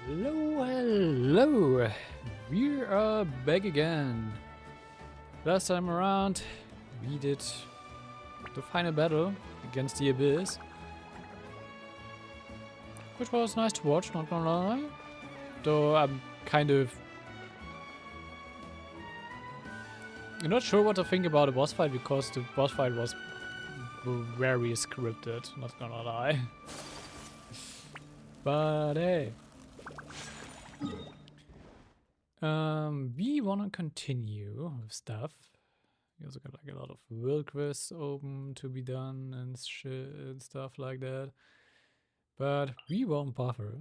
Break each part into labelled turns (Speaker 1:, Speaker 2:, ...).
Speaker 1: Hello, hello! We are back again. Last time around, we did the final battle against the Abyss, which was nice to watch, not gonna lie. Though I'm kind of not sure what to think about the boss fight, because the boss fight was very scripted, not gonna lie. But hey. We wanna continue with stuff. We also got like a lot of world quests open to be done and shit and stuff like that. But we won't bother.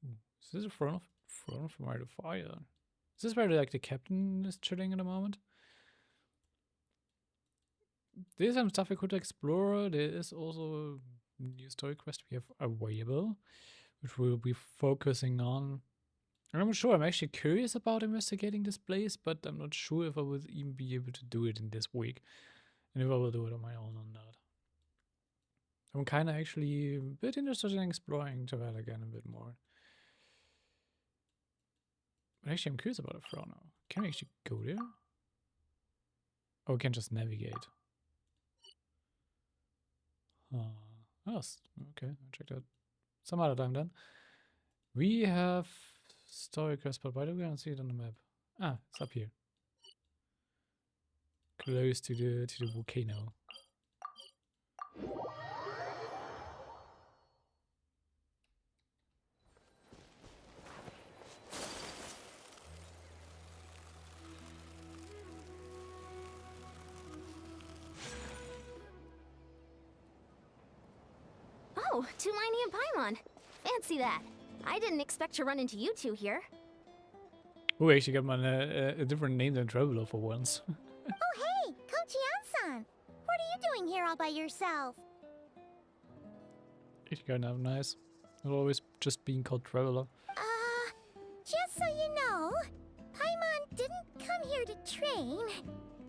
Speaker 1: Is this a front of the fire? Is this where like the captain is chilling at the moment? There's some stuff we could explore. There is also a new story quest we have available, which we'll be focusing on. I'm not sure. I'm actually curious about investigating this place, but I'm not sure if I would even be able to do it in this week, and if I will do it on my own or not. I'm kind of actually a bit interested in exploring Javel again a bit more. But actually, I'm curious about the throne now. Can we actually go there? Oh, we can just navigate. Oh, okay. I'll check that some other time then. We have story quest, but why do we not see it on the map? Ah, it's up here. Close to the volcano.
Speaker 2: Oh, Tulani and Paimon. Fancy that. I didn't expect to run into you two here.
Speaker 1: Oh, I actually got my, a different name than Traveler for once.
Speaker 3: Oh, hey, Kochian-san. What are you doing here all by yourself?
Speaker 1: It's kind of nice. Not always just being called Traveler.
Speaker 3: Just so you know, Paimon didn't come here to train.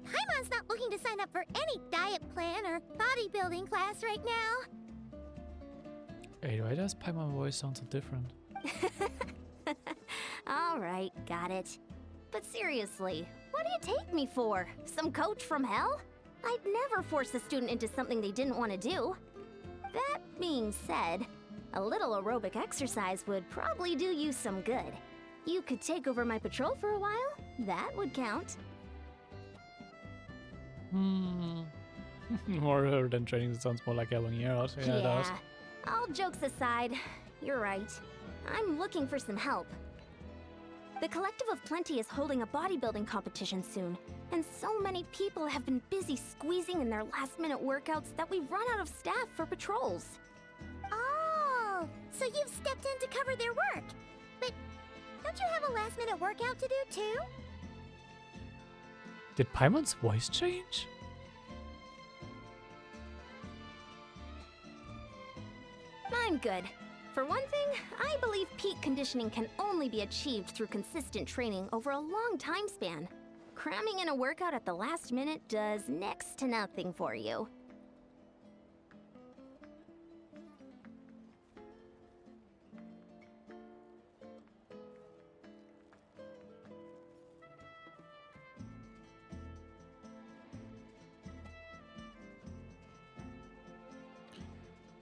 Speaker 3: Paimon's not looking to sign up for any diet plan or bodybuilding class right now.
Speaker 1: Hey, why does Paimon voice sound so different?
Speaker 2: Alright, got it. But seriously, what do you take me for? Some coach from hell? I'd never force a student into something they didn't want to do. That being said, a little aerobic exercise would probably do you some good. You could take over my patrol for a while. That would count.
Speaker 1: More than training, it sounds more like helping you out. Yeah, it does.
Speaker 2: All jokes aside, you're right. I'm looking for some help. The Collective of Plenty is holding a bodybuilding competition soon, and so many people have been busy squeezing in their last-minute workouts that we've run out of staff for patrols.
Speaker 3: Oh, so you've stepped in to cover their work. But don't you have a last-minute workout to do too?
Speaker 1: Did Paimon's voice change?
Speaker 2: I'm good. For one thing, I believe peak conditioning can only be achieved through consistent training over a long time span. Cramming in a workout at the last minute does next to nothing for you.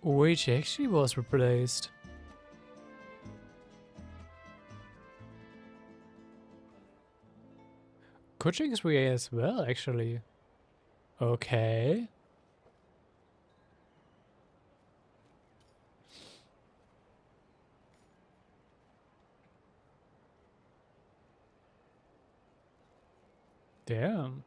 Speaker 1: Which actually was replaced. Kuching's way as well, actually. Okay. Damn.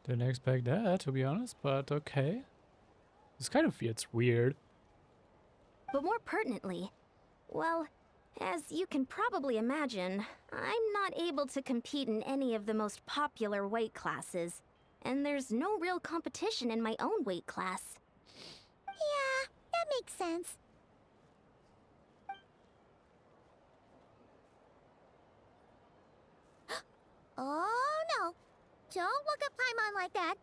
Speaker 1: Didn't expect that, to be honest, but okay. This kind of feels weird.
Speaker 2: But more pertinently, well, as you can probably imagine, I'm not able to compete in any of the most popular weight classes, and there's no real competition in my own weight class.
Speaker 3: Yeah, that makes sense. Oh no! Don't look at Paimon like that.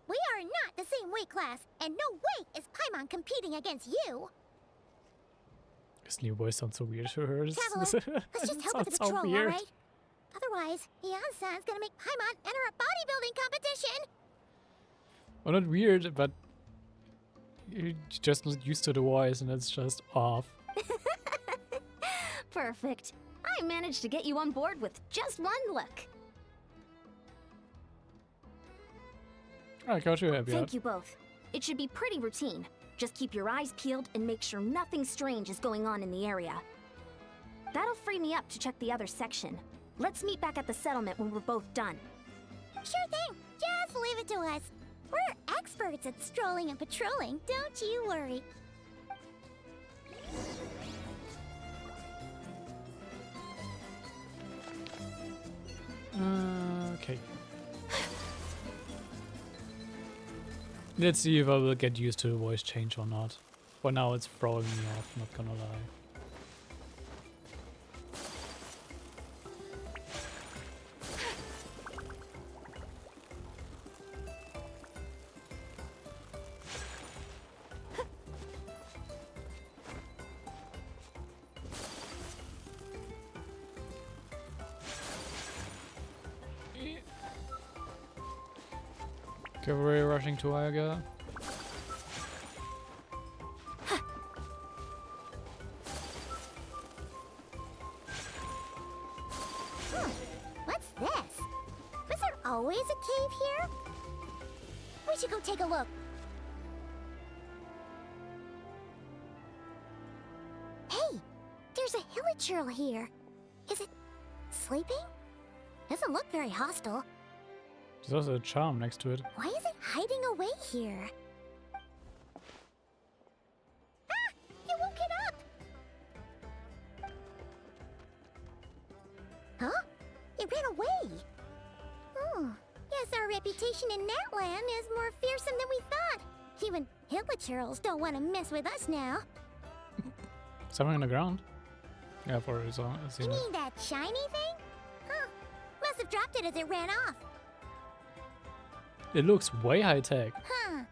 Speaker 3: We are not the same weight class, and no way is Paimon competing against you.
Speaker 1: His new voice sounds so weird to her.
Speaker 3: Traveler, let's just help with the patrol, alright? Otherwise, Yan-san's gonna make Paimon enter a bodybuilding competition.
Speaker 1: Well, not weird, but you're just not used to the voice, and it's just off.
Speaker 2: Perfect. I managed to get you on board with just one look.
Speaker 1: I got you happy.
Speaker 2: Thank you both. It should be pretty routine. Just keep your eyes peeled and make sure nothing strange is going on in the area. That'll free me up to check the other section. Let's meet back at the settlement when we're both done.
Speaker 3: Sure thing. Just leave it to us. We're experts at strolling and patrolling, don't you worry.
Speaker 1: Okay. Let's see if I will get used to the voice change or not. For now, it's throwing me off, not gonna lie. Cavalry rushing to Ayaga.
Speaker 3: What's this? Was there always a cave here? We should go take a look. Hey, there's a hilichurl here. Is it sleeping? Doesn't look very hostile.
Speaker 1: There's also a charm next to it.
Speaker 3: Why is it hiding away here? Ah! You woke it up! Huh? It ran away! Oh, guess our reputation in that land is more fearsome than we thought. Even hilichurls don't want to mess with us now.
Speaker 1: Something on the ground. Yeah, for his own.
Speaker 3: You mean that shiny thing? Huh. Must have dropped it as it ran off.
Speaker 1: It looks way high tech.
Speaker 3: Huh.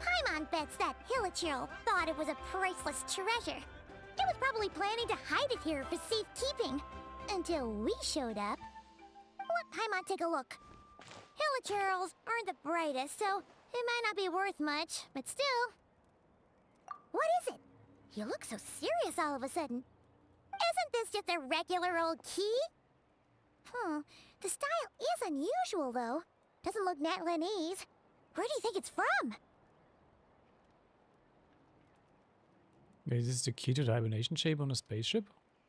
Speaker 3: Paimon bets that hilichurl thought it was a priceless treasure. It was probably planning to hide it here for safekeeping. Until we showed up. Let Paimon take a look. Hilichurls aren't the brightest, so it might not be worth much, but still. What is it? You look so serious all of a sudden. Isn't this just a regular old key? The style is unusual, though. Doesn't look Natlanese. Where do you think it's from?
Speaker 1: Is this the key to the hibernation chamber on a spaceship?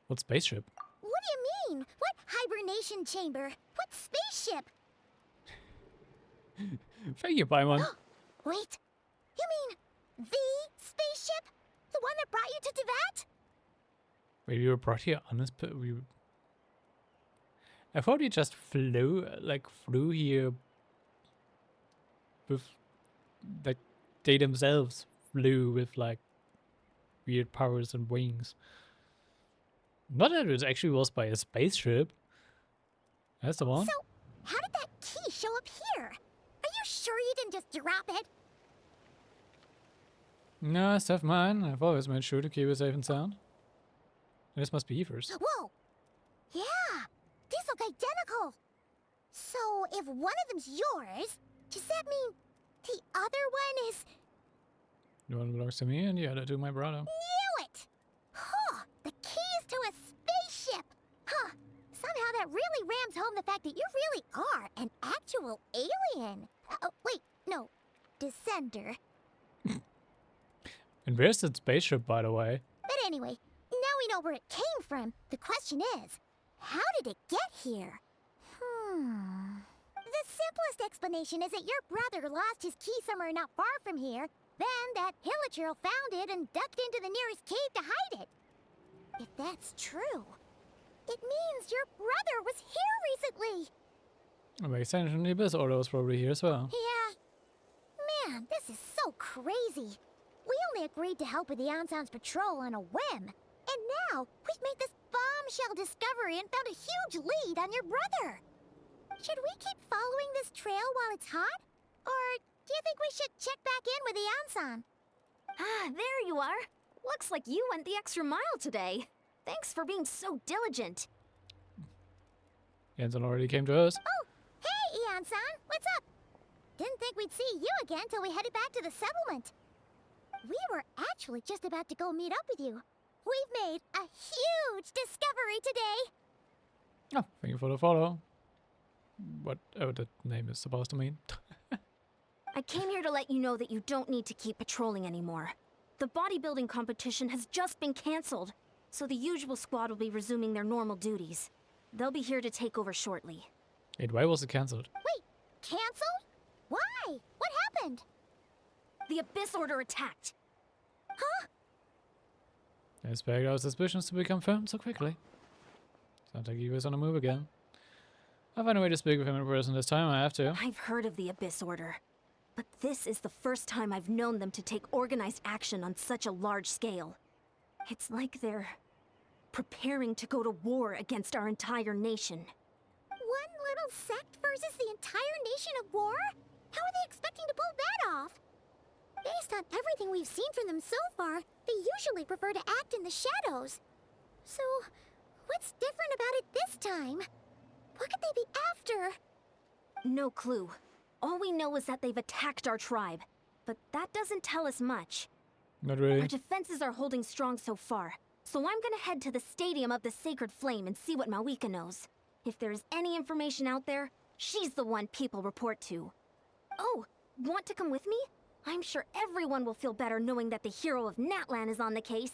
Speaker 1: What spaceship?
Speaker 3: What do you mean? What hibernation chamber? What spaceship?
Speaker 1: Thank you, Paimon.
Speaker 3: Wait. You mean the spaceship? The one that brought you to Teyvat?
Speaker 1: Wait, we were brought here on this. I thought we just flew, like, through here with, like, they themselves flew with, like, weird powers and wings. Not that it actually was by a spaceship. That's the one.
Speaker 3: So, how did that key show up here? Are you sure you didn't just drop it?
Speaker 1: No, stuff mine. I've always made sure to keep it safe and sound. This must be Eva's.
Speaker 3: Whoa! Yeah! These look identical! So, if one of them's yours, does that mean the other one is...
Speaker 1: The one belongs to me and the other to my brother.
Speaker 3: Knew it! Huh! The keys to a spaceship! Huh! Somehow that really rams home the fact that you really are an actual alien! Oh, wait, no. Descender.
Speaker 1: And where's that spaceship, by the way?
Speaker 3: But anyway, now we know where it came from. The question is, how did it get here? The simplest explanation is that your brother lost his key somewhere not far from here. Then that hilichurl found it and ducked into the nearest cave to hide it. If that's true, it means your brother was here recently.
Speaker 1: That makes sense. And the Abyss Order was probably here as well.
Speaker 3: Yeah. Man, this is so crazy. We only agreed to help with the Ensign's patrol on a whim. And now, we've made this bombshell discovery and found a huge lead on your brother. Should we keep following this trail while it's hot? Or do you think we should check back in with the Ansan?
Speaker 2: Ah, there you are. Looks like you went the extra mile today. Thanks for being so diligent.
Speaker 1: Jensen already came to us.
Speaker 3: Oh, hey, Ian-san, what's up? Didn't think we'd see you again till we headed back to the settlement. We were actually just about to go meet up with you. We've made a huge discovery today.
Speaker 1: Oh, thank you for the follow. Whatever that name is supposed to mean.
Speaker 2: I came here to let you know that you don't need to keep patrolling anymore. The bodybuilding competition has just been cancelled, so the usual squad will be resuming their normal duties. They'll be here to take over shortly.
Speaker 1: Wait, why was it cancelled?
Speaker 3: Wait, canceled? Why? What happened?
Speaker 2: The Abyss Order attacked.
Speaker 3: Huh?
Speaker 1: I expect our suspicions to be confirmed so quickly. Sounds like he was on the move again. I'll find a way to speak with him in person this time, I have to.
Speaker 2: I've heard of the Abyss Order, but this is the first time I've known them to take organized action on such a large scale. It's like they're preparing to go to war against our entire nation.
Speaker 3: One little sect versus the entire nation of war? How are they expecting to pull that off? Based on everything we've seen from them so far, they usually prefer to act in the shadows. So, what's different about it this time? What could they be after?
Speaker 2: No clue. All we know is that they've attacked our tribe, but that doesn't tell us much.
Speaker 1: Not really.
Speaker 2: Our defenses are holding strong so far, so I'm gonna head to the Stadium of the Sacred Flame and see what Mawika knows. If there's any information out there, she's the one people report to. Oh, want to come with me? I'm sure everyone will feel better knowing that the hero of Natlan is on the case.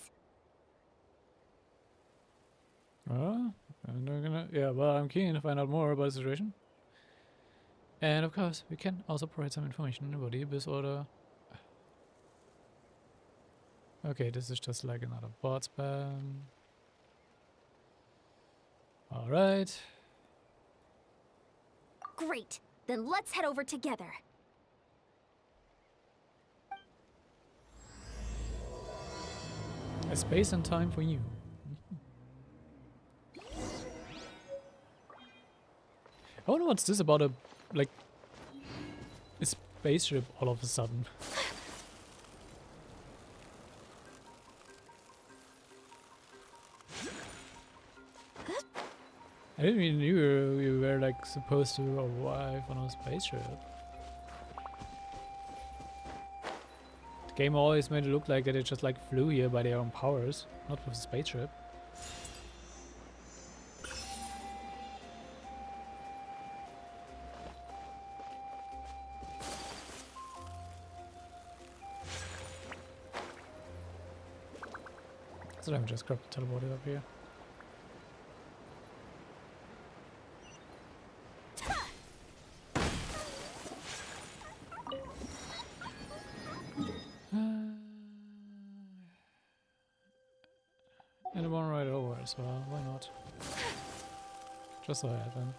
Speaker 1: Yeah, well, I'm keen to find out more about the situation. And of course, we can also provide some information about the Abyss Order. Okay, this is just like another bot spam. Alright.
Speaker 2: Great, then let's head over together.
Speaker 1: A space and time for you. I wonder what's this about a spaceship all of a sudden. I didn't even know you were like supposed to arrive on a spaceship. The game always made it look like that it just like flew here by their own powers, not with a spaceship. So let me just grab the teleporter up here. And I want right over as well, why not? Just so I have them.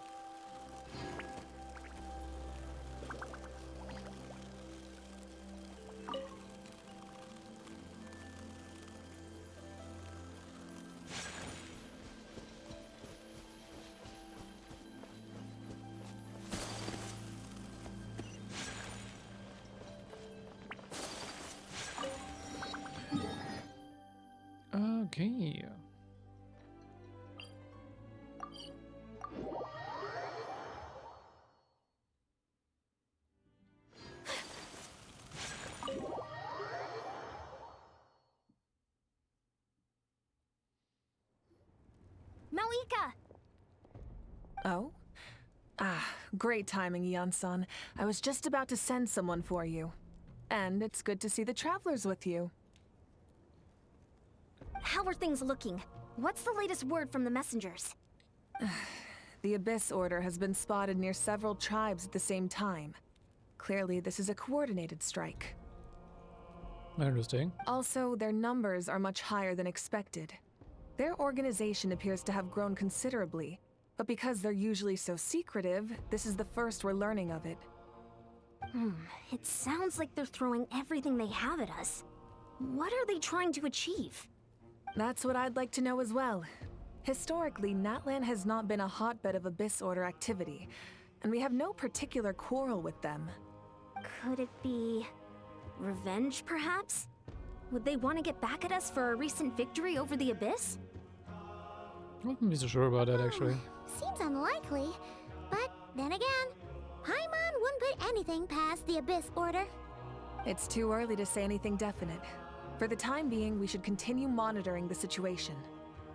Speaker 1: Okay.
Speaker 2: Mawika!
Speaker 4: Oh? Ah, great timing, Ian-san. I was just about to send someone for you. And it's good to see the travelers with you.
Speaker 2: How are things looking? What's the latest word from the messengers?
Speaker 4: The Abyss Order has been spotted near several tribes at the same time. Clearly, this is a coordinated strike.
Speaker 1: Interesting.
Speaker 4: Also, their numbers are much higher than expected. Their organization appears to have grown considerably, but because they're usually so secretive, this is the first we're learning of it.
Speaker 2: It sounds like they're throwing everything they have at us. What are they trying to achieve?
Speaker 4: That's what I'd like to know as well. Historically, Natlan has not been a hotbed of Abyss Order activity. and we have no particular quarrel with them.
Speaker 2: Could it be revenge, perhaps? Would they want to get back at us for our recent victory over the Abyss?
Speaker 1: I wouldn't be so sure about that, actually.
Speaker 3: Seems unlikely, but then again, Paimon wouldn't put anything past the Abyss Order.
Speaker 4: It's too early to say anything definite. For the time being, we should continue monitoring the situation.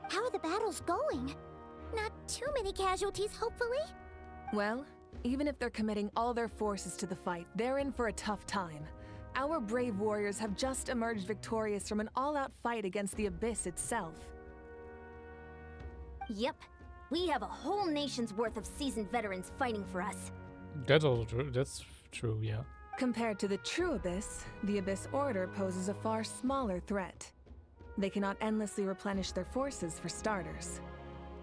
Speaker 3: How are the battles going? Not too many casualties, hopefully?
Speaker 4: Well, even if they're committing all their forces to the fight, they're in for a tough time. Our brave warriors have just emerged victorious from an all-out fight against the Abyss itself.
Speaker 2: Yep. We have a whole nation's worth of seasoned veterans fighting for us.
Speaker 1: That's also true. That's true, yeah.
Speaker 4: Compared to the true Abyss, the Abyss Order poses a far smaller threat. They cannot endlessly replenish their forces, for starters.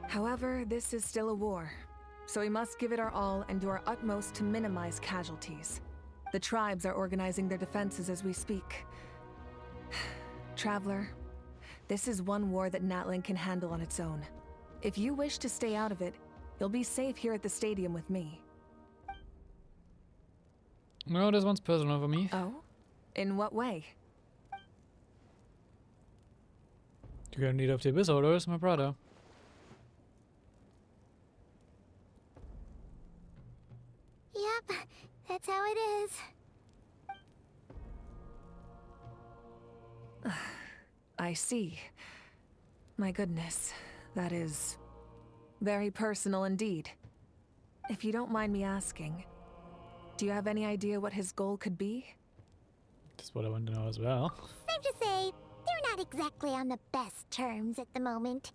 Speaker 4: However, this is still a war, so we must give it our all and do our utmost to minimize casualties. The tribes are organizing their defenses as we speak. Traveler, this is one war that Natlan can handle on its own. If you wish to stay out of it, you'll be safe here at the stadium with me.
Speaker 1: No, this one's personal for me.
Speaker 4: Oh? In what way?
Speaker 1: You're gonna need of the Abyss orders, my brother.
Speaker 3: Yep, that's how it is.
Speaker 4: I see. My goodness, that is very personal indeed. If you don't mind me asking, do you have any idea what his goal could be?
Speaker 1: That's what I want to know as well.
Speaker 3: Safe to say, they're not exactly on the best terms at the moment.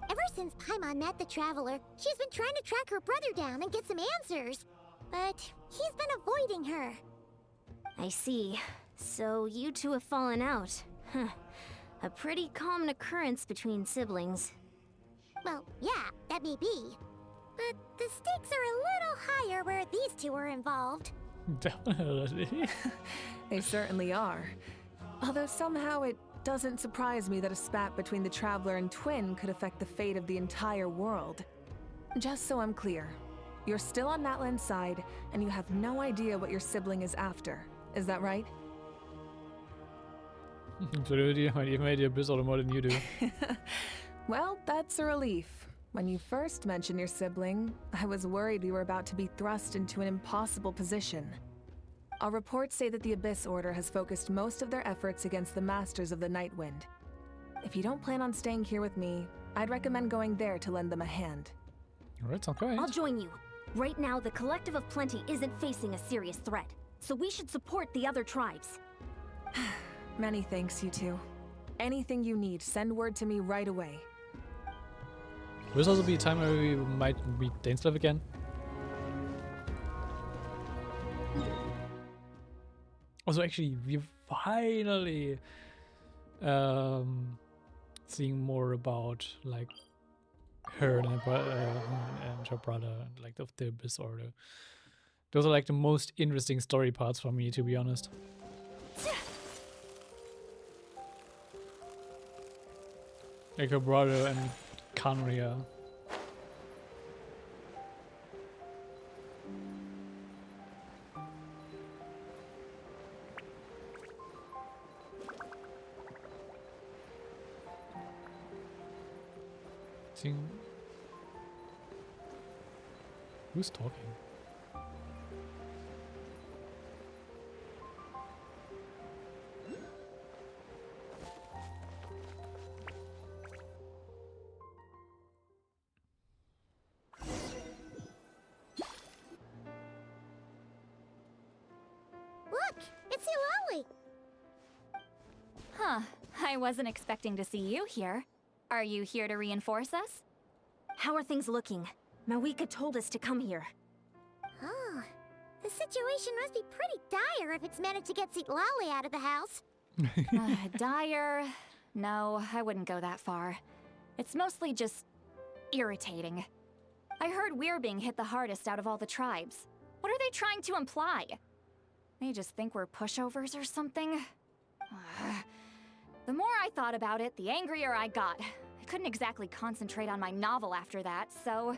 Speaker 3: Ever since Paimon met the Traveler, she's been trying to track her brother down and get some answers. But he's been avoiding her.
Speaker 2: I see. So you two have fallen out. Huh. A pretty common occurrence between siblings.
Speaker 3: Well, yeah, that may be. But the stakes are a little higher where these two are involved.
Speaker 1: Definitely.
Speaker 4: They certainly are. Although somehow it doesn't surprise me that a spat between the Traveler and Twin could affect the fate of the entire world. Just so I'm clear, you're still on Natlan's side, and you have no idea what your sibling is after. Is that right?
Speaker 1: Absolutely. I even made the Abyss order more than you do.
Speaker 4: Well, that's a relief. When you first mentioned your sibling, I was worried we were about to be thrust into an impossible position. Our reports say that the Abyss Order has focused most of their efforts against the Masters of the Nightwind. If you don't plan on staying here with me, I'd recommend going there to lend them a hand.
Speaker 1: Alright, sounds great.
Speaker 2: I'll join you. Right now, the Collective of Plenty isn't facing a serious threat, so we should support the other tribes.
Speaker 4: Many thanks, you two. Anything you need, send word to me right away.
Speaker 1: Will this also be a time where we might meet Daneslav again? Also, actually, we're finally seeing more about like her and her brother, like of the Abyss Order. Those are like the most interesting story parts for me, to be honest. Like her brother and Kanria. Who's talking?
Speaker 3: Look, it's Eulalie!
Speaker 5: Huh. I wasn't expecting to see you here. Are you here to reinforce us?
Speaker 2: How are things looking? Mawika told us to come here.
Speaker 3: Oh, the situation must be pretty dire if it's managed to get Eulalie out of the house.
Speaker 5: Dire? No, I wouldn't go that far. It's mostly just irritating. I heard we're being hit the hardest out of all the tribes. What are they trying to imply? They just think we're pushovers or something? The more I thought about it, the angrier I got. I couldn't exactly concentrate on my novel after that, so...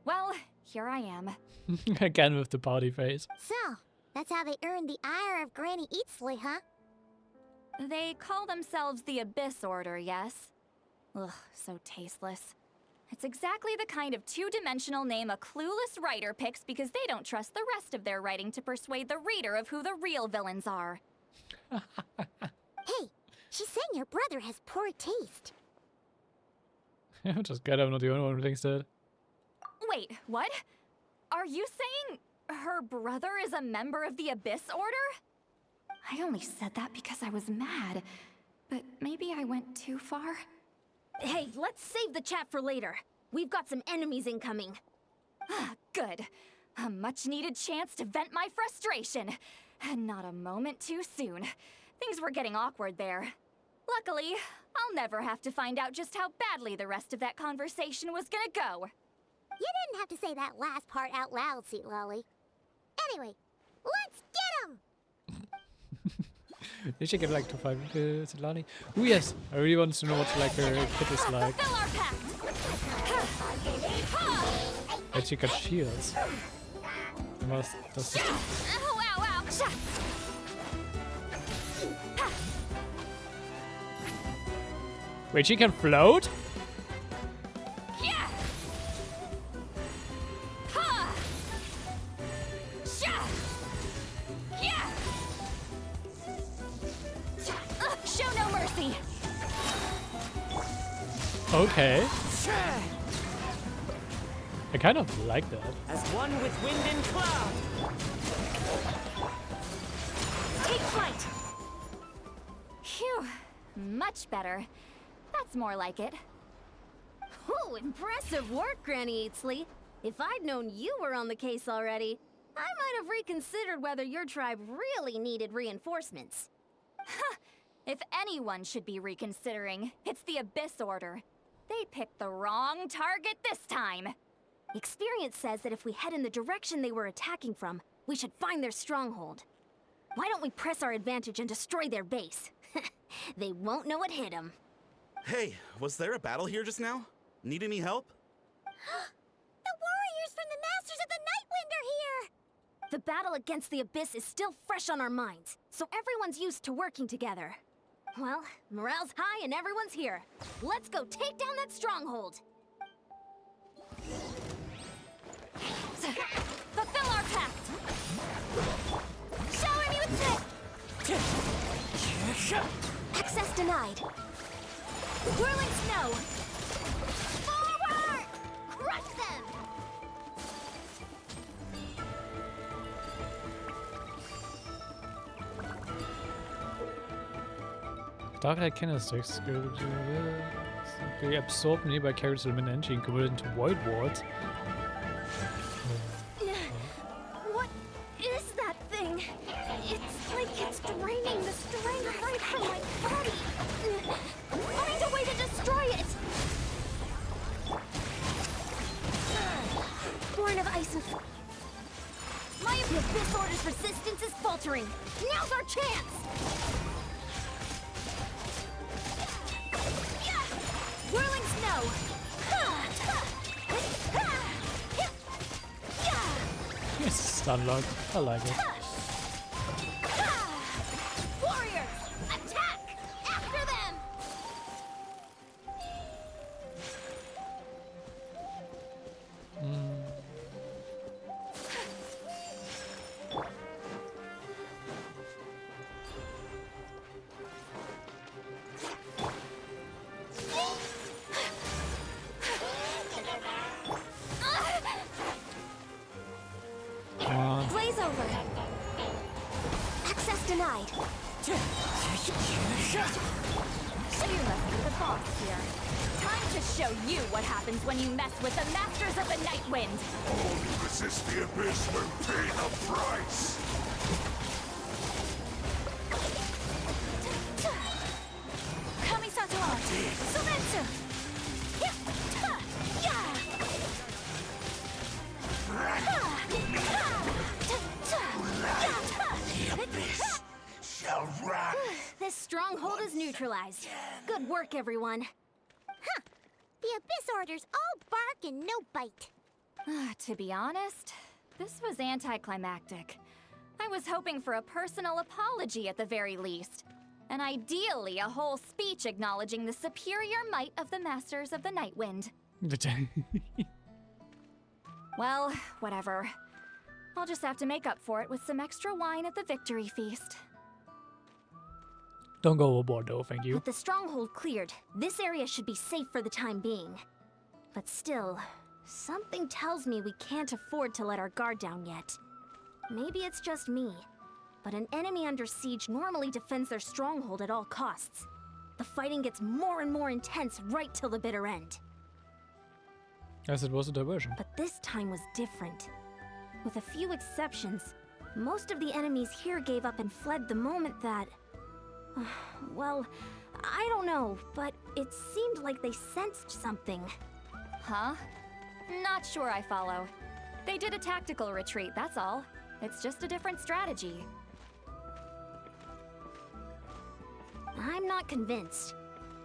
Speaker 5: Well, here I am.
Speaker 1: Again with the party face.
Speaker 3: So, that's how they earned the ire of Granny Eatsley, huh?
Speaker 5: They call themselves the Abyss Order, yes? Ugh, so tasteless. It's exactly the kind of two-dimensional name a clueless writer picks because they don't trust the rest of their writing to persuade the reader of who the real villains are.
Speaker 3: Hey, she's saying your brother has poor taste.
Speaker 1: Just good, I'm not the only one who thinks that.
Speaker 5: Wait, what? Are you saying her brother is a member of the Abyss Order? I only said that because I was mad, but maybe I went too far.
Speaker 2: Hey, let's save the chat for later. We've got some enemies incoming.
Speaker 5: Good. A much-needed chance to vent my frustration. And not a moment too soon. Things were getting awkward there. Luckily, I'll never have to find out just how badly the rest of that conversation was gonna go.
Speaker 3: You didn't have to say that last part out loud, Sweet Lolly. Anyway, let's get him!
Speaker 1: They should get like 2-5 Silani. Oh yes, I really want to know what like her kit is like.
Speaker 5: Fulfill our pact!
Speaker 1: But she got shields. Must does it.
Speaker 5: Ow, ow, ow!
Speaker 1: Wait, she can float?
Speaker 5: Yeah! Ha! Sha! Yeah! Show no mercy!
Speaker 1: Okay. I kind of like that.
Speaker 6: As one with wind and cloud.
Speaker 5: Take flight! Phew. Much better. That's more like it.
Speaker 2: Ooh, impressive work, Granny Eatsley. If I'd known you were on the case already, I might have reconsidered whether your tribe really needed reinforcements.
Speaker 5: If anyone should be reconsidering, it's the Abyss Order. They picked the wrong target this time.
Speaker 2: Experience says that if we head in the direction they were attacking from, we should find their stronghold. Why don't we press our advantage and destroy their base? They won't know it hit them.
Speaker 7: Hey, was there a battle here just now? Need any help?
Speaker 3: The warriors from the Masters of the Nightwind are here!
Speaker 2: The battle against the Abyss is still fresh on our minds, so everyone's used to working together. Well, morale's high and everyone's here. Let's go take down that stronghold!
Speaker 5: Fulfill our pact! Shower me with this!
Speaker 2: Access denied.
Speaker 5: Whirling snow!
Speaker 2: Forward! Crush them!
Speaker 1: Dark Light Candlesticks they absorb nearby characters' element energy and convert it into void wards.
Speaker 2: What is that thing? It's like it's draining the strength right from my body. Find a way to destroy it! Born of ice and the Abyss Order's resistance is faltering. Now's our chance! Whirling snow!
Speaker 1: Yes, stun lock. I like it.
Speaker 2: Warriors! Attack! After them!
Speaker 1: Come on.
Speaker 2: Blaze over! Access denied.
Speaker 5: You must be the boss here. Time to show you what happens when you mess with the Masters of the Nightwind!
Speaker 8: Resist the abyss will pay the price!
Speaker 5: Kamisato! Sumetsu!
Speaker 8: Shall run!
Speaker 2: This stronghold is neutralized. Good work, everyone.
Speaker 3: Huh. The Abyss Order's all bark and no bite.
Speaker 5: To be honest, this was anticlimactic. I was hoping for a personal apology at the very least. And ideally, a whole speech acknowledging the superior might of the Masters of the Nightwind. Well, whatever. I'll just have to make up for it with some extra wine at the victory feast.
Speaker 1: Don't go overboard though, thank you.
Speaker 2: With the stronghold cleared, this area should be safe for the time being. But still, something tells me we can't afford to let our guard down yet. Maybe it's just me, but an enemy under siege normally defends their stronghold at all costs. The fighting gets more and more intense right till the bitter end.
Speaker 1: As it was a diversion.
Speaker 2: But this time was different. With a few exceptions, most of the enemies here gave up and fled the moment that... well, I don't know, but it seemed like they sensed something.
Speaker 5: Huh? Not sure I follow. They did a tactical retreat, that's all. It's just a different strategy.
Speaker 2: I'm not convinced.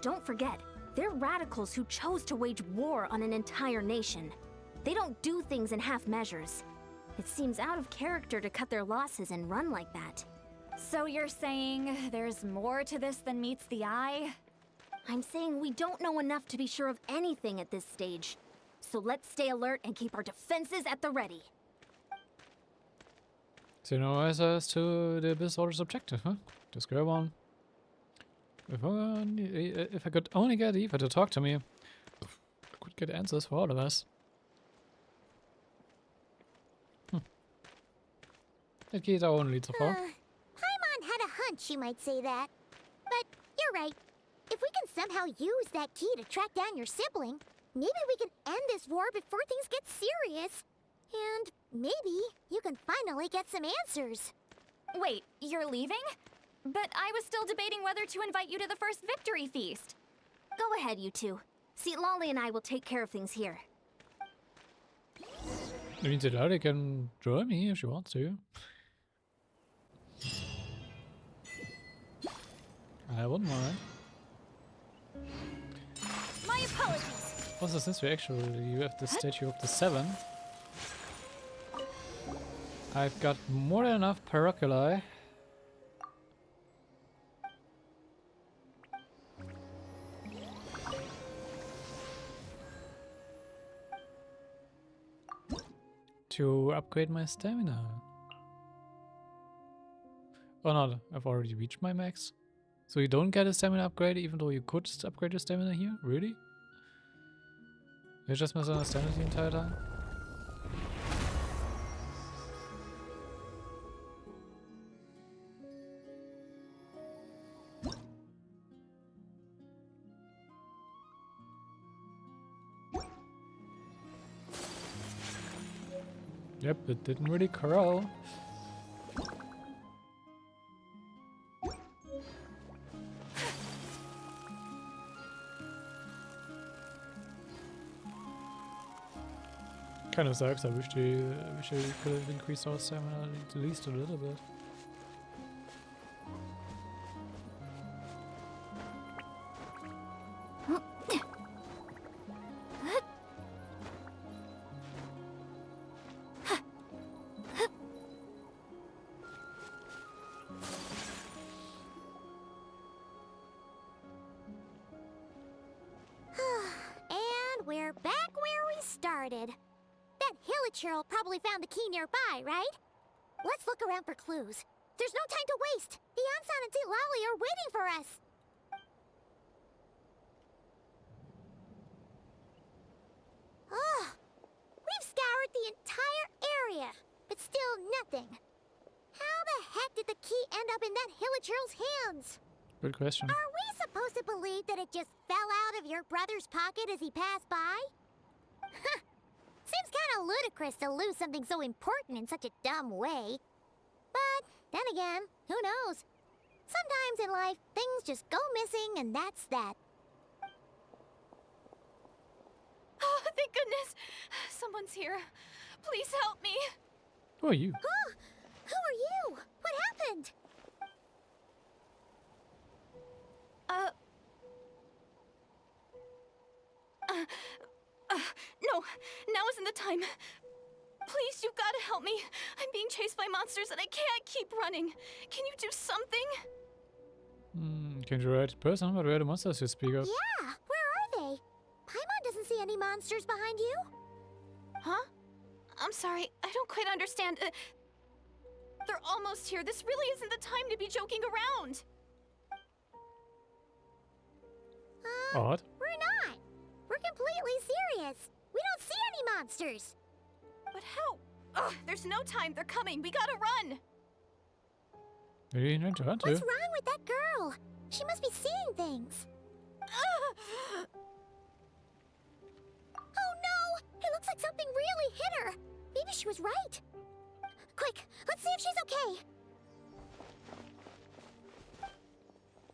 Speaker 2: Don't forget, they're radicals who chose to wage war on an entire nation. They don't do things in half measures. It seems out of character to cut their losses and run like that.
Speaker 5: So you're saying there's more to this than meets the eye?
Speaker 2: I'm saying we don't know enough to be sure of anything at this stage. So let's stay alert and keep our defenses at the ready.
Speaker 1: So no answers to the Abyss Order's objective, huh? Just grab on. If I could only get Eva to talk to me, I could get answers for all of us. That key is our only lead so far.
Speaker 3: Paimon had a hunch you might say that. But you're right. If we can somehow use that key to track down your sibling, maybe we can end this war before things get serious. And maybe you can finally get some answers.
Speaker 5: Wait, you're leaving? But I was still debating whether to invite you to the first victory feast.
Speaker 2: Go ahead, you two. See, Lolly and I will take care of things here.
Speaker 1: I mean, Lolly can join me if she wants to. I wouldn't mind.
Speaker 5: My apologies.
Speaker 1: Also, since we actually have the statue of the Seven, I've got more than enough Peroculi. To upgrade my stamina. Oh no, I've already reached my max. So you don't get a stamina upgrade even though you could upgrade your stamina here? Really? You just misunderstand it the entire time? Yep, it didn't really curl. Kind of sucks. I wish they could have increased our stamina at least a little bit.
Speaker 3: And we're back where we started. That Hilichurl probably found the key nearby, right? Let's look around for clues. There's no time to waste. The Ansan and Lolly are waiting for us. We've scoured the entire area, but still nothing. How the heck did the key end up in that Hilichurl's hands?
Speaker 1: Good question.
Speaker 3: Are we supposed to believe that it just fell out of your brother's pocket as he passed by? Seems kind of ludicrous to lose something so important in such a dumb way. But then again, who knows? Sometimes in life, things just go missing and that's that.
Speaker 5: Oh, thank goodness. Someone's here. Please help me.
Speaker 1: Who are you?
Speaker 3: Who are you? What happened?
Speaker 5: No, now isn't the time. Please, you've got to help me. I'm being chased by monsters and I can't keep running. Can you do something?
Speaker 1: Can you write person? But where are the monsters you speak of?
Speaker 3: Yeah, where are they? Paimon doesn't see any monsters behind you.
Speaker 5: Huh? I'm sorry, I don't quite understand. They're almost here. This really isn't the time to be joking around.
Speaker 1: Odd.
Speaker 3: We're not. We're completely serious. We don't see any monsters.
Speaker 5: But how? Ugh, there's no time. They're coming. We gotta run.
Speaker 1: Maybe you need to run
Speaker 3: What's
Speaker 1: too.
Speaker 3: wrong with that girl? She must be seeing things. Oh no! It looks like something really hit her. Maybe she was right. Quick, let's see if she's okay.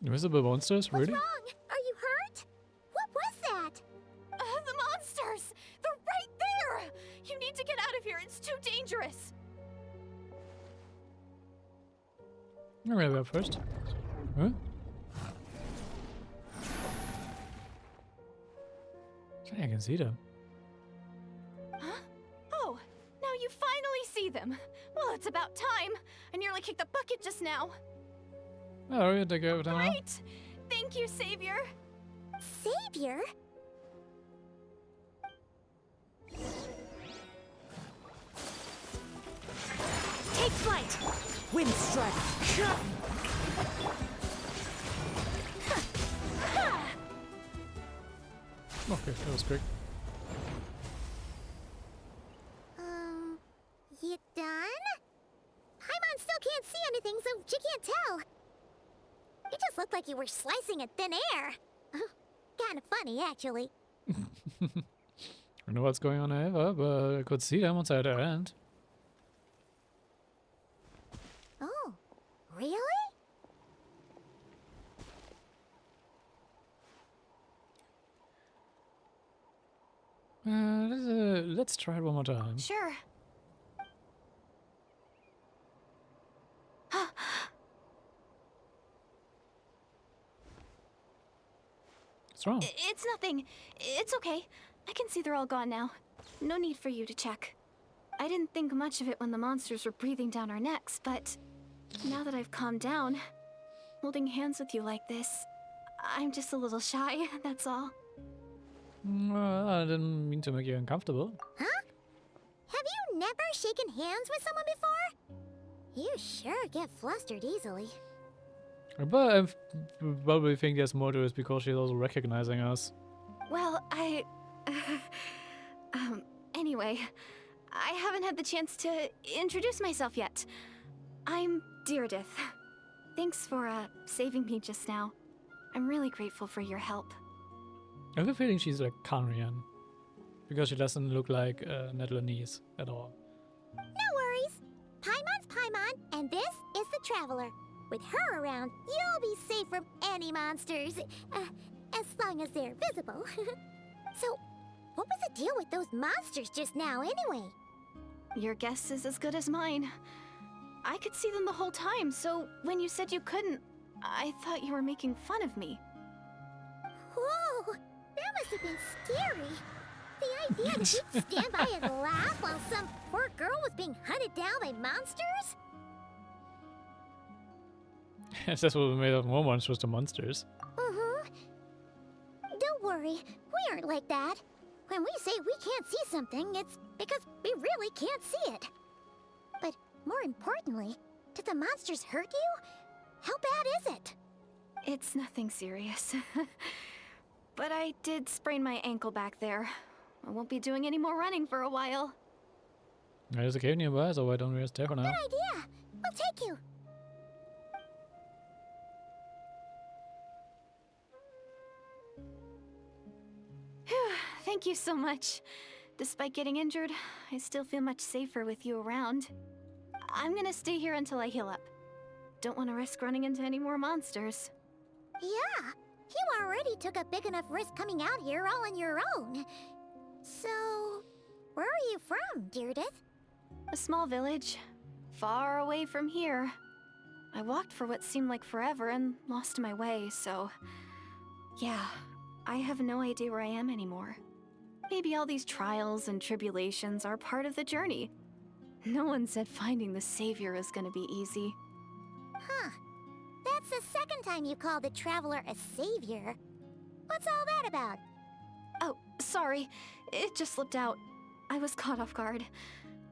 Speaker 1: Invisible monsters?
Speaker 3: What's
Speaker 1: Really?
Speaker 3: wrong? Are you hurt? What was that?
Speaker 5: The monsters! They're right there! You need to get out of here. It's too dangerous.
Speaker 1: I'm gonna go first. Huh? I can see them.
Speaker 5: Huh? Oh, now you finally see them. Well, it's about time. I nearly kicked the bucket just now.
Speaker 1: Oh, you take over now.
Speaker 5: Great! Thank you, Savior.
Speaker 3: Savior?
Speaker 6: Take flight! Wind strike!
Speaker 1: Okay, that was quick.
Speaker 3: You done? Paimon still can't see anything, so she can't tell. It just looked like you were slicing in thin air. Kind of funny, actually.
Speaker 1: I don't know what's going on either, but I could see them once at the end.
Speaker 3: Oh, really?
Speaker 1: Let's try it one more time.
Speaker 5: Sure.
Speaker 1: What's wrong?
Speaker 5: It's nothing. It's okay. I can see they're all gone now. No need for you to check. I didn't think much of it when the monsters were breathing down our necks, but now that I've calmed down, holding hands with you like this, I'm just a little shy, that's all.
Speaker 1: Well, I didn't mean to make you uncomfortable.
Speaker 3: Huh? Have you never shaken hands with someone before? You sure get flustered easily.
Speaker 1: But I probably think there's more to it because she's also recognizing us.
Speaker 5: Well, anyway, I haven't had the chance to introduce myself yet. I'm Deirdith. Thanks for, saving me just now. I'm really grateful for your help.
Speaker 1: I have a feeling she's like Kanrian. Because she doesn't look like Netherlands at all.
Speaker 3: No worries. Paimon's Paimon, and this is the Traveler. With her around, you'll be safe from any monsters. As long as they're visible. So, what was the deal with those monsters just now, anyway?
Speaker 5: Your guess is as good as mine. I could see them the whole time, so when you said you couldn't, I thought you were making fun of me.
Speaker 3: Whoa! That must have been scary. The idea that you'd stand by and laugh while some poor girl was being hunted down by monsters?
Speaker 1: That's what we made of more monsters to monsters.
Speaker 3: Uh-huh. Don't worry, we aren't like that. When we say we can't see something, it's because we really can't see it. But more importantly, did the monsters hurt you? How bad is it?
Speaker 5: It's nothing serious. But I did sprain my ankle back there. I won't be doing any more running for a while.
Speaker 1: There's a cave nearby, so why don't we just stay for now?
Speaker 3: Good idea. We'll take you.
Speaker 5: Thank you so much. Despite getting injured, I still feel much safer with you around. I'm gonna stay here until I heal up. Don't want to risk running into any more monsters.
Speaker 3: Yeah, you already took a big enough risk coming out here all on your own. So, where are you from, Deirdith?
Speaker 5: A small village, far away from here. I walked for what seemed like forever and lost my way, so... Yeah, I have no idea where I am anymore. Maybe all these trials and tribulations are part of the journey. No one said finding the savior is gonna be easy.
Speaker 3: Huh. That's the second time you called the traveler a savior. What's all that about?
Speaker 5: Oh, sorry. It just slipped out. I was caught off guard.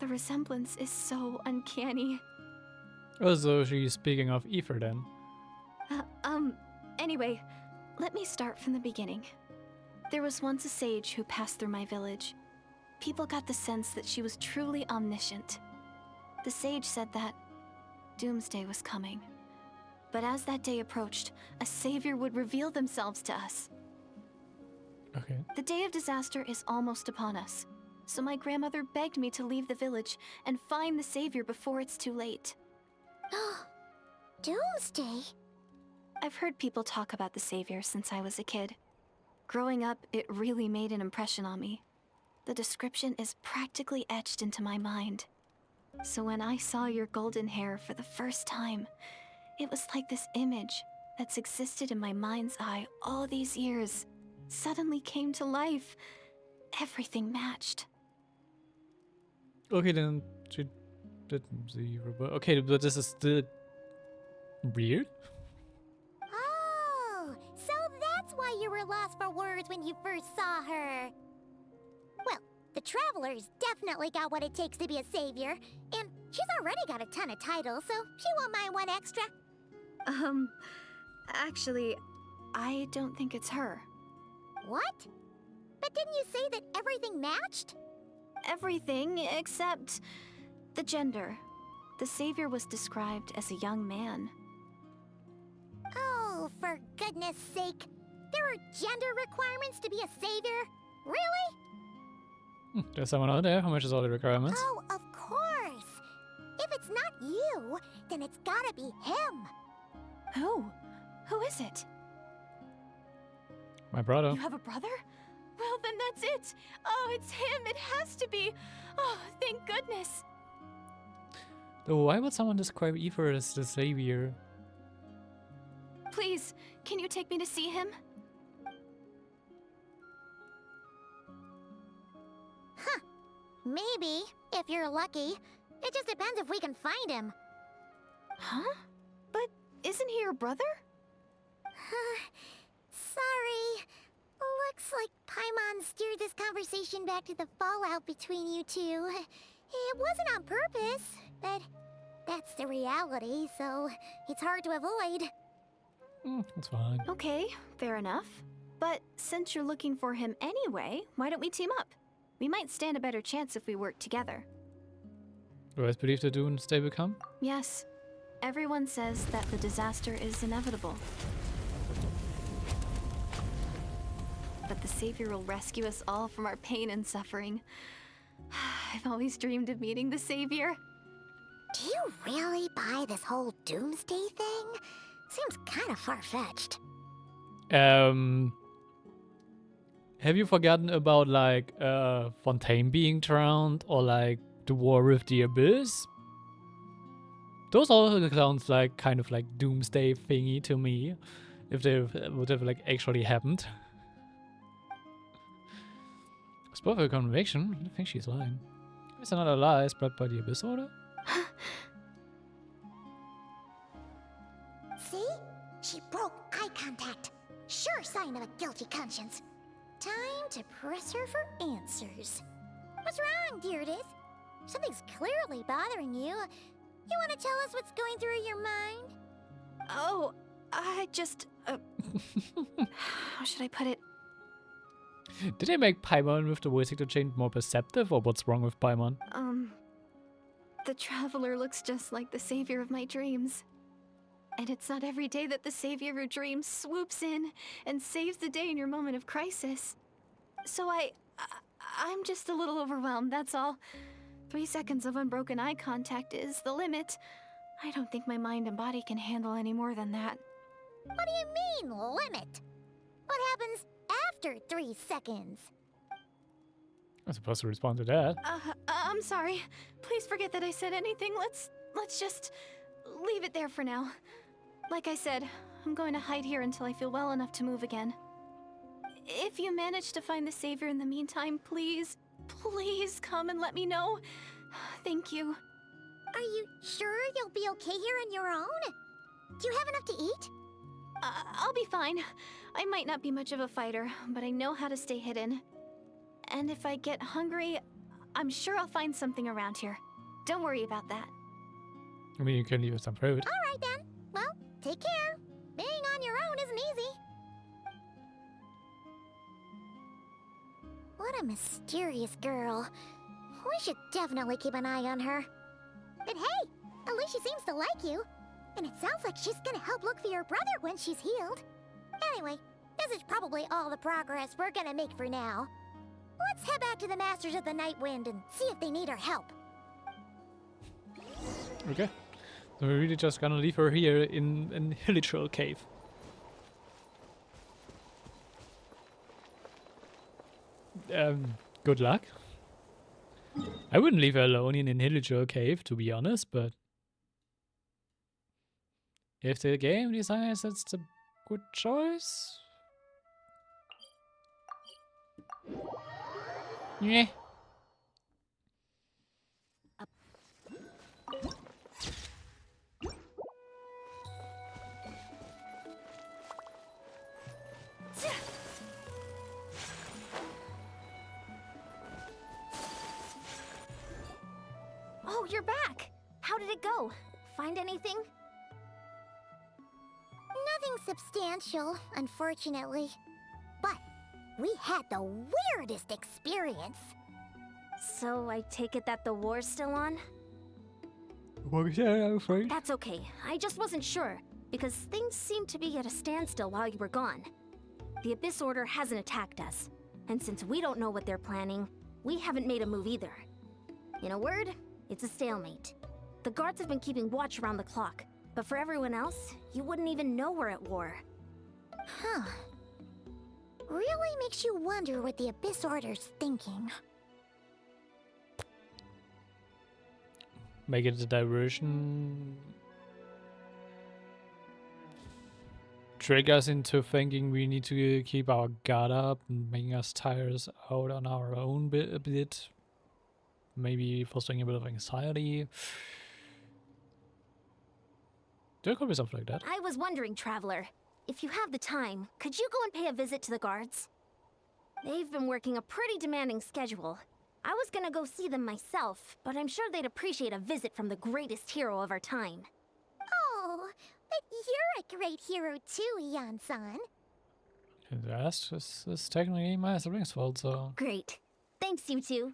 Speaker 5: The resemblance is so uncanny.
Speaker 1: Oh, so she's speaking of Ether then.
Speaker 5: Anyway, let me start from the beginning. There was once a sage who passed through my village. People got the sense that she was truly omniscient. The sage said that doomsday was coming. But as that day approached, a savior would reveal themselves to us.
Speaker 1: Okay.
Speaker 5: The day of disaster is almost upon us, so my grandmother begged me to leave the village and find the savior before it's too late.
Speaker 3: Doomsday?
Speaker 5: I've heard people talk about the savior since I was a kid. Growing up, it really made an impression on me. The description is practically etched into my mind. So when I saw your golden hair for the first time, it was like this image that's existed in my mind's eye all these years suddenly came to life. Everything matched.
Speaker 1: Okay, then she didn't see Robert. Okay, but this is still weird.
Speaker 3: Oh, so that's why you were lost for words when you first saw her. Well, the Traveler's definitely got what it takes to be a savior, and she's already got a ton of titles, so she won't mind one extra.
Speaker 5: Actually, I don't think it's her.
Speaker 3: What? But didn't you say that everything matched?
Speaker 5: Everything except the gender. The savior was described as a young man.
Speaker 3: Oh, for goodness sake. There are gender requirements to be a savior? Really?
Speaker 1: There's someone out there who matches all the requirements.
Speaker 3: Oh, of course. If it's not you, then it's gotta be him.
Speaker 5: Who? Who is it?
Speaker 1: My brother.
Speaker 5: You have a brother? Well, then that's it. Oh, it's him. It has to be. Oh, thank goodness.
Speaker 1: Though, why would someone describe Ether as the savior?
Speaker 5: Please, can you take me to see him?
Speaker 3: Huh. Maybe, if you're lucky. It just depends if we can find him.
Speaker 5: Huh? But isn't he your brother?
Speaker 3: Sorry. Looks like Paimon steered this conversation back to the fallout between you two. It wasn't on purpose, but that's the reality, so it's hard to avoid.
Speaker 1: It's fine.
Speaker 5: Okay, fair enough. But since you're looking for him anyway, why don't we team up? We might stand a better chance if we work together.
Speaker 1: Do you guys believe the doomsday will come?
Speaker 5: Yes. Everyone says that the disaster is inevitable. But the savior will rescue us all from our pain and suffering. I've always dreamed of meeting the savior.
Speaker 3: Do you really buy this whole doomsday thing? Seems kind of far-fetched.
Speaker 1: Have you forgotten about like Fontaine being drowned or like the war with the abyss? Those all sounds like kind of like doomsday thingy to me, if they would have like actually happened. Spoke for conviction. I think she's lying. It's another lie spread by the abyss order.
Speaker 3: See? She broke eye contact. Sure sign of a guilty conscience. Time to press her for answers. What's wrong, Deirdis? Something's clearly bothering you. You want to tell us what's going through your mind?
Speaker 5: Oh, I just... how should I put it?
Speaker 1: Did they make Paimon with the voice actor change more perceptive, or what's wrong with Paimon?
Speaker 5: The traveler looks just like the savior of my dreams. And it's not every day that the savior of your dreams swoops in and saves the day in your moment of crisis. So I'm just a little overwhelmed, that's all. 3 seconds of unbroken eye contact is the limit. I don't think my mind and body can handle any more than that.
Speaker 3: What do you mean, limit? What happens after 3 seconds?
Speaker 1: I'm supposed to respond to that.
Speaker 5: I'm sorry. Please forget that I said anything. Let's just leave it there for now. Like I said, I'm going to hide here until I feel well enough to move again. If you manage to find the savior in the meantime, please come and let me know. Thank you.
Speaker 3: Are you sure you'll be okay here on your own? Do you have enough to eat?
Speaker 5: I'll be fine. I might not be much of a fighter, but I know how to stay hidden. And if I get hungry, I'm sure I'll find something around here. Don't worry about that.
Speaker 1: I mean, you can leave us some fruit.
Speaker 3: Alright then. Well, take care. Being on your own isn't easy. What a mysterious girl. We should definitely keep an eye on her. But hey, at least she seems to like you. And it sounds like she's gonna help look for your brother when she's healed. Anyway, this is probably all the progress we're gonna make for now. Let's head back to the Masters of the Night Wind and see if they need our help.
Speaker 1: Okay. So we're really just gonna leave her here in Hilichurl Cave. Good luck. I wouldn't leave her alone in Hilichurl Cave, to be honest, but if the game decides that's the good choice, yeah.
Speaker 2: Oh, you're back! How did it go? Find anything?
Speaker 3: Nothing substantial, unfortunately. But we had the weirdest experience.
Speaker 2: So I take it that the war's still on?
Speaker 1: I'm afraid.
Speaker 2: That's okay. I just wasn't sure, because things seemed to be at a standstill while you were gone. The Abyss Order hasn't attacked us, and since we don't know what they're planning, we haven't made a move either. In a word, it's a stalemate. The guards have been keeping watch around the clock, but for everyone else, you wouldn't even know we're at war.
Speaker 3: Huh. Really makes you wonder what the Abyss Order's thinking.
Speaker 1: Make it a diversion. Trick us into thinking we need to keep our guard up and making us tire us out on our own a bit. Maybe fostering a bit of anxiety. There could be something like that.
Speaker 2: I was wondering, Traveler, if you have the time, could you go and pay a visit to the guards? They've been working a pretty demanding schedule. I was gonna go see them myself, but I'm sure they'd appreciate a visit from the greatest hero of our time.
Speaker 3: Oh, but you're a great hero too, Yan-san.
Speaker 1: It's technically my sibling's fault, so...
Speaker 2: Great. Thanks, you two.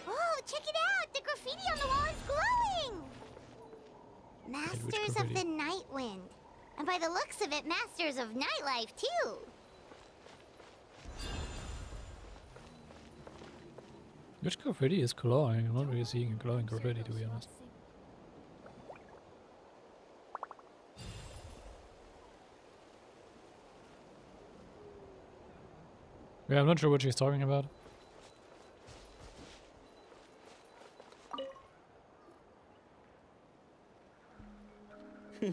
Speaker 3: Oh, check it out! The graffiti on the wall is glowing! Masters of the Night Wind. And by the looks of it, Masters of Nightlife too.
Speaker 1: Which graffiti is glowing? I'm not really seeing a glowing graffiti, to be honest. Yeah, I'm not sure what she's talking about.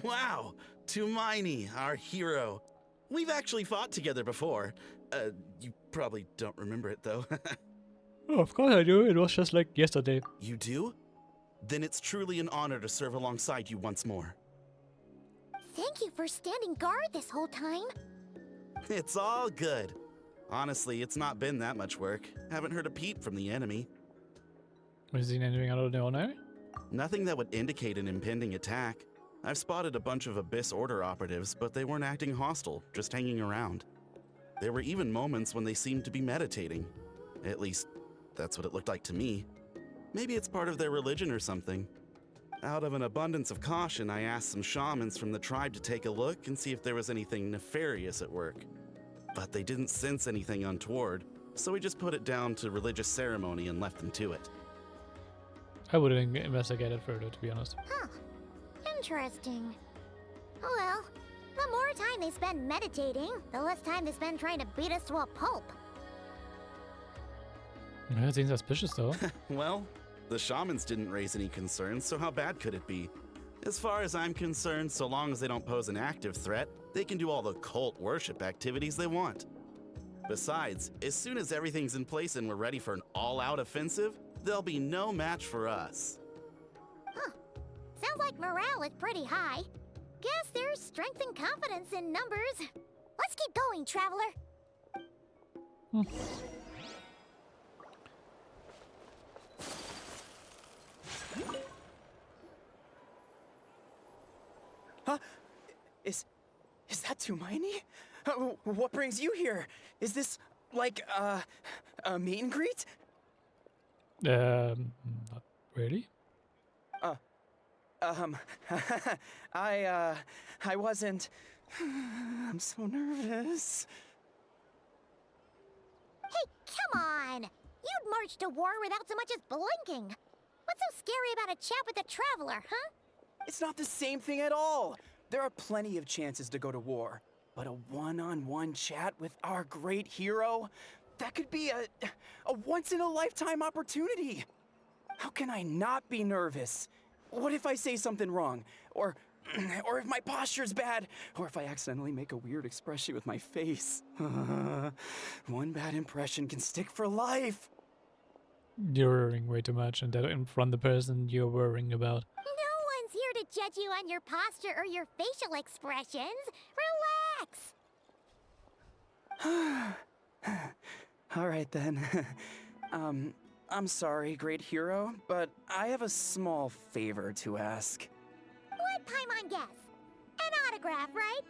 Speaker 7: Wow, Tumaini, our hero. We've actually fought together before. You probably don't remember it though.
Speaker 1: Oh, of course I do. It was just like yesterday.
Speaker 7: You do? Then it's truly an honor to serve alongside you once more.
Speaker 3: Thank you for standing guard this whole time.
Speaker 7: It's all good. Honestly, it's not been that much work. Haven't heard a peep from the enemy.
Speaker 1: Have you seen anything out of the ordinary?
Speaker 7: Nothing that would indicate an impending attack. I've spotted a bunch of Abyss Order operatives, but they weren't acting hostile, just hanging around. There were even moments when they seemed to be meditating. At least, that's what it looked like to me. Maybe it's part of their religion or something. Out of an abundance of caution, I asked some shamans from the tribe to take a look and see if there was anything nefarious at work. But they didn't sense anything untoward, so we just put it down to religious ceremony and left them to it.
Speaker 1: I wouldn't investigate it further, to be honest.
Speaker 3: Huh. Interesting. Oh well, the more time they spend meditating, the less time they spend trying to beat us to a pulp.
Speaker 1: Yeah, it seems suspicious though.
Speaker 7: Well, the shamans didn't raise any concerns, so how bad could it be? As far as I'm concerned, so long as they don't pose an active threat, they can do all the cult worship activities they want. Besides, as soon as everything's in place and we're ready for an all-out offensive, there'll be no match for us.
Speaker 3: Huh. Sounds like morale is pretty high. Guess there's strength and confidence in numbers. Let's keep going, Traveler.
Speaker 9: Huh? Is that Tumaini? What brings you here? Is this like a meet and greet?
Speaker 1: Not really.
Speaker 9: I wasn't. I'm so nervous.
Speaker 3: Hey, come on! You'd march to war without so much as blinking. What's so scary about a chat with a Traveler, huh?
Speaker 9: It's not the same thing at all. There are plenty of chances to go to war, but a one-on-one chat with our great hero, that could be a once-in-a-lifetime opportunity. How can I not be nervous? What if I say something wrong? Or if my posture's bad? Or if I accidentally make a weird expression with my face? One bad impression can stick for life.
Speaker 1: You're worrying way too much, and that in front of the person you're worrying about.
Speaker 3: No one's here to judge you on your posture or your facial expressions. Relax!
Speaker 9: All right then. I'm sorry, great hero, but I have a small favor to ask.
Speaker 3: Let Paimon guess. An autograph, right?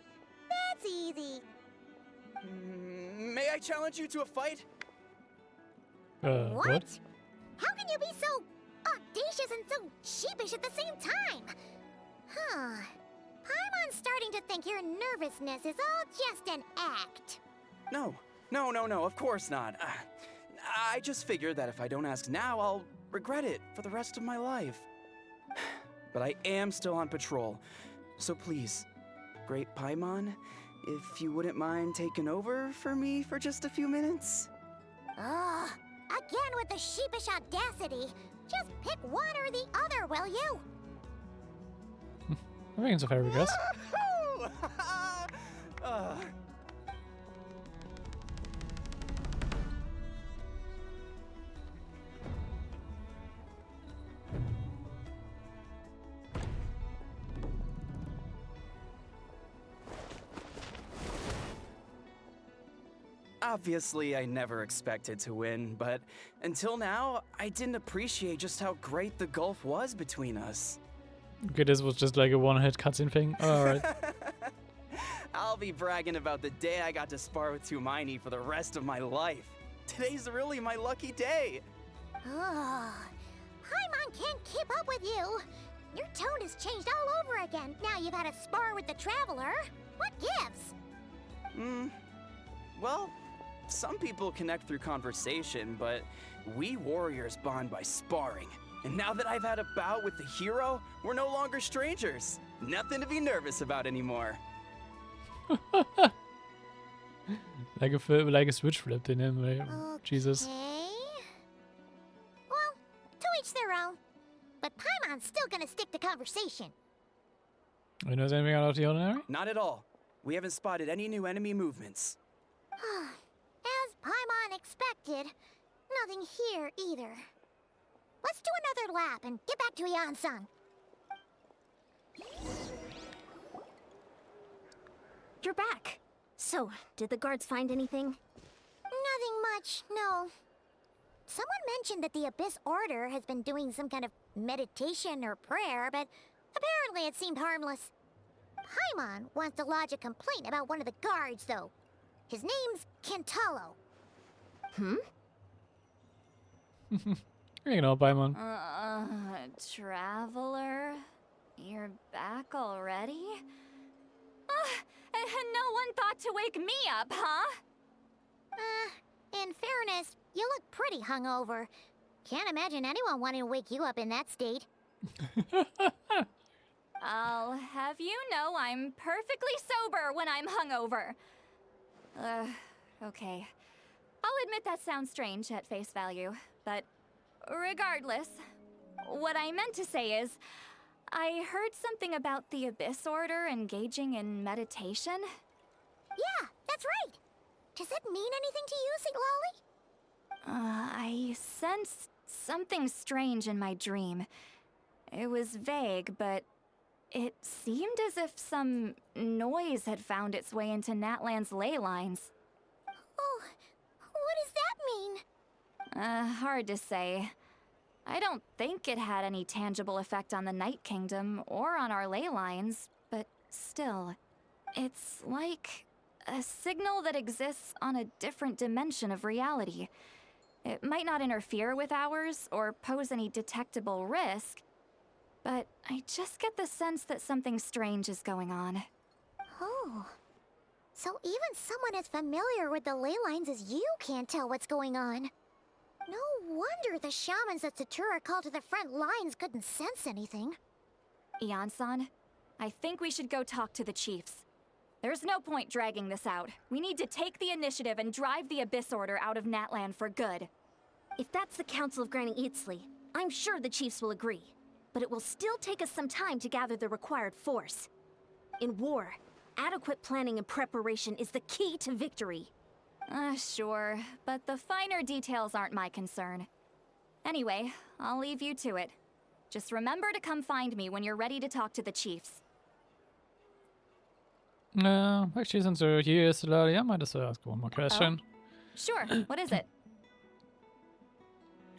Speaker 3: That's easy.
Speaker 9: May I challenge you to a fight?
Speaker 1: What?
Speaker 3: How can you be so audacious and so sheepish at the same time? Huh. Paimon's starting to think your nervousness is all just an act.
Speaker 9: No, of course not. I just figured that if I don't ask now, I'll regret it for the rest of my life. But I am still on patrol, so please, Great Paimon, if you wouldn't mind taking over for me for just a few minutes?
Speaker 3: Ugh, again with the sheepish audacity. Just pick one or the other, will you?
Speaker 1: I think it's a fair request.
Speaker 9: Obviously, I never expected to win, but until now, I didn't appreciate just how great the gulf was between us.
Speaker 1: Okay, this was just like a one-hit cutscene thing. Oh, alright.
Speaker 9: I'll be bragging about the day I got to spar with Tumaini for the rest of my life. Today's really my lucky day.
Speaker 3: Ugh, Paimon can't keep up with you. Your tone has changed all over again. Now you've had a spar with the Traveler. What gives?
Speaker 9: Well, some people connect through conversation, but we warriors bond by sparring. And now that I've had a bout with the hero, we're no longer strangers. Nothing to be nervous about anymore.
Speaker 1: like a switch flipped in him. Like, Jesus.
Speaker 3: Okay. Well, to each their own. But Paimon's still gonna stick to conversation.
Speaker 1: You know anything out of the ordinary?
Speaker 9: Not at all. We haven't spotted any new enemy movements.
Speaker 3: As Paimon expected, nothing here either. Let's do another lap and get back to Yansung.
Speaker 2: You're back. So, did the guards find anything?
Speaker 3: Nothing much, no. Someone mentioned that the Abyss Order has been doing some kind of meditation or prayer, but apparently it seemed harmless. Paimon wants to lodge a complaint about one of the guards, though. His name's Kentalo.
Speaker 1: You know, Paimon.
Speaker 5: Traveler? You're back already? And no one thought to wake me up, huh?
Speaker 3: In fairness, you look pretty hungover. Can't imagine anyone wanting to wake you up in that state.
Speaker 5: I'll have you know I'm perfectly sober when I'm hungover. Okay. I'll admit that sounds strange at face value, but regardless, what I meant to say is, I heard something about the Abyss Order engaging in meditation.
Speaker 3: Yeah, that's right. Does it mean anything to you, Siglali?
Speaker 5: I sensed something strange in my dream. It was vague, but it seemed as if some noise had found its way into Natlan's ley lines.
Speaker 3: Oh, what does that mean?
Speaker 5: Hard to say. I don't think it had any tangible effect on the Night Kingdom or on our ley lines, but still, it's like a signal that exists on a different dimension of reality. It might not interfere with ours or pose any detectable risk, but I just get the sense that something strange is going on.
Speaker 3: Oh. So even someone as familiar with the ley lines as you can't tell what's going on. No wonder the shamans that Satura called to the front lines couldn't sense anything.
Speaker 5: Ian-san, I think we should go talk to the chiefs. There's no point dragging this out. We need to take the initiative and drive the Abyss Order out of Natlan for good.
Speaker 2: If that's the Council of Granny Eatsley, I'm sure the chiefs will agree. But it will still take us some time to gather the required force. In war, adequate planning and preparation is the key to victory.
Speaker 5: Sure, but the finer details aren't my concern. Anyway, I'll leave you to it. Just remember to come find me when you're ready to talk to the chiefs.
Speaker 1: Actually, since you're here, Silali, I might as well ask one more question.
Speaker 5: Sure, what is it?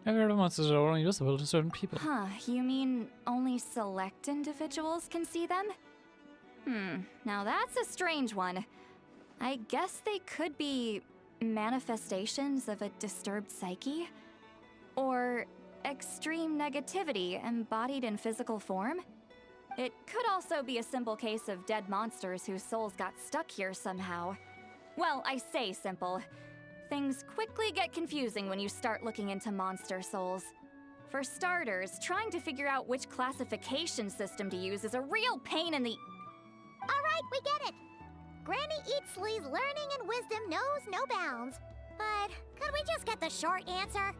Speaker 1: Have you heard of monsters that are only usable to certain people?
Speaker 5: Huh, you mean only select individuals can see them? Now that's a strange one. I guess they could be manifestations of a disturbed psyche? Or extreme negativity embodied in physical form? It could also be a simple case of dead monsters whose souls got stuck here somehow. Well, I say simple. Things quickly get confusing when you start looking into monster souls. For starters, trying to figure out which classification system to use is a real pain in the...
Speaker 3: Alright, we get it. Granny Eatsley's learning and wisdom knows no bounds. But could we just get the short answer?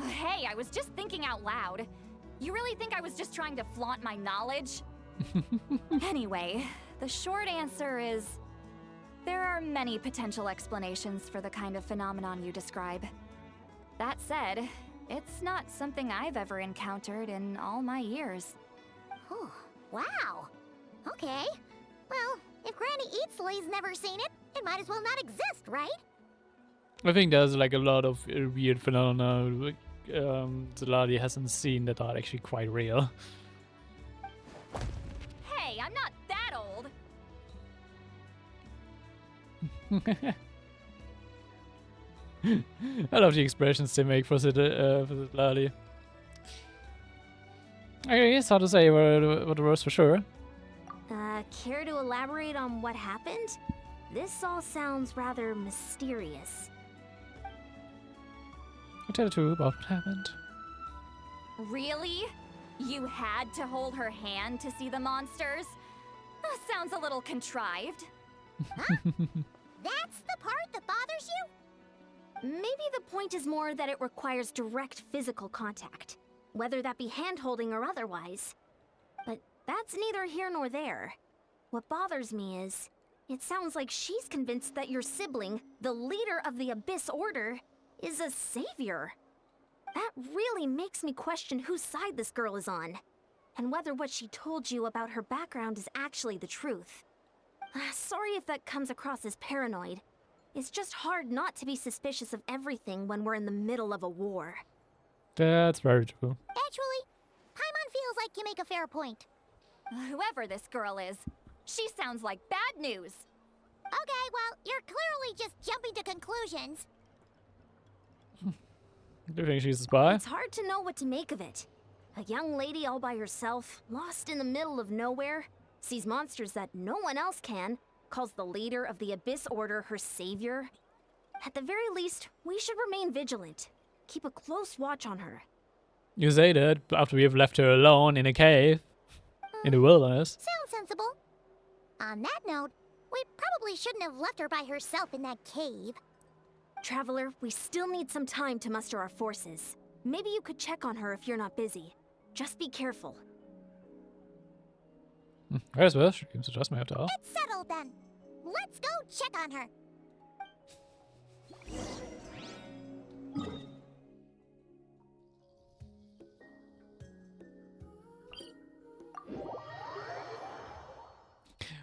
Speaker 5: Hey, I was just thinking out loud. You really think I was just trying to flaunt my knowledge? Anyway, the short answer is... there are many potential explanations for the kind of phenomenon you describe. That said, it's not something I've ever encountered in all my years.
Speaker 3: Oh, wow. Okay. Well, if Granny Eatsley's never seen it, it might as well not exist, right?
Speaker 1: I think there's like a lot of weird phenomena Silali hasn't seen that are actually quite real.
Speaker 5: Hey, I'm not that old!
Speaker 1: I love the expressions they make for Silali. Okay, it's hard to say what the words for sure.
Speaker 2: Care to elaborate on what happened? This all sounds rather mysterious.
Speaker 1: I'll tell you too about what happened.
Speaker 5: Really? You had to hold her hand to see the monsters? Sounds a little contrived.
Speaker 3: Huh? That's the part that bothers you?
Speaker 2: Maybe the point is more that it requires direct physical contact, whether that be hand-holding or otherwise. But that's neither here nor there. What bothers me is, it sounds like she's convinced that your sibling, the leader of the Abyss Order, is a savior. That really makes me question whose side this girl is on, and whether what she told you about her background is actually the truth. Sorry if that comes across as paranoid. It's just hard not to be suspicious of everything when we're in the middle of a war.
Speaker 1: That's very true.
Speaker 3: Actually, Paimon feels like you make a fair point.
Speaker 5: Whoever this girl is, she sounds like bad news.
Speaker 3: Okay, well, you're clearly just jumping to conclusions.
Speaker 1: Do you think she's a spy?
Speaker 2: It's hard to know what to make of it. A young lady all by herself, lost in the middle of nowhere, sees monsters that no one else can, calls the leader of the Abyss Order her savior. At the very least, we should remain vigilant. Keep a close watch on her.
Speaker 1: You say that after we have left her alone in a cave. In the wilderness.
Speaker 3: Sounds sensible. On that note, we probably shouldn't have left her by herself in that cave.
Speaker 2: Traveler, we still need some time to muster our forces. Maybe you could check on her if you're not busy. Just be careful.
Speaker 1: Where's Beth? She seems to trust me after all.
Speaker 3: It's settled then. Let's go check on her.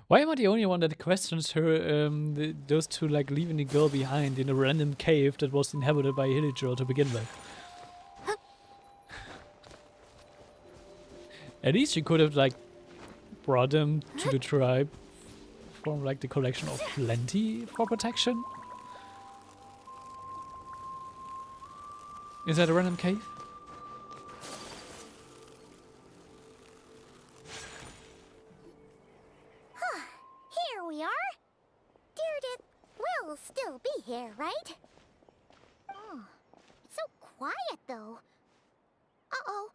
Speaker 1: Why am I the only one that questions her, those two, like, leaving the girl behind in a random cave that was inhabited by a villager to begin with? At least she could have, like, brought them to the tribe from, like, the collection of plenty for protection. Is that a random cave?
Speaker 3: Here we are. Deirdre will still be here, right? Oh, it's so quiet though. Uh-oh.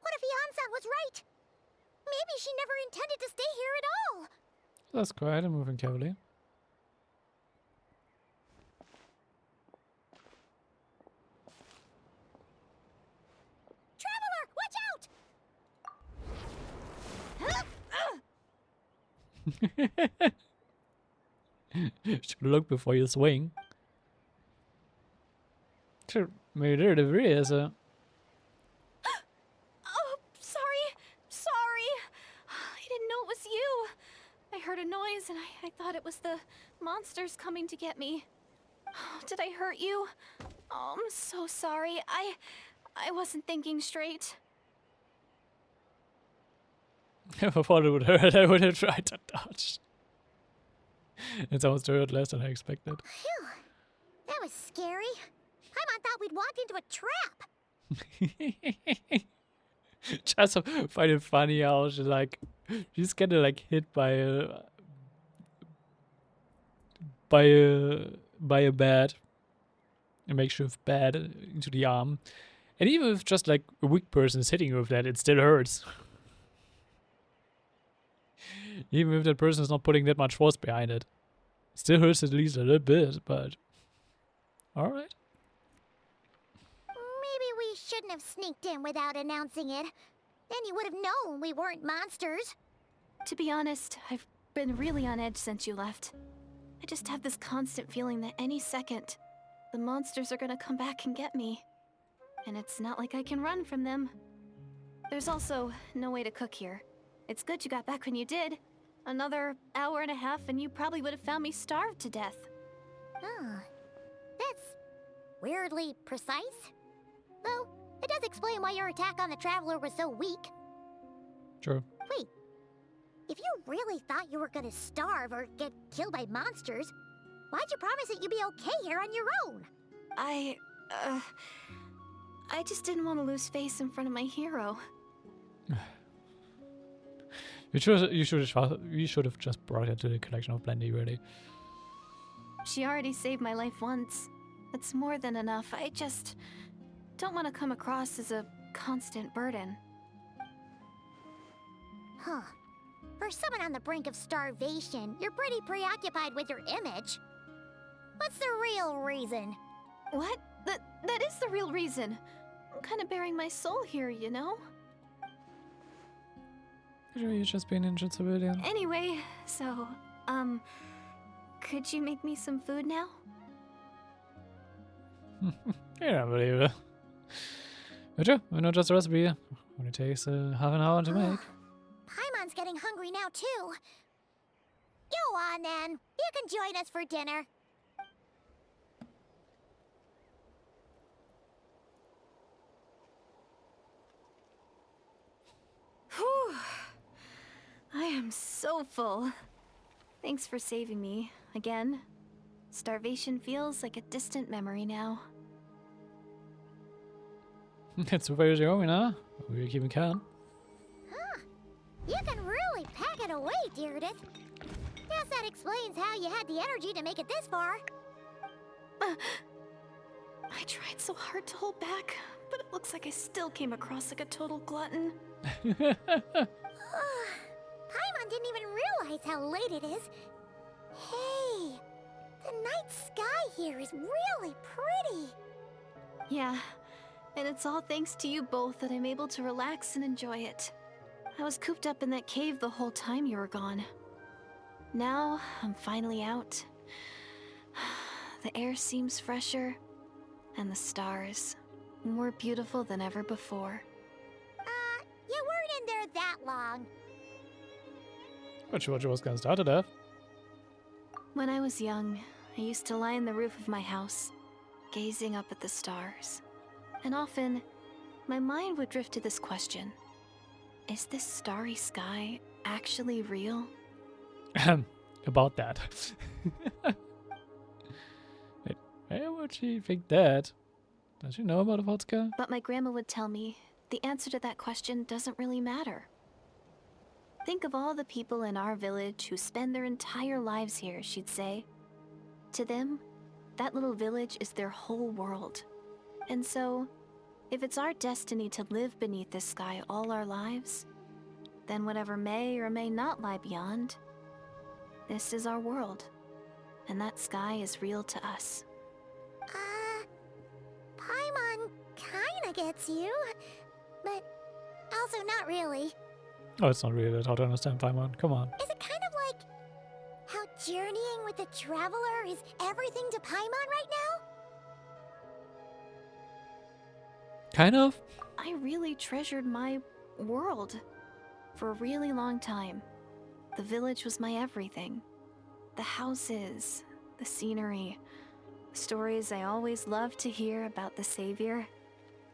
Speaker 3: What if Yansan was right? Maybe she never intended to stay here at all.
Speaker 1: That's quiet and moving carefully.
Speaker 3: Traveler, watch out!
Speaker 1: Should look before you swing. Sure, maybe there really is a...
Speaker 5: Oh, sorry. I didn't know it was you. I heard a noise and I thought it was the monsters coming to get me. Did I hurt you? Oh, I'm so sorry. I wasn't thinking straight.
Speaker 1: If I thought it would hurt, I would have tried to dodge. It almost hurt less than I expected.
Speaker 3: Phew. That was scary. Paimon thought we'd walked into a trap.
Speaker 1: Just find it funny how she's getting like hit by a bat, a makeshift bat into the arm, and even if just like a weak person is hitting her with that, it still hurts. Even if that person is not putting that much force behind it, still hurts at least a little bit. But all right.
Speaker 3: Maybe we shouldn't have sneaked in without announcing it. Then you would have known we weren't monsters.
Speaker 5: To be honest, I've been really on edge since you left. I just have this constant feeling that any second, the monsters are gonna come back and get me. And it's not like I can run from them. There's also no way to cook here. It's good you got back when you did. Another hour and a half and you probably would have found me starved to death.
Speaker 3: Oh, that's weirdly precise. Though, it does explain why your attack on the Traveler was so weak.
Speaker 1: True.
Speaker 3: Wait, if you really thought you were gonna starve or get killed by monsters, why'd you promise that you'd be okay here on your own?
Speaker 5: I just didn't want to lose face in front of my hero.
Speaker 1: You should have just brought her to the collection of plenty, really.
Speaker 5: She already saved my life once. That's more than enough. I just don't want to come across as a constant burden.
Speaker 3: Huh. For someone on the brink of starvation, you're pretty preoccupied with your image. What's the real reason?
Speaker 5: What? That is the real reason. I'm kind of bearing my soul here, you know?
Speaker 1: You're just being an injured civilian.
Speaker 5: Anyway, so, could you make me some food now?
Speaker 1: I don't believe it. But yeah, we know just the recipe. Only takes half an hour to make.
Speaker 3: Paimon's getting hungry now, too. Go on, then. You can join us for dinner.
Speaker 5: Whew. I am so full. Thanks for saving me, again. Starvation feels like a distant memory now.
Speaker 1: It's so far as you're going, huh? We're keeping count.
Speaker 3: Huh. You can really pack it away, Deirdre. Guess that explains how you had the energy to make it this far.
Speaker 5: I tried so hard to hold back, but it looks like I still came across like a total glutton.
Speaker 3: Paimon didn't even realize how late it is. Hey, the night sky here is really pretty.
Speaker 5: Yeah, and it's all thanks to you both that I'm able to relax and enjoy it.
Speaker 10: I was cooped up in that cave the whole time you were gone. Now, I'm finally out. The air seems fresher, and the stars more beautiful than ever before.
Speaker 3: You weren't in there that long.
Speaker 1: But she was gonna start to death.
Speaker 10: When I was young, I used to lie on the roof of my house, gazing up at the stars. And often, my mind would drift to this question. Is this starry sky actually real?
Speaker 1: About that. Wait, why would she think that? Does she know about a vodka?
Speaker 10: But my grandma would tell me the answer to that question doesn't really matter. Think of all the people in our village who spend their entire lives here, she'd say. To them, that little village is their whole world. And so, if it's our destiny to live beneath this sky all our lives, then whatever may or may not lie beyond, this is our world. And that sky is real to us.
Speaker 3: Paimon kinda gets you, but also not really.
Speaker 1: Oh, it's not really that hard to understand, Paimon. Come on.
Speaker 3: Is it kind of like how journeying with the traveler is everything to Paimon right now?
Speaker 1: Kind of.
Speaker 10: I really treasured my world for a really long time. The village was my everything. The houses, the scenery, the stories I always loved to hear about the Savior.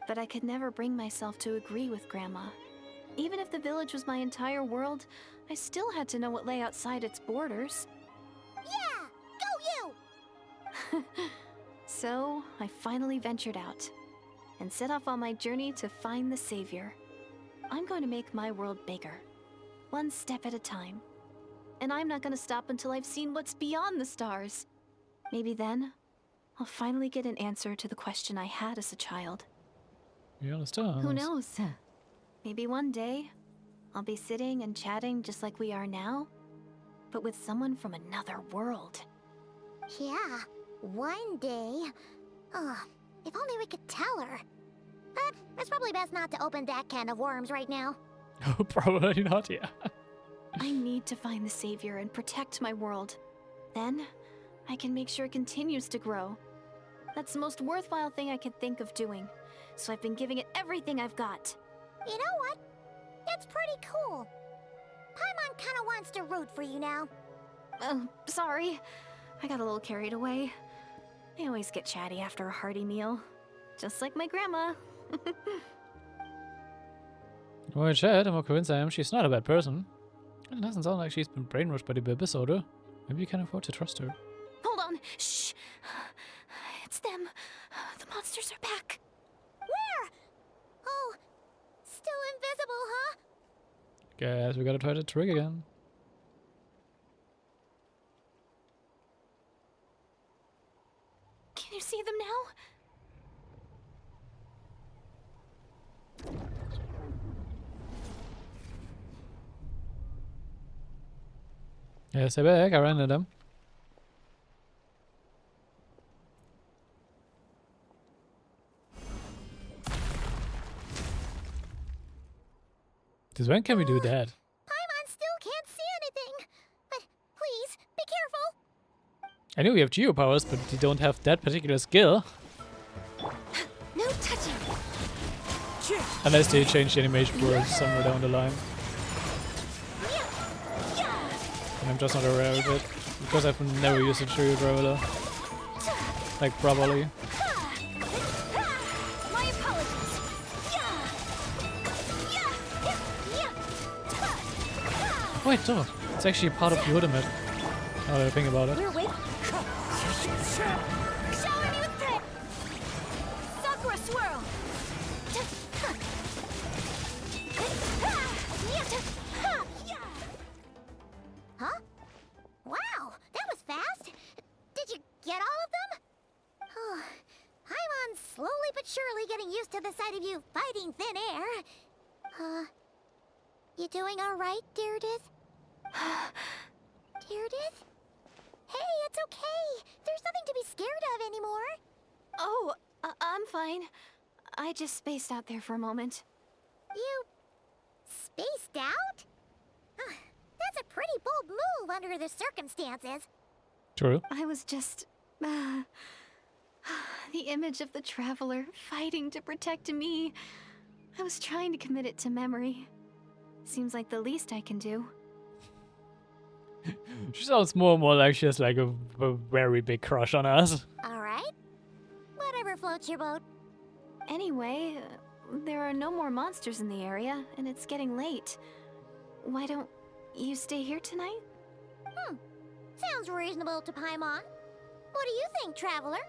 Speaker 10: But I could never bring myself to agree with Grandma. Even if the village was my entire world, I still had to know what lay outside its borders.
Speaker 3: Yeah! Go you!
Speaker 10: So, I finally ventured out and set off on my journey to find the Savior. I'm going to make my world bigger, one step at a time. And I'm not going to stop until I've seen what's beyond the stars. Maybe then, I'll finally get an answer to the question I had as a child.
Speaker 1: You understand?
Speaker 10: Who knows? Maybe one day, I'll be sitting and chatting just like we are now, but with someone from another world.
Speaker 3: Yeah, one day. If only we could tell her. But it's probably best not to open that can of worms right now.
Speaker 1: Oh, probably not, yeah.
Speaker 10: I need to find the Savior and protect my world. Then, I can make sure it continues to grow. That's the most worthwhile thing I could think of doing, so I've been giving it everything I've got.
Speaker 3: You know what? It's pretty cool. Paimon kinda wants to root for you now.
Speaker 10: Sorry. I got a little carried away. I always get chatty after a hearty meal. Just like my grandma.
Speaker 1: Well, Chad, the more convinced I am, she's not a bad person. It doesn't sound like she's been brainwashed by the Abyss Order. Maybe you can afford to trust her.
Speaker 10: Hold on. Shh. It's them. The monsters are back.
Speaker 3: Where? Oh, still invisible, huh?
Speaker 1: Guess we gotta try the trick again.
Speaker 10: Can you see them now?
Speaker 1: Yeah, stay back, I ran into them. Since when can we do that?
Speaker 3: Paimon still can't see anything. But please, be careful.
Speaker 1: I know we have geo powers, but we don't have that particular skill.
Speaker 10: No touching.
Speaker 1: Unless they change the animation for it somewhere down the line. And I'm just not aware of it. Because I've never used a trio traveler. Like properly.
Speaker 3: My apologies.
Speaker 1: Wait, no. It's actually part of the ultimate. Now that I think about it.
Speaker 3: We're waiting. Shower me with prayer. Sakura swirl. Huh? Wow, that was fast. Did you get all of them? Paimon's slowly but surely getting used to the sight of you fighting thin air. You doing all right, Deirdith? Deirdith? Hey, it's okay. There's nothing to be scared of anymore.
Speaker 10: Oh, I'm fine. I just spaced out there for a moment.
Speaker 3: You Spaced out? That's a pretty bold move under the circumstances.
Speaker 1: True.
Speaker 10: I was just... the image of the traveler fighting to protect me. I was trying to commit it to memory. Seems like the least I can do.
Speaker 1: She sounds more and more like she has like a very big crush on us.
Speaker 3: Alright. Whatever floats your boat.
Speaker 10: Anyway, there are no more monsters in the area, and it's getting late. Why don't you stay here tonight?
Speaker 3: Sounds reasonable to Paimon. What do you think, traveler?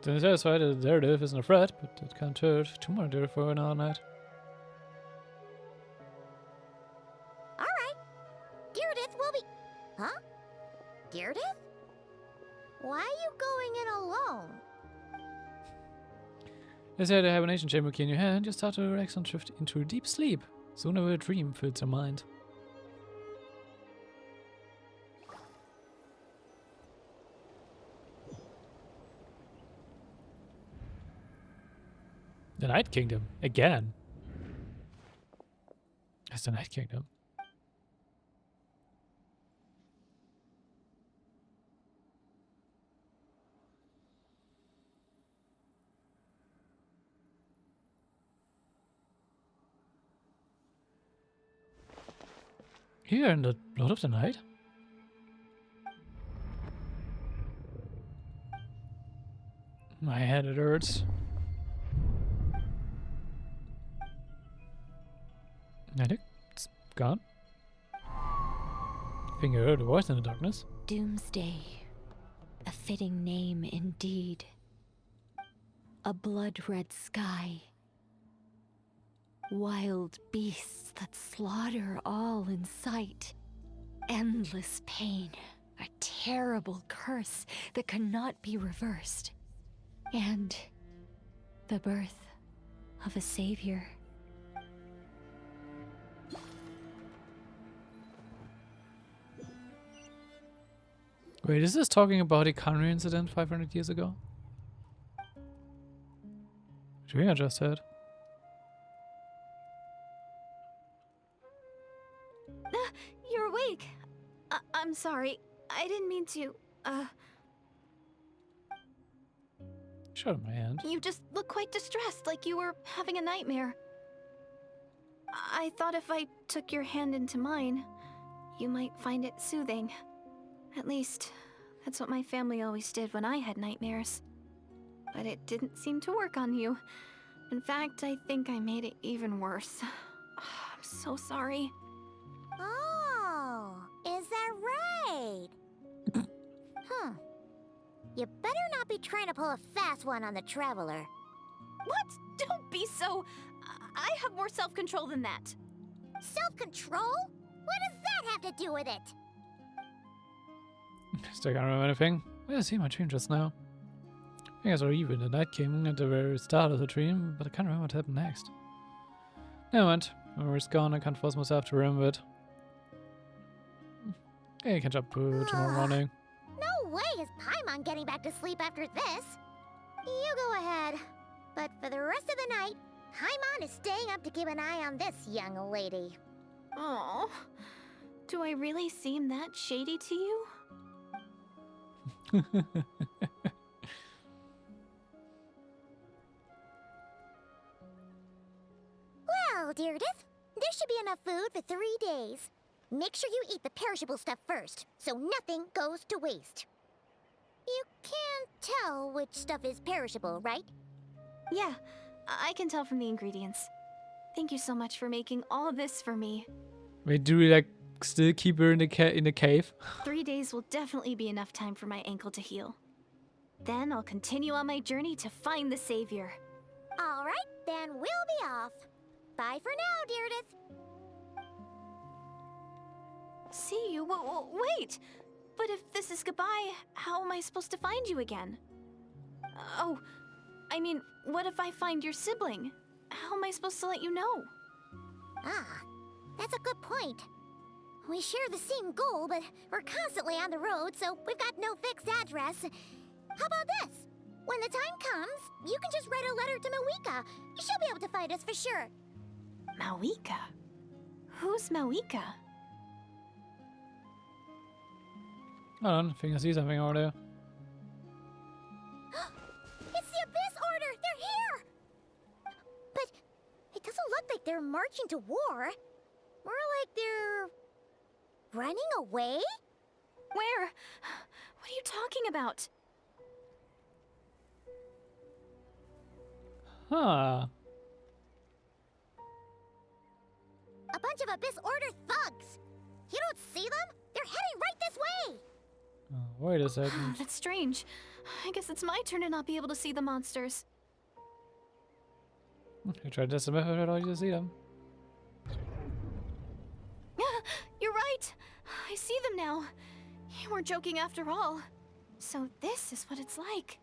Speaker 1: Then satisfied that Daredevil isn't a threat, but it can't hurt too much for another night.
Speaker 3: Alright. Deirdith will be... Huh? Deirdith? Why are you going in alone?
Speaker 1: As you had a hibernation chamber key in your hand, you start to relax and drift into a deep sleep. Soon a dream fills your mind. The Night Kingdom. Again. That's the Night Kingdom. Here in the Lord of the Night? My head, it hurts. I think it's gone. I think I heard a voice in the darkness.
Speaker 11: Doomsday. A fitting name indeed. A blood-red sky. Wild beasts that slaughter all in sight. Endless pain. A terrible curse that cannot be reversed. And the birth of a savior.
Speaker 1: Wait, is this talking about the Conry incident 500 years ago? Which I just said.
Speaker 10: You're awake. I'm sorry. I didn't mean to,
Speaker 1: Shut my hand.
Speaker 10: You just look quite distressed, like you were having a nightmare. I thought if I took your hand into mine, you might find it soothing. At least, that's what my family always did when I had nightmares. But it didn't seem to work on you. In fact, I think I made it even worse. I'm so sorry.
Speaker 3: Oh, is that right? Huh. You better not be trying to pull a fast one on the traveler.
Speaker 10: What? Don't be so... I have more self-control than that.
Speaker 3: Self-control? What does that have to do with it?
Speaker 1: Still can't remember anything. I see my dream just now. I think I saw even the Night King at the very start of the dream, but I can't remember what happened next. Never mind. Memory's gone, I can't force myself to remember it. Yeah, you can jump tomorrow morning.
Speaker 3: No way is Paimon getting back to sleep after this. You go ahead. But for the rest of the night, Paimon is staying up to keep an eye on this young lady.
Speaker 10: Oh, do I really seem that shady to you?
Speaker 3: Well, Deirdith, there should be enough food for 3 days. Make sure you eat the perishable stuff first, so nothing goes to waste. You can't tell which stuff is perishable, right?
Speaker 10: Yeah, I can tell from the ingredients. Thank you so much for making all this for me.
Speaker 1: Wait, do we like still keep her in the cave?
Speaker 10: 3 days will definitely be enough time for my ankle to heal. Then I'll continue on my journey to find the savior.
Speaker 3: All right, then we'll be off. Bye for now, Deirdith.
Speaker 10: See you? Wait! But if this is goodbye, how am I supposed to find you again? Oh, I mean, what if I find your sibling? How am I supposed to let you know?
Speaker 3: Ah, that's a good point. We share the same goal, but we're constantly on the road, so we've got no fixed address. How about this? When the time comes, you can just write a letter to Mawika. She'll be able to find us for sure.
Speaker 10: Mawika? Who's Mawika?
Speaker 1: Hold on, I think I see something over there.
Speaker 3: It's the Abyss Order! They're here! But it doesn't look like they're marching to war. More like they're running away?
Speaker 10: Where? What are you talking about?
Speaker 1: Huh.
Speaker 3: A bunch of Abyss Order thugs! You don't see them? They're heading right this way!
Speaker 1: Oh, wait a second.
Speaker 10: That's strange. I guess it's my turn to not be able to see the monsters.
Speaker 1: I tried this method, I don't see them.
Speaker 10: You're right. I see them now. You weren't joking after all. So this is what it's like.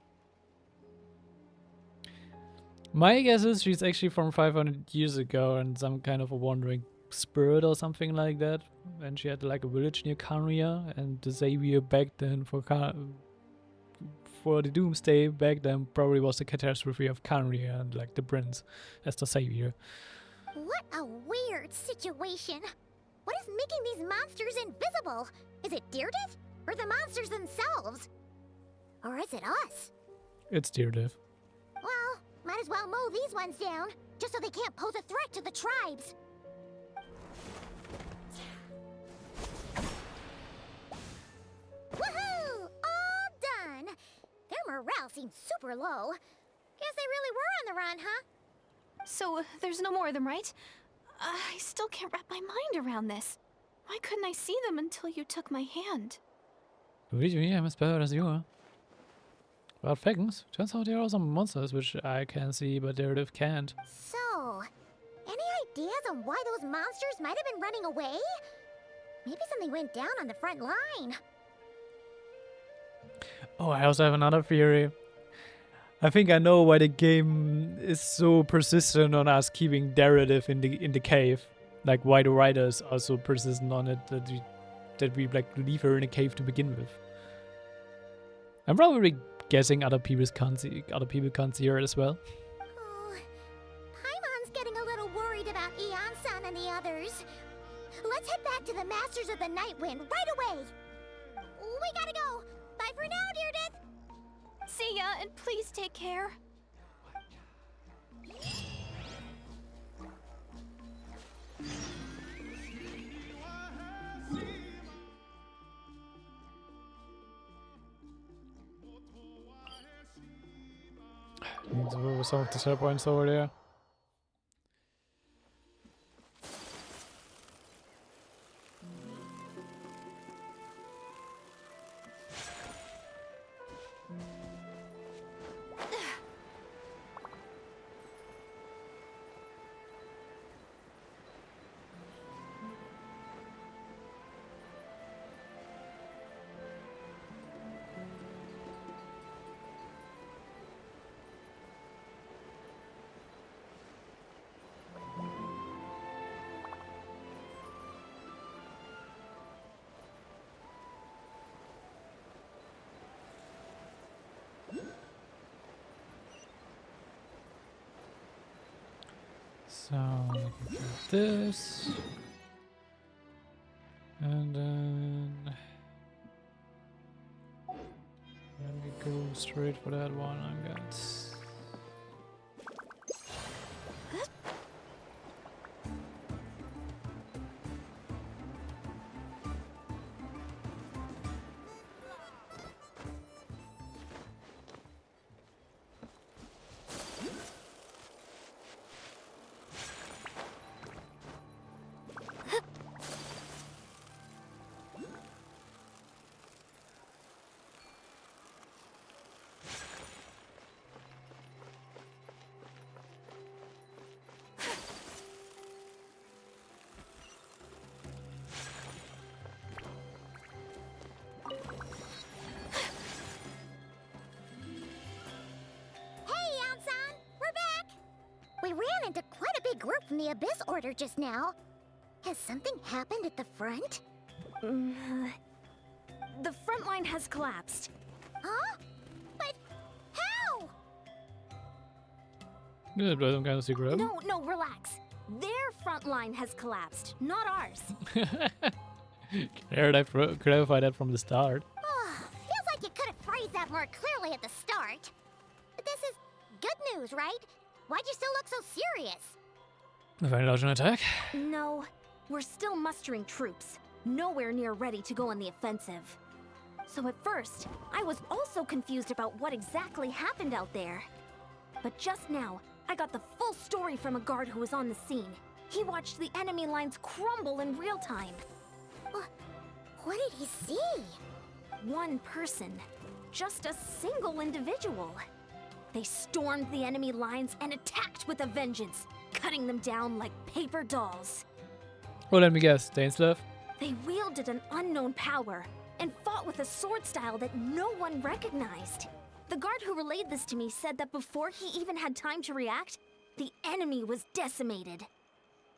Speaker 1: My guess is she's actually from 500 years ago and some kind of a wandering spirit or something like that. And she had like a village near Canria, and the Xavier back then for the Doomsday back then probably was the catastrophe of Canria and like the prince as the savior.
Speaker 3: What a weird situation. What is making these monsters invisible? Is it Deerdiv? Or the monsters themselves? Or is it us?
Speaker 1: It's Deerdiv.
Speaker 3: Well, might as well mow these ones down, just so they can't pose a threat to the tribes. Woohoo! All done! Their morale seems super low. Guess they really were on the run, huh?
Speaker 10: So there's no more of them, right? I still can't wrap my mind around this. Why couldn't I see them until you took my hand?
Speaker 1: Believe me, I'm as bad as you are. About Falcons, turns out there are some monsters which I can see, but Deerdiv can't.
Speaker 3: So, any ideas on why those monsters might have been running away? Maybe something went down on the front line.
Speaker 1: Oh, I also have another theory. I think I know why the game is so persistent on us keeping Deerdiv in the cave. Like why the writers are so persistent on it that we like leave her in a cave to begin with. I'm probably guessing other people can't see her as well.
Speaker 3: Oh, Paimon's getting a little worried about Eon-san and the others. Let's head back to the Masters of the Night Wind right away. We gotta go. Bye for now, Deerdiv.
Speaker 10: See ya, and please take care.
Speaker 1: Need to move some of the set points over there. So we can do this, and then we go straight for that one. I guess.
Speaker 3: We ran into quite a big group from the Abyss Order just now. Has something happened at the front?
Speaker 5: The front line has collapsed.
Speaker 3: Huh? But how?
Speaker 1: Yeah, but some kind of secret.
Speaker 5: No, relax.
Speaker 2: Their front line has collapsed, not ours.
Speaker 1: Clarify that from the start.
Speaker 3: Feels like you could have phrased that more clearly at the start. But this is good news, right? Why'd you still look so serious?
Speaker 1: A very large attack.
Speaker 2: No, we're still mustering troops. Nowhere near ready to go on the offensive. So at first, I was also confused about what exactly happened out there. But just now, I got the full story from a guard who was on the scene. He watched the enemy lines crumble in real time.
Speaker 3: What did he see?
Speaker 2: One person. Just a single individual. They stormed the enemy lines and attacked with a vengeance, cutting them down like paper dolls.
Speaker 1: Well, let me guess. Daneslav?
Speaker 2: They wielded an unknown power and fought with a sword style that no one recognized. The guard who relayed this to me said that before he even had time to react, the enemy was decimated.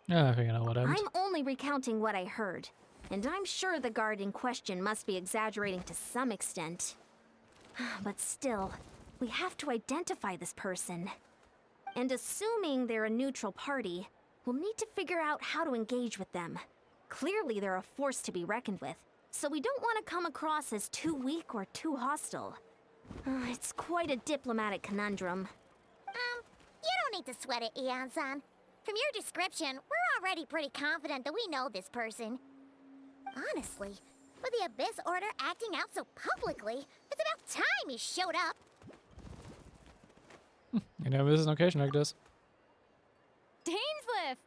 Speaker 1: I think I know what happened.
Speaker 2: I'm only recounting what I heard, and I'm sure the guard in question must be exaggerating to some extent. But still, we have to identify this person. And assuming they're a neutral party, we'll need to figure out how to engage with them. Clearly they're a force to be reckoned with, so we don't want to come across as too weak or too hostile. It's quite a diplomatic conundrum.
Speaker 3: You don't need to sweat it, Eon-san. From your description, we're already pretty confident that we know this person. Honestly, with the Abyss Order acting out so publicly, it's about time he showed up.
Speaker 1: You know, this is an occasion like this.
Speaker 5: Dainsliff!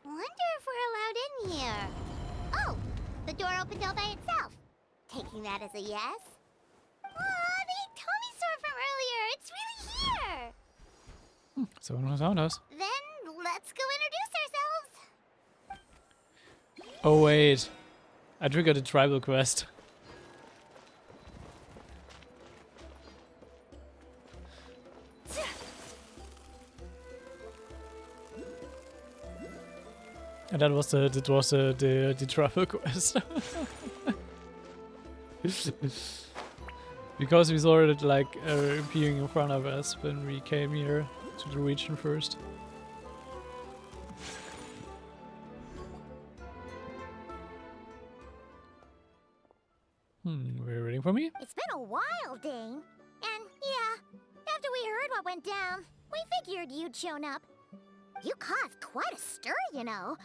Speaker 3: Wonder if we're allowed in here. Oh, the door opened all by itself. Taking that as a yes? The Tommy store from earlier. It's really here.
Speaker 1: Someone who's on us.
Speaker 3: Then let's go introduce ourselves.
Speaker 1: Oh, wait. I triggered a tribal quest. And that was the tribal quest. Because we saw it like appearing in front of us when we came here to the region first. We're waiting for me?
Speaker 3: It's been a while, Dane. And yeah, after we heard what went down, we figured you'd shown up. You caused quite a stir, you know.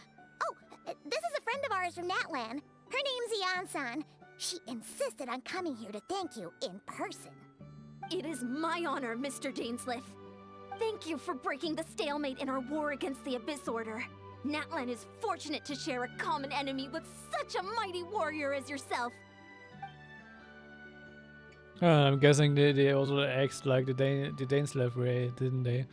Speaker 3: Oh, this is a friend of ours from Natlan. Her name's Eon-san. She insisted on coming here to thank you in person.
Speaker 2: It is my honor, Mr. Dainsliff. Thank you for breaking the stalemate in our war against the Abyss Order. Natlan is fortunate to share a common enemy with such a mighty warrior as yourself.
Speaker 1: I'm guessing they also acted like the Dainslev way, didn't they?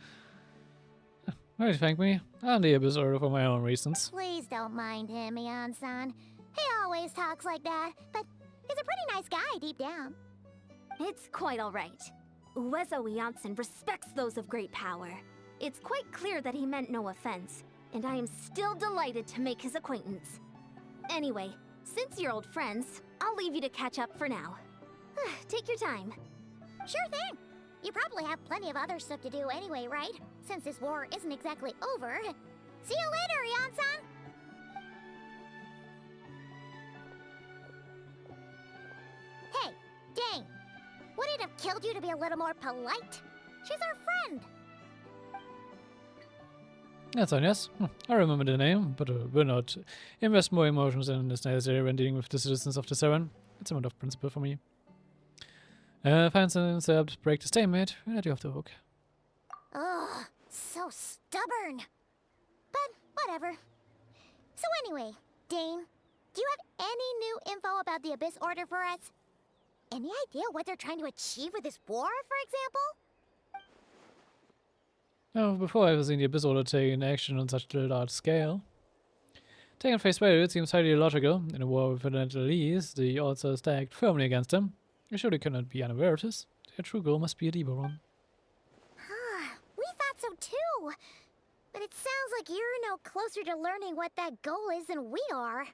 Speaker 1: Why thank me? I'm the Abyss Order for my own reasons.
Speaker 3: Please don't mind him, Eon-san. He always talks like that, but he's a pretty nice guy deep down.
Speaker 2: It's quite all right. Uezo Janssen respects those of great power. It's quite clear that he meant no offense, and I am still delighted to make his acquaintance. Anyway, since you're old friends, I'll leave you to catch up for now. Take your time.
Speaker 3: Sure thing. You probably have plenty of other stuff to do anyway, right? Since this war isn't exactly over. See you later, Eon-san! Hey, Dane! Would it have killed you to be a little more polite? She's our friend!
Speaker 1: That's fine, yes. I remember the name, but will not invest more emotions than is necessary when dealing with the citizens of the Seren. It's a matter of principle for me. Find an intercept, break the stalemate, and let you off the hook.
Speaker 3: Ugh, so stubborn. But whatever. So anyway, Dane, do you have any new info about the Abyss Order for us? Any idea what they're trying to achieve with this war, for example?
Speaker 1: No, before I've seen the Abyss Order taking action on such a large scale. Taken face value, it seems highly illogical. In a war with the East, the odds are stacked firmly against them. You surely cannot be unaware of this. Their true goal must be a deeper one.
Speaker 3: We thought so too. But it sounds like you're no closer to learning what that goal is than we are.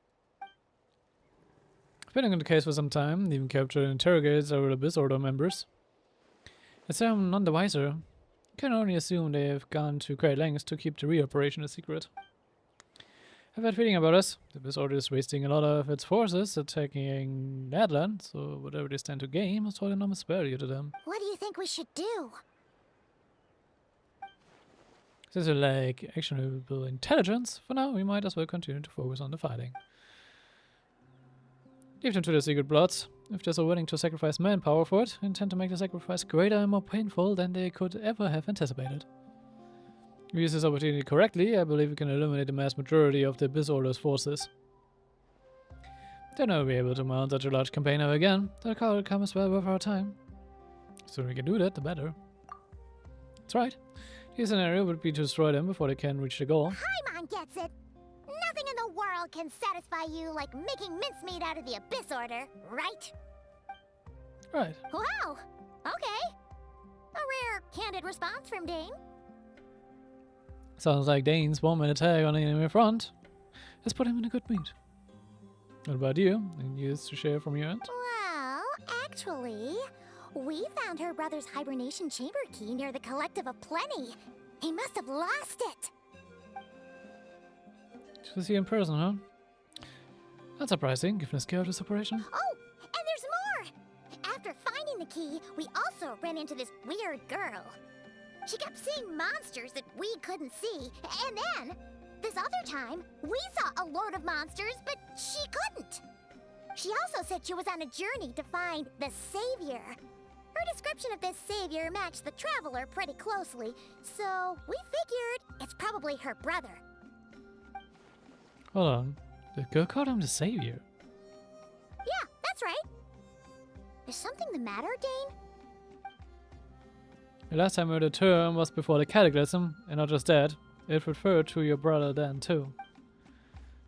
Speaker 1: I've been in the case for some time, even captured and interrogated several Abyss Order members. I'd say I'm none the wiser. Can only assume they have gone to great lengths to keep the real operation a secret. I have a feeling about us. The Abyss Order is wasting a lot of its forces attacking Nadland, so whatever they stand to gain must hold enormous value to them.
Speaker 3: What do you think we should do?
Speaker 1: Since you lack actionable intelligence, for now we might as well continue to focus on the fighting. Leave them to the secret plots. If they're so willing to sacrifice manpower for it, I intend to make the sacrifice greater and more painful than they could ever have anticipated. If we use this opportunity correctly, I believe we can eliminate the vast majority of the Abyss Order's forces. Then I'll be able to mount such a large campaign ever again. The call comes well worth our time. The sooner we can do that, the better. That's right. The scenario would be to destroy them before they can reach the goal.
Speaker 3: Paimon gets it. Nothing in the world can satisfy you like making mincemeat out of the Abyss Order, right?
Speaker 1: Right.
Speaker 3: Wow. Okay. A rare, candid response from Dane.
Speaker 1: Sounds like Dane's one-man attack on the enemy front has put him in a good mood. What about you? Any news to share from your end?
Speaker 3: Well, actually, we found her brother's hibernation chamber key near the Collective of Plenty. He must have lost it.
Speaker 1: To see in person, huh? That's surprising, given the scale of this operation.
Speaker 3: Oh, and there's more! After finding the key, we also ran into this weird girl. She kept seeing monsters that we couldn't see, and then, this other time, we saw a load of monsters, but she couldn't. She also said she was on a journey to find the Savior. Her description of this Savior matched the Traveler pretty closely, so we figured it's probably her brother.
Speaker 1: Hold on. The girl called him the Savior.
Speaker 3: Yeah, that's right. Is something the matter, Dane?
Speaker 1: The last time I heard the term was before the Cataclysm, and not just that, it referred to your brother then too.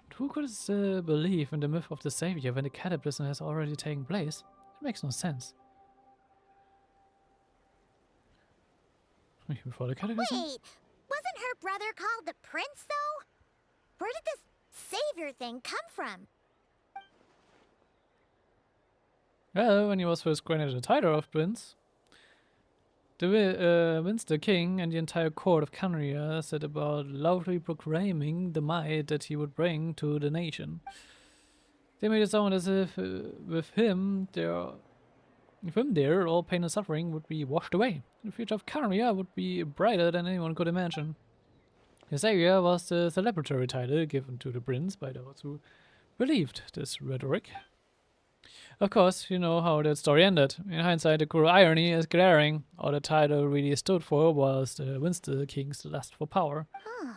Speaker 1: But who could still believe in the myth of the Savior when the Cataclysm has already taken place? It makes no sense. Maybe before the Cataclysm?
Speaker 3: Wait, wasn't her brother called the Prince, though? Where did this Savior thing come from?
Speaker 1: Well, when he was first granted the title of Prince, the King and the entire court of Canria set about loudly proclaiming the might that he would bring to the nation. They made it sound as if with him there, all pain and suffering would be washed away. The future of Canria would be brighter than anyone could imagine. The Savior was the celebratory title given to the prince by those who believed this rhetoric. Of course, you know how that story ended. In hindsight, the cruel irony is glaring. All the title really stood for was the Winster King's lust for power.
Speaker 3: Huh.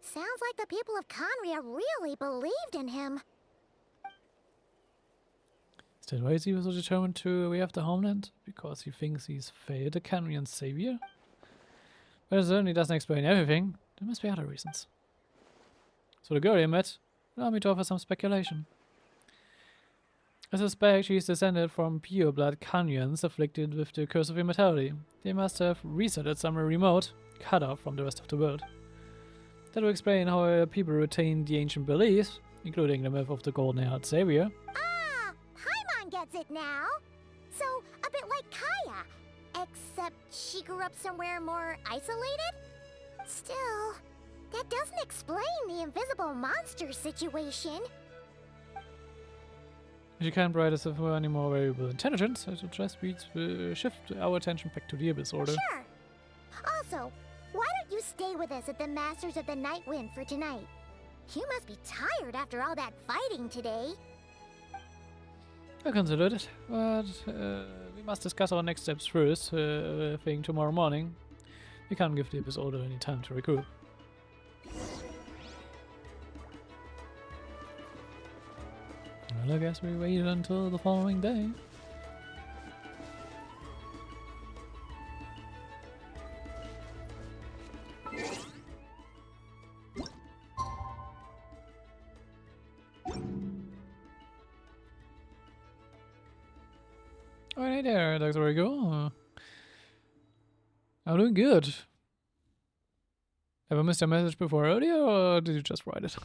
Speaker 3: Sounds like the people of Canria really believed in him.
Speaker 1: Is that why he was so determined to re-have the homeland? Because he thinks he's failed the Canrian savior? But it certainly doesn't explain everything. There must be other reasons. So the girl he met, allow me to offer some speculation. I suspect she's descended from pure-blood Canyons afflicted with the curse of immortality. They must have resetted somewhere remote, cut off from the rest of the world. That will explain how people retain the ancient beliefs, including the myth of the golden-haired savior.
Speaker 3: Ah, Paimon gets it now. So, a bit like Kaya, except she grew up somewhere more isolated? Still, that doesn't explain the invisible monster situation.
Speaker 1: If you can't provide us with any more variable intelligence, I suggest we shift our attention back to the Abyss Order.
Speaker 3: Sure. Also, why don't you stay with us at the Masters of the Night Wind for tonight? You must be tired after all that fighting today.
Speaker 1: I considered it, but we must discuss our next steps first. I think tomorrow morning. We can't give the Abyss Order any time to regroup. Well, I guess we wait until the following day. Alright there, Dr. Rigo. I'm doing good. Have I missed a message before earlier, or did you just write it?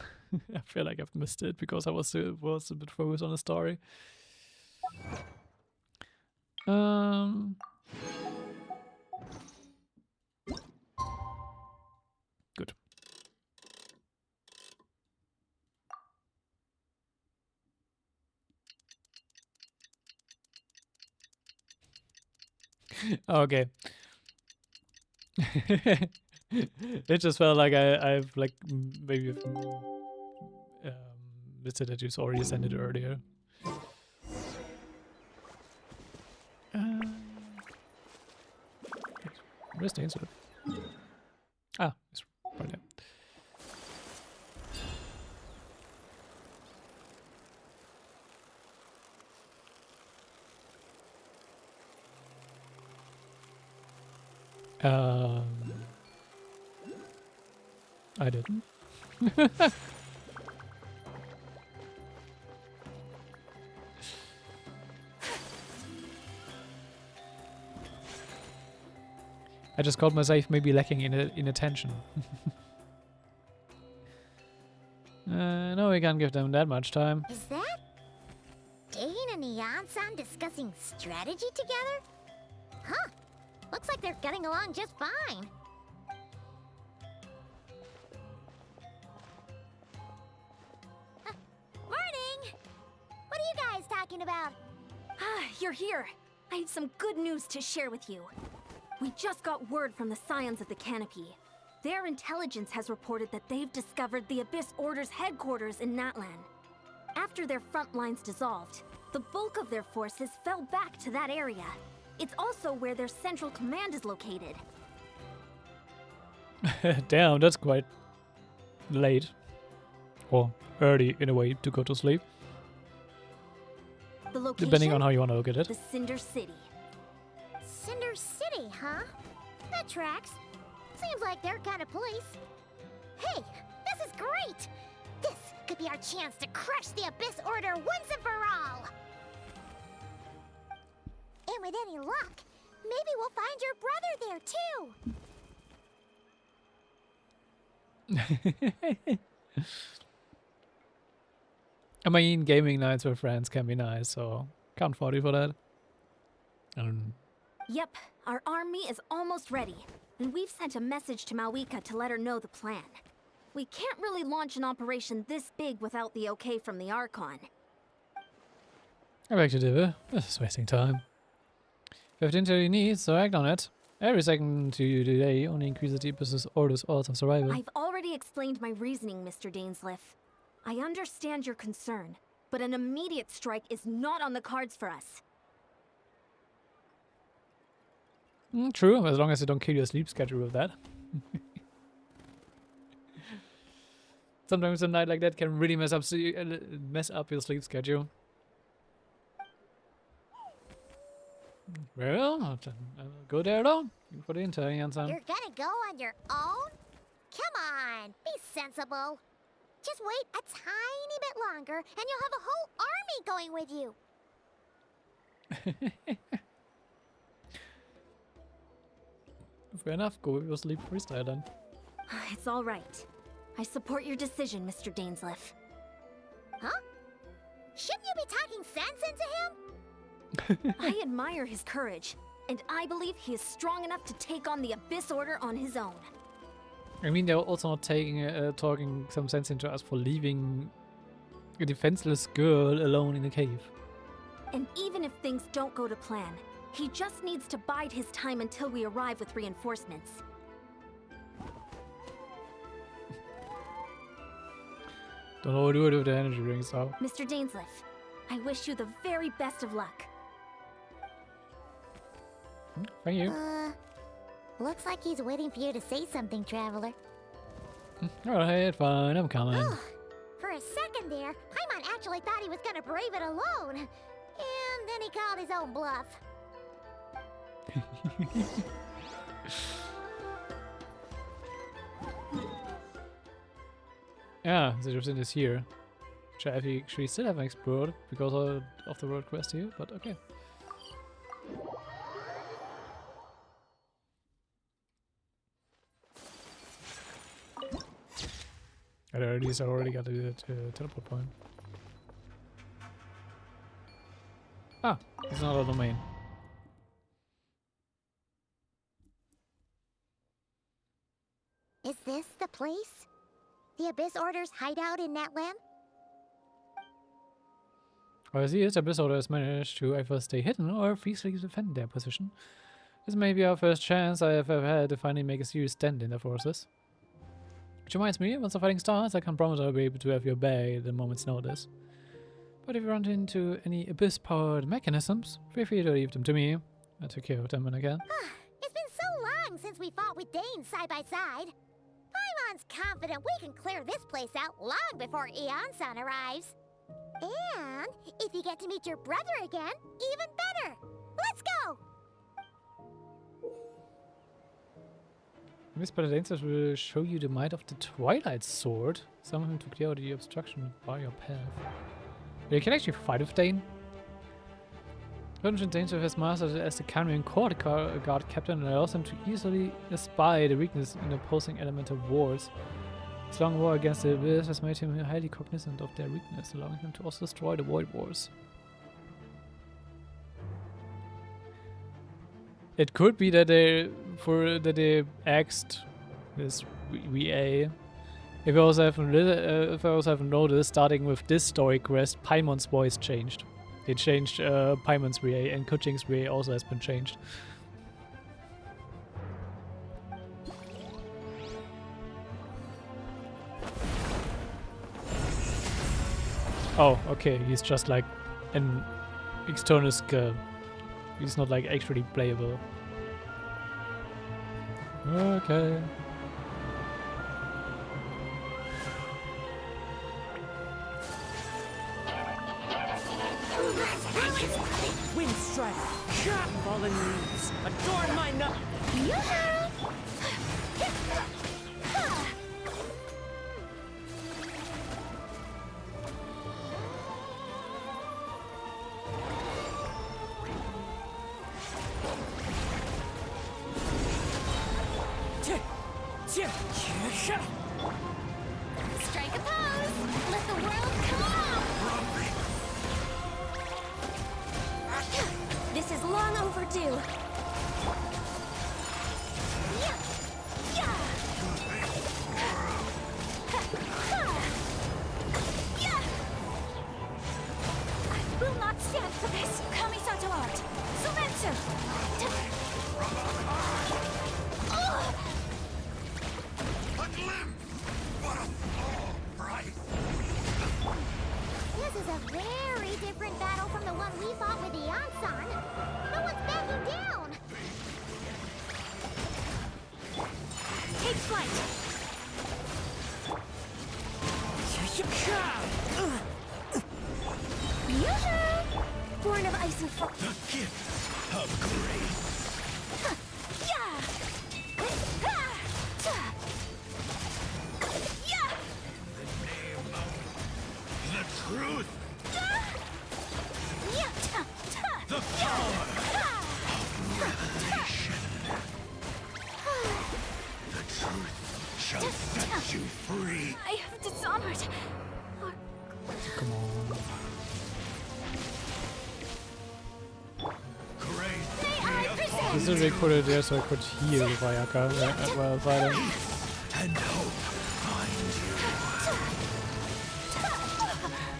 Speaker 1: I feel like I've missed it because I was a bit focused on the story. Okay. It just felt like I've like maybe listed that you already sent it earlier. Where's the answer? Ah, it's right there. I didn't. I just caught myself maybe lacking in attention. No, we can't give them that much time.
Speaker 3: Is that Dane and Neon-san discussing strategy together? Huh. Looks like they're getting along just fine. Morning! What are you guys talking about?
Speaker 2: Ah, you're here. I have some good news to share with you. We just got word from the Scions of the Canopy. Their intelligence has reported that they've discovered the Abyss Order's headquarters in Natlan. After their front lines dissolved, the bulk of their forces fell back to that area. It's also where their central command is located.
Speaker 1: Damn, that's quite late. Or early in a way to go to sleep.
Speaker 2: The location?
Speaker 1: Depending on how you want to look at it.
Speaker 2: The Cinder City.
Speaker 3: Cinder City, huh? That tracks. Seems like their kind of place. Hey, this is great! This could be our chance to crush the Abyss Order once and for all! And with any luck, maybe we'll find your brother there too!
Speaker 1: I mean, gaming nights with friends can be nice, so can't fault you for that.
Speaker 2: Yep, our army is almost ready, and we've sent a message to Malwika to let her know the plan. We can't really launch an operation this big without the okay from the Archon.
Speaker 1: I beg to differ. This is wasting time. If you have the intel you need, so act on it. Every second to you today only increases the Abyss Order's odds of survival.
Speaker 2: I've already explained my reasoning, Mr. Dainsleif. I understand your concern, but an immediate strike is not on the cards for us.
Speaker 1: True, as long as you don't kill your sleep schedule with that. Sometimes a night like that can really mess up your sleep schedule. Well, I'll go there though. For the intel, Jansan.
Speaker 3: You're gonna go on your own? Come on, be sensible. Just wait a tiny bit longer and you'll have a whole army going with you.
Speaker 1: Fair enough, go with your sleep freestyle then.
Speaker 2: It's all right. I support your decision, Mr. Dainsleif.
Speaker 3: Huh? Shouldn't you be talking sense into him?
Speaker 2: I admire his courage, and I believe he is strong enough to take on the Abyss Order on his own.
Speaker 1: I mean, they're also not talking some sense into us for leaving a defenseless girl alone in a cave.
Speaker 2: And even if things don't go to plan, he just needs to bide his time until we arrive with reinforcements.
Speaker 1: Don't overdo it with the energy rings, though.
Speaker 2: Mr. Dainsleif, I wish you the very best of luck.
Speaker 1: Thank you.
Speaker 3: Looks like he's waiting for you to say something, Traveler.
Speaker 1: Alright, fine, I'm coming.
Speaker 3: Oh, for a second there, Paimon actually thought he was gonna brave it alone. And then he called his own bluff.
Speaker 1: Yeah, the Egyptian is here. Which I actually still haven't explored because of the world quest here, but okay. At least I already got the teleport point. Ah, it's not a domain.
Speaker 3: Is this the place? The Abyss Order's hideout in Natlan?
Speaker 1: Well, I see it. Abyss Order has managed to either stay hidden or fiercely defend their position. This may be our first chance I have ever had to finally make a serious dent in the forces. Which reminds me, once the fighting starts, I can't promise I'll be able to have your back at a moment's notice. But if you run into any abyss-powered mechanisms, feel free to leave them to me. I'll take care of them when I can.
Speaker 3: It's been so long since we fought with Dane side by side. Paimon's confident we can clear this place out long before Eon-san arrives. And if you get to meet your brother again, even better. Let's go!
Speaker 1: Miss Dancers will show you the might of the Twilight Sword. Summon him to clear out the obstruction by your path. You can actually fight with Dane. Dungeon Danger has mastered as the Canyon Court Guard captain and allows him to easily spy the weakness in opposing elemental wards. His long war against the Abyss has made him highly cognizant of their weakness, allowing him to also destroy the Void Wars. It could be that they axed this VA. If I also haven't noticed, starting with this story quest, Paimon's voice changed. They changed Paimon's VA, and Kuching's VA also has been changed. Oh, okay, he's just like an external skill. He's not like actually playable. Okay.
Speaker 6: Wind strike, fallen leaves, adorn my nut.
Speaker 3: Strike a pose! Let the world come on! This is long overdue.
Speaker 5: I will not stand for this. Kamisato art. Sumetsu.
Speaker 3: This is a very different battle from the one we fought with Eon-san. No one's backing down.
Speaker 5: Take flight.
Speaker 3: Born of ice and fire.
Speaker 8: The gift of grace. The truth. The power of revelation. The truth shall set you free.
Speaker 5: I have dishonored.
Speaker 1: Come on. This is a really cool idea, so I could heal Vayaka while fighting.
Speaker 8: And hope find you.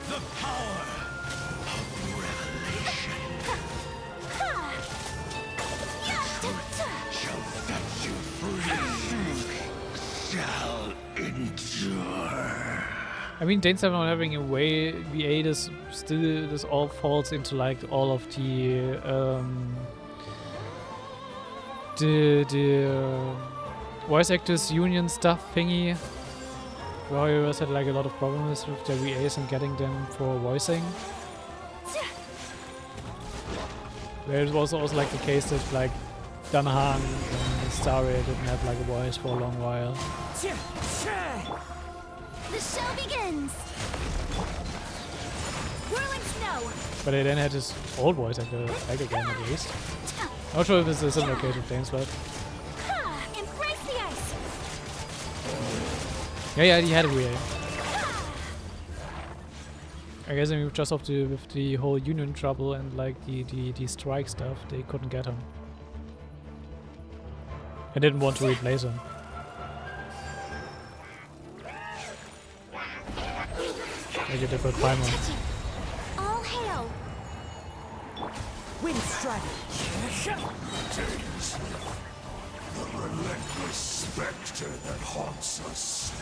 Speaker 8: The power of revelation. Shall set you free. Shall endure.
Speaker 1: I mean, Dane's not having a way VA. This all falls into like all of the voice actors union stuff thingy. Warriors had like a lot of problems with their VAs and getting them for voicing. Where it was also like the case that like Danhan and Staria didn't have like a voice for a long while.
Speaker 3: The show begins.
Speaker 5: Whirling snow.
Speaker 1: But they then had his old voice actor back again at least. I'm not sure if it's a similar case with Dane's Blood.
Speaker 5: Embrace the ice.
Speaker 1: Yeah, he had a VA. I guess just with the whole union trouble and like the strike stuff, they couldn't get him. I didn't want to replace him. Like a different Paimon.
Speaker 3: All hail.
Speaker 6: Wind Strike!
Speaker 8: Days. The relentless specter that haunts us.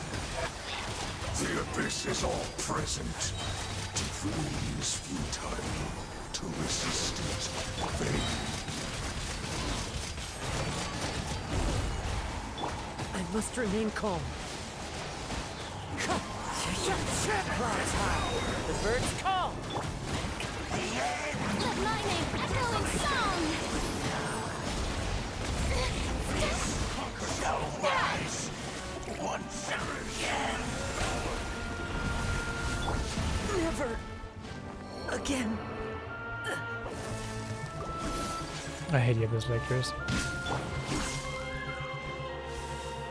Speaker 8: The abyss is all present. To flee is futile. To resist it, vain.
Speaker 6: I must remain calm. Clouds high. The birds call.
Speaker 3: Let lightning echo in song!
Speaker 8: Shall rise once again.
Speaker 6: Never again.
Speaker 1: I hate the Abyss lectures.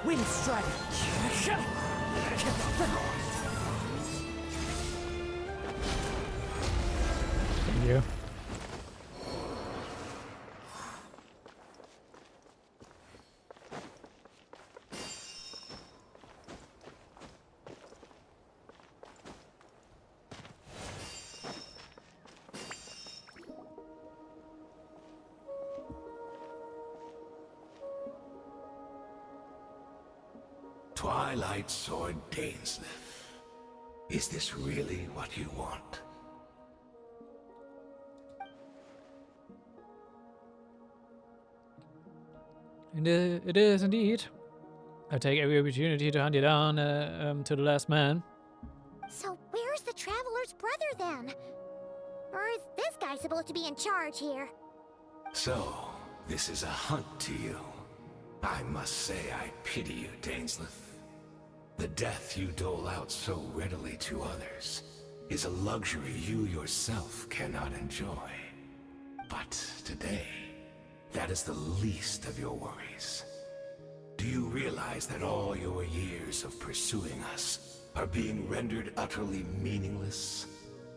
Speaker 6: Wind Strike!
Speaker 1: Thank you.
Speaker 8: Twilight Sword Dainsleif. Is this really what you want?
Speaker 1: It is indeed. I take every opportunity to hunt you down to the last man.
Speaker 3: So where's the Traveler's brother then? Or is this guy supposed to be in charge here?
Speaker 8: So, this is a hunt to you. I must say I pity you, Dainsleif. The death you dole out so readily to others is a luxury you yourself cannot enjoy. But today, that is the least of your worries. Do you realize that all your years of pursuing us are being rendered utterly meaningless,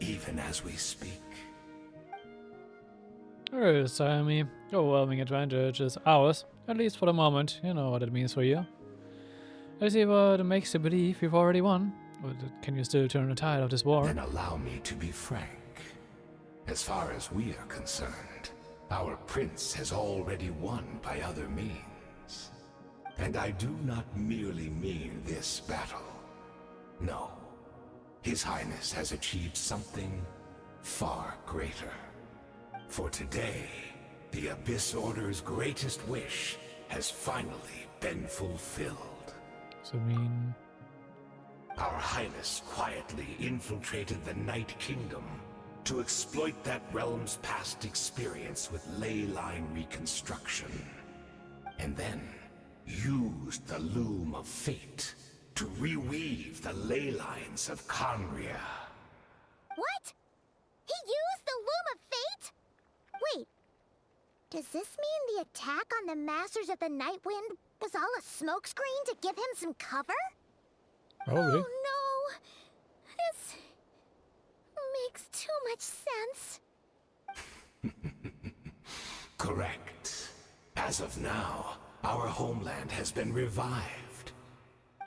Speaker 8: even as we speak?
Speaker 1: Sammy, overwhelming advantage is ours, at least for the moment. You know what it means for you. I see what makes you believe you've already won. Or can you still turn the tide of this war?
Speaker 8: Then allow me to be frank. As far as we are concerned, our prince has already won by other means. And I do not merely mean this battle. No. His Highness has achieved something far greater. For today, the Abyss Order's greatest wish has finally been fulfilled.
Speaker 1: So I mean...
Speaker 8: Our Highness quietly infiltrated the Night Kingdom to exploit that realm's past experience with ley line reconstruction. And then used the Loom of Fate to reweave the ley lines of Conria.
Speaker 3: What? He used the Loom of Fate? Wait, does this mean the attack on the Masters of the Night Wind was all a smokescreen to give him some cover?
Speaker 1: Probably.
Speaker 3: Oh no! This makes too much sense.
Speaker 8: Correct. As of now, our homeland has been revived.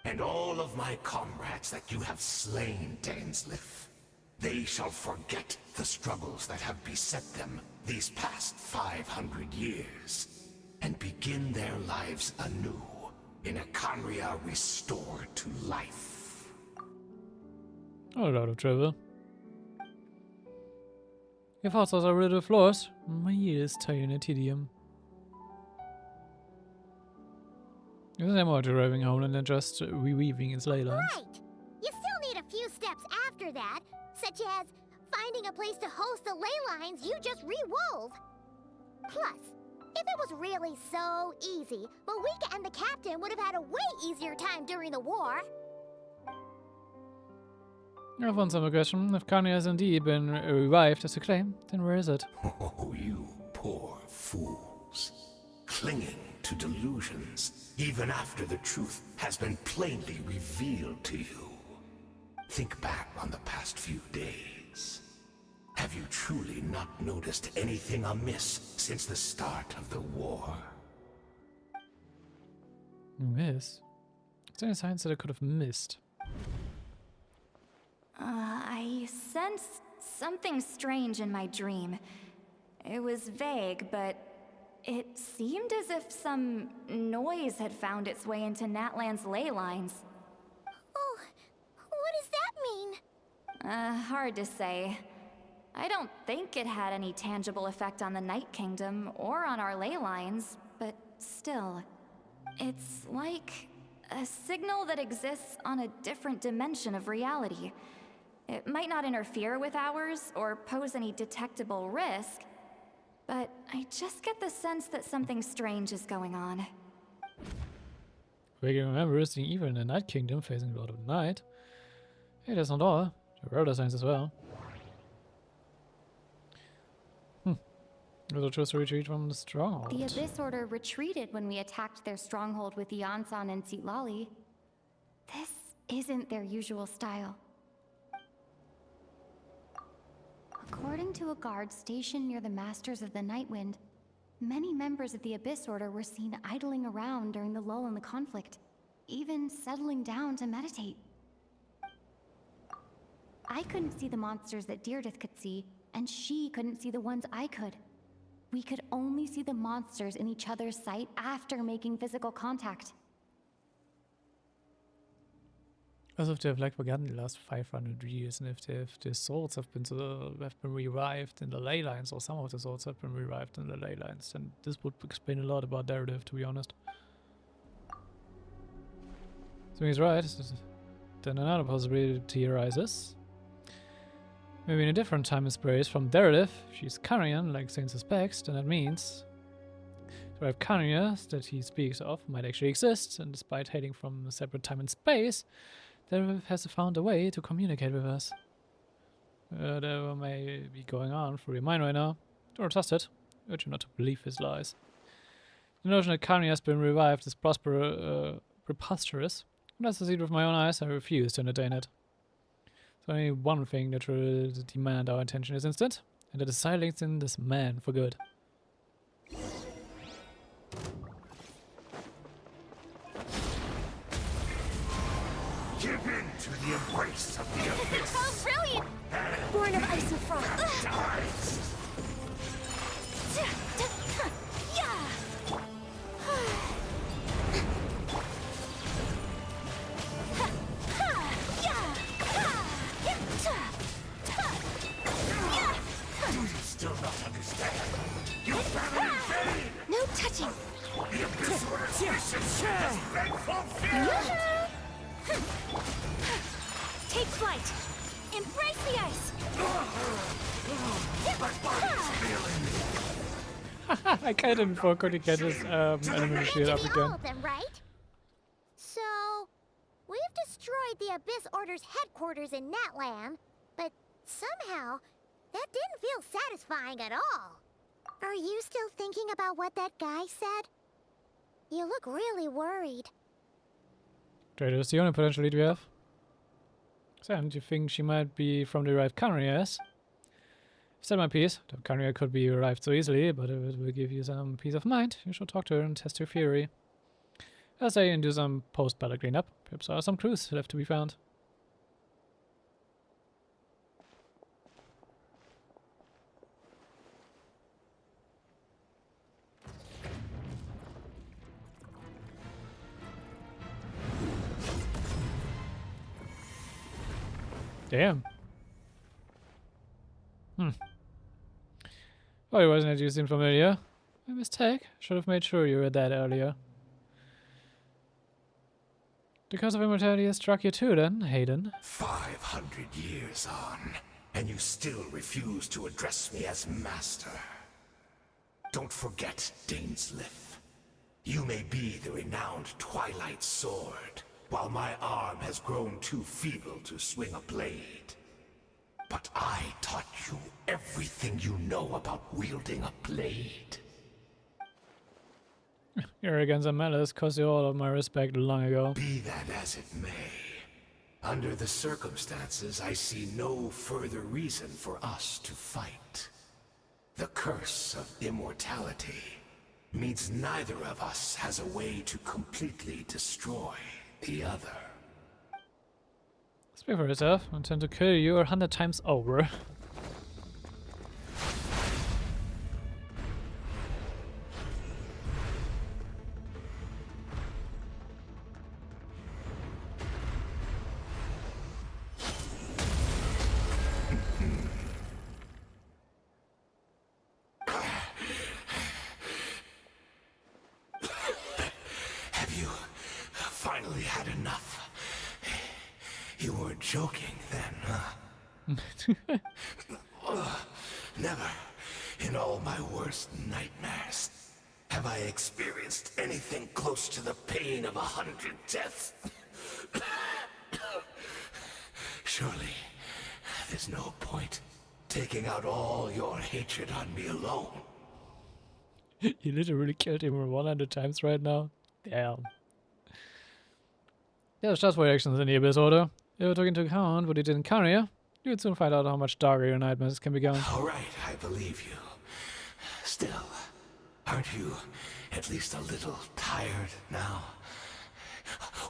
Speaker 8: And all of my comrades that you have slain, Dainsleif, they shall forget the struggles that have beset them these past 500 years, and begin their lives anew in a Conria restored to life.
Speaker 1: A lot of trouble. Your thoughts are rid of flaws. My ears tell you a tedium. Isn't there more to arriving homeland than just reweaving its ley lines?
Speaker 3: Right! You still need a few steps after that, such as finding a place to host the ley lines you just rewove. Plus, if it was really so easy, Moika and the captain would have had a way easier time during the war.
Speaker 1: I've one simple question. If Kanye has indeed been revived as a claim, then where is it?
Speaker 8: Oh, you poor fools. Clinging to delusions, even after the truth has been plainly revealed to you. Think back on the past few days. Have you truly not noticed anything amiss since the start of the war?
Speaker 1: Miss? Is there any signs that I could have missed?
Speaker 5: I sensed something strange in my dream. It was vague, but it seemed as if some noise had found its way into Natlan's ley lines.
Speaker 3: Oh, what does that mean?
Speaker 5: Hard to say. I don't think it had any tangible effect on the Night Kingdom or on our ley lines, but still. It's like a signal that exists on a different dimension of reality. It might not interfere with ours or pose any detectable risk, but I just get the sense that something strange is going on.
Speaker 1: We can remember seeing evil in the Night Kingdom facing the Lord of the Night. Hey, that's not all. There were other signs as well. Also chose to retreat from the stronghold.
Speaker 2: The Abyss Order retreated when we attacked their stronghold with Yansan and Sitlali. This isn't their usual style. According to a guard stationed near the Masters of the Nightwind, many members of the Abyss Order were seen idling around during the lull in the conflict, even settling down to meditate. I couldn't see the monsters that Deirdre could see, and she couldn't see the ones I could. We could only see the monsters in each other's sight after making physical contact.
Speaker 1: As if they have like forgotten the last 500 years, and if the swords have been revived in the ley lines, or some of the swords have been revived in the ley lines, then this would explain a lot about Daredevil, to be honest. So he's right. Then another possibility arises. Maybe in a different time and space from Daredevil, if she's Carrion, like Zane suspects, then that means the Rev Carriers that he speaks of might actually exist, and despite hailing from a separate time and space, Daredevil has found a way to communicate with us. Whatever may be going on through your mind right now, don't trust it. I urge you not to believe his lies. The notion that Carrion has been revived is preposterous. Unless I see it with my own eyes, I refuse to entertain it. There's only one thing that will demand our attention this instant, and that is silencing this man for good.
Speaker 8: Give in to the embrace of the abyss.
Speaker 3: Oh, brilliant! Born of ice and frost.
Speaker 8: Dies. Do you still not understand? You battle in vain.
Speaker 3: No touching.
Speaker 8: The abyss order's mission has been fulfilled.
Speaker 3: Take flight. Embrace the ice.
Speaker 8: My body's failing me.
Speaker 1: I couldn't before Cody get his enemy shield up
Speaker 3: All
Speaker 1: again.
Speaker 3: of them, right? So, we've destroyed the Abyss Order's headquarters in Natlan, but somehow that didn't feel satisfying at all. Are you still thinking about what that guy said? You look really worried.
Speaker 1: Trader is the only potential lead we have. Sam, do you think she might be from the revived Carriers? Said my piece. The Carrier could be revived so easily, but if it will give you some peace of mind, you should talk to her and test her theory. I'll say and do some post-battle cleanup. Perhaps there are some clues left to be found. Damn. Oh, it wasn't that you seemed familiar. My mistake. Should have made sure you were dead earlier. The curse of immortality has struck you too, then, Hayden.
Speaker 8: 500 years on, and you still refuse to address me as master. Don't forget, Dainsleif. You may be the renowned Twilight Sword, while my arm has grown too feeble to swing a blade. But I taught you everything you know about wielding a blade.
Speaker 1: Your arrogance and malice cost you all of my respect long ago.
Speaker 8: Be that as it may, under the circumstances, I see no further reason for us to fight. The curse of immortality means neither of us has a way to completely destroy the other.
Speaker 1: Speak for yourself. I intend to kill you 100 times over.
Speaker 8: You were joking then, huh? Never, in all my worst nightmares, have I experienced anything close to the pain of 100 deaths. Surely, there's no point taking out all your hatred on me alone.
Speaker 1: You literally killed him 100 times right now. Damn. There's just reactions in the Abyss Order. If you took into account what you did in Caria, you would soon find out how much darker your nightmares can become.
Speaker 8: All right, I believe you. Still, aren't you at least a little tired now?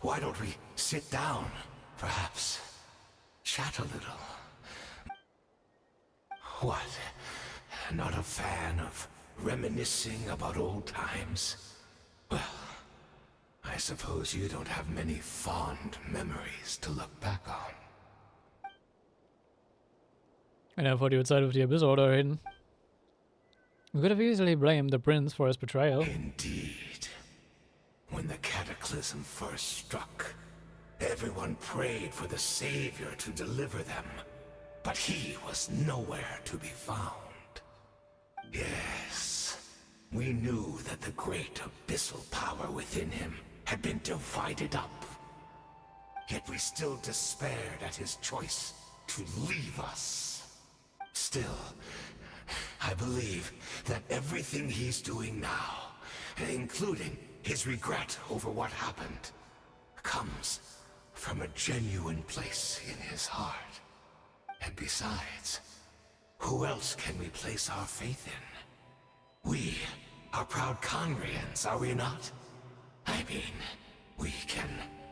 Speaker 8: Why don't we sit down, perhaps? Chat a little. What? Not a fan of reminiscing about old times? Well, I suppose you don't have many fond memories to look back on.
Speaker 1: And I thought you would side with the Abyss Order, Hayden. You could have easily blamed the prince for his betrayal.
Speaker 8: Indeed. When the cataclysm first struck, everyone prayed for the Savior to deliver them, but he was nowhere to be found. Yes, we knew that the great abyssal power within him had been divided up. Yet we still despaired at his choice to leave us. Still, I believe that everything he's doing now, including his regret over what happened, comes from a genuine place in his heart. And besides, who else can we place our faith in? We are proud Conrians, are we not? I mean, we can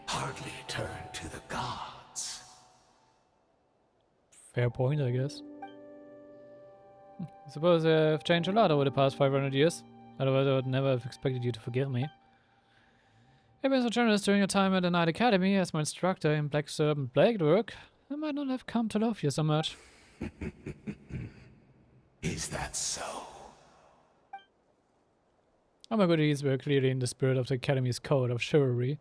Speaker 8: hardly turn to the gods.
Speaker 1: Fair point, I guess. I suppose I've changed a lot over the past 500 years. Otherwise, I would never have expected you to forgive me. I've been so generous during your time at the Night Academy as my instructor in Black Serpent Blade work. I might not have come to love you so much.
Speaker 8: Is that so?
Speaker 1: All my good deeds were clearly in the spirit of the Academy's code of chivalry.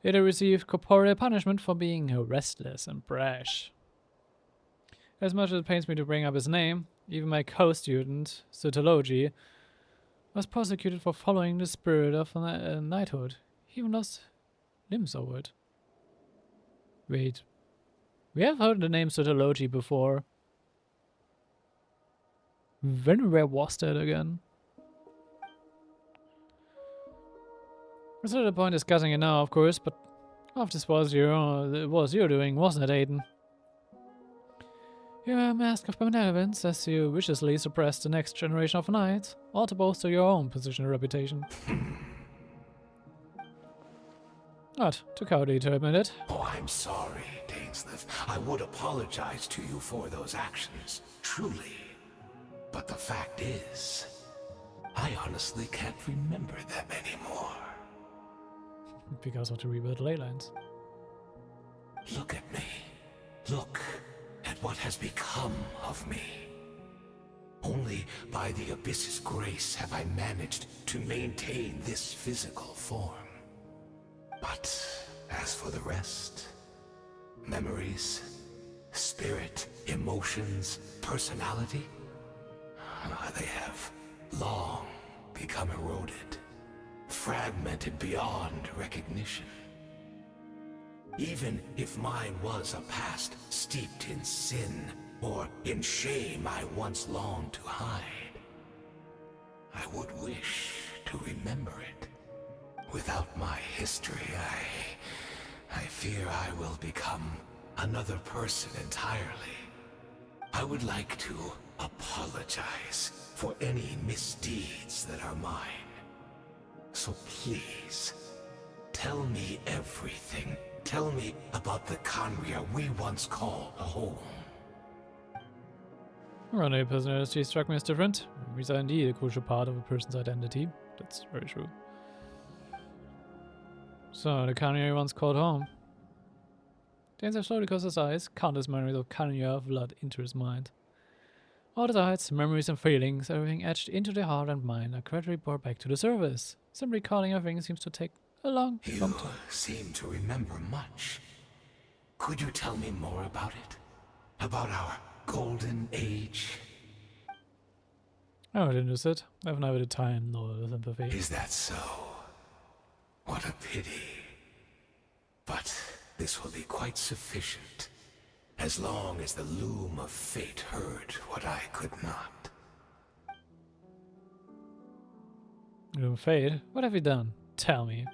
Speaker 1: Yet I received corporeal punishment for being restless and brash. As much as it pains me to bring up his name, even my co-student, Cytology, was prosecuted for following the spirit of knighthood. He even lost limbs over it. Wait. We have heard the name Cytology before. Where was that again? It's not the point discussing it now, of course, but half this was your doing, wasn't it, Aiden? You wear a mask of benevolence as you viciously suppress the next generation of knights, all to bolster your own position and reputation. Not too cowardly to admit it.
Speaker 8: Oh, I'm sorry, Dainsleif. I would apologize to you for those actions, truly. But the fact is, I honestly can't remember them anymore.
Speaker 1: Because of the rebuilt ley lines.
Speaker 8: Look at me. Look at what has become of me. Only by the Abyss's grace have I managed to maintain this physical form. But as for the rest, memories, spirit, emotions, personality, they have long become eroded, fragmented beyond recognition. Even if mine was a past steeped in sin or in shame I once longed to hide, I would wish to remember it. Without my history, I fear I will become another person entirely. I would like to apologize for any misdeeds that are mine. So please, tell me everything. Tell me about the Conria we once called home.
Speaker 1: Running personality struck me as different. Memories are indeed a crucial part of a person's identity. That's very true. So, the Conria you once called home. Dainsleif slowly closed his eyes, countless memories of Conria flood into his mind. All the thoughts, memories and feelings, everything etched into the heart and mind are gradually brought back to the surface. Simply recalling everything seems to take a long time.
Speaker 8: You seem to remember much. Could you tell me more about it? About our golden age?
Speaker 1: I would interested. I've never the time nor the sympathy.
Speaker 8: Is that so? What a pity. But this will be quite sufficient, as long as the loom of fate heard what I could not.
Speaker 1: Fade? What have you done? Tell me.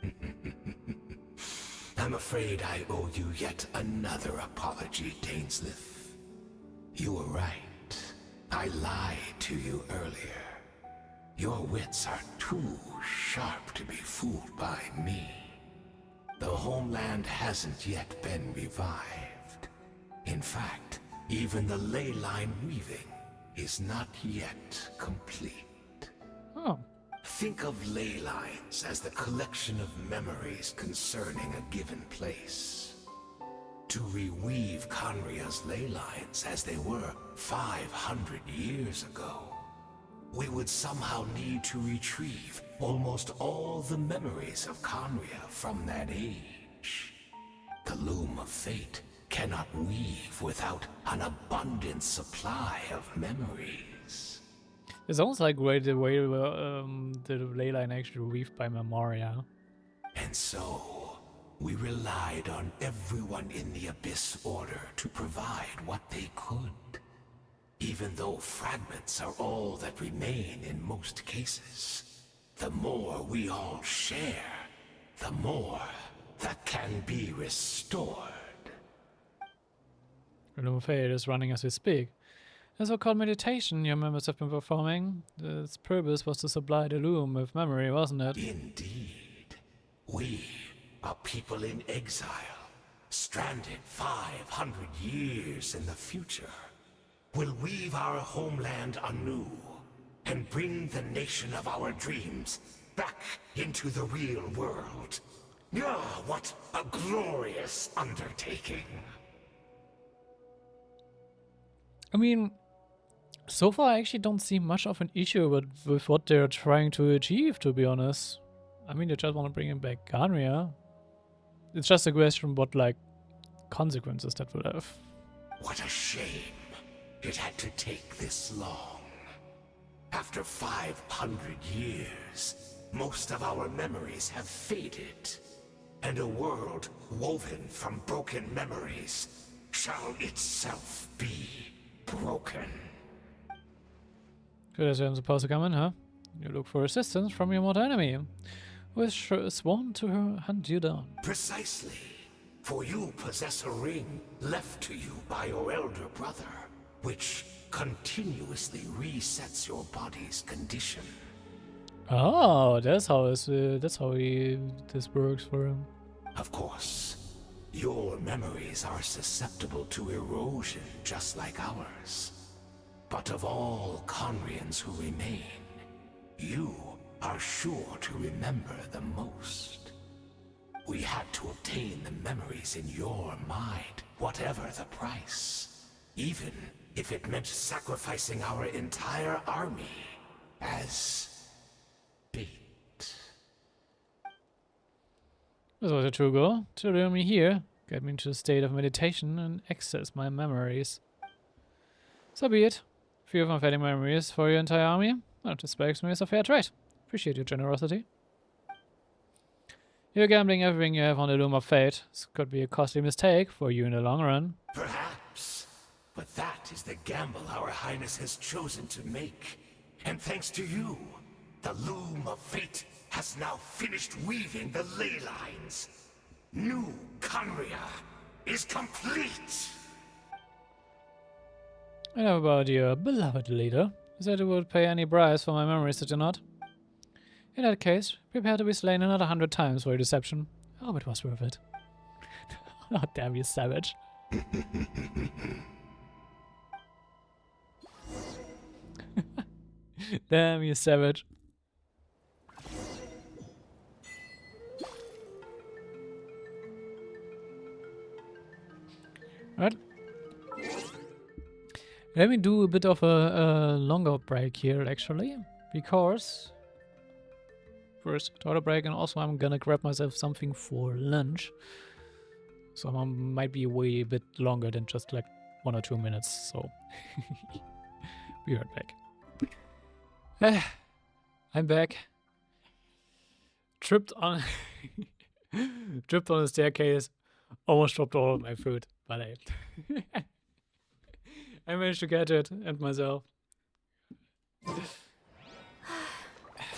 Speaker 8: I'm afraid I owe you yet another apology, Dainsleif. You were right. I lied to you earlier. Your wits are too sharp to be fooled by me. The homeland hasn't yet been revived. In fact, even the ley line weaving is not yet complete.
Speaker 1: Oh.
Speaker 8: Think of ley lines as the collection of memories concerning a given place. To reweave Conria's ley lines as they were 500 years ago, we would somehow need to retrieve almost all the memories of Conria from that age. The loom of fate cannot weave without an abundant supply of memories.
Speaker 1: It's almost like the way the ley line actually weaved by Memoria.
Speaker 8: And so, we relied on everyone in the Abyss Order to provide what they could. Even though fragments are all that remain in most cases, the more we all share, the more that can be restored.
Speaker 1: The Loom of Fate is running as we speak. The so-called meditation your members have been performing, its purpose was to supply the loom with memory, wasn't it?
Speaker 8: Indeed. We, a people in exile, stranded 500 years in the future, will weave our homeland anew and bring the nation of our dreams back into the real world. Ah, what a glorious undertaking!
Speaker 1: I mean, so far I actually don't see much of an issue with what they're trying to achieve, to be honest. I mean, they just want to bring back Ganria. It's just a question what, like, consequences that will have.
Speaker 8: What a shame it had to take this long. After 500 years, most of our memories have faded, and a world woven from broken memories shall itself be broken.
Speaker 1: Good as I'm supposed to come in, huh? You look for assistance from your mortal enemy, who is sworn to hunt you down.
Speaker 8: Precisely. For you possess a ring left to you by your elder brother, which continuously resets your body's condition.
Speaker 1: Oh, that's how this works for him.
Speaker 8: Of course, your memories are susceptible to erosion just like ours. But of all Conrians who remain, you are sure to remember the most. We had to obtain the memories in your mind, whatever the price. Even if it meant sacrificing our entire army as bait.
Speaker 1: This was a true goal, to lure me here, get me into a state of meditation and access my memories. So be it. Few of my fading memories for your entire army. Well, this strikes me as a fair trade. Appreciate your generosity. You're gambling everything you have on the Loom of Fate. This could be a costly mistake for you in the long run.
Speaker 8: Perhaps. But that is the gamble our Highness has chosen to make. And thanks to you, the Loom of Fate has now finished weaving the ley lines. New Conria is complete!
Speaker 1: And how about your beloved leader? You said you would pay any price for my memories, did you not? In that case, prepare to be slain another 100 times for your deception. I hope it was worth it. Oh, damn you, savage. Damn you, savage. Right. Let me do a bit of a longer break here, actually, because first toilet break, and also I'm gonna grab myself something for lunch. So I might be way a bit longer than just like 1 or 2 minutes, so be right back. I'm back. Tripped on tripped on the staircase, almost dropped all of my food, but I managed to catch it and myself.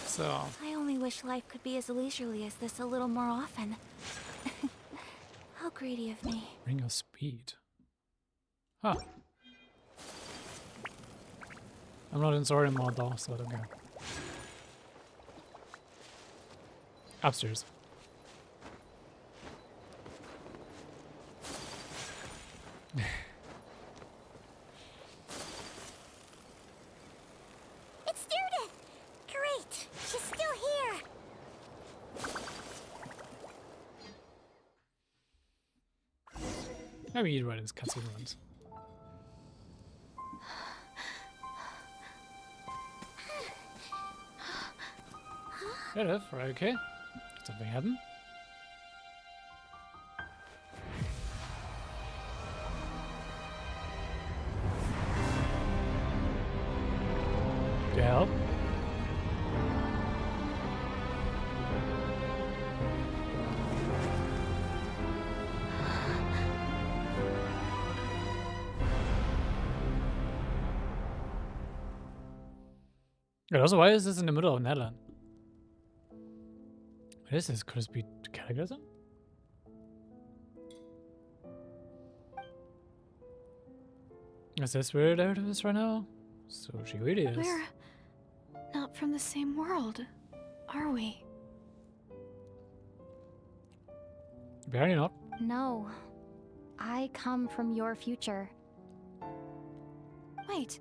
Speaker 1: So
Speaker 5: I only wish life could be as leisurely as this a little more often. How greedy of me.
Speaker 1: Ring of Speed. Huh. I'm not in story mode though, so I don't care. Upstairs.
Speaker 3: It's Judith! Great! She's still here!
Speaker 1: I mean, right, it's cutscene runs. Judith, right, okay. Something happened? The hell? And also, why is this in the middle of Netherlands? What is this? Could this be Cataclysm? Is this where it is right now? So she really is.
Speaker 10: We're not from the same world, are we?
Speaker 1: Apparently not.
Speaker 2: No. I come from your future.
Speaker 10: Wait,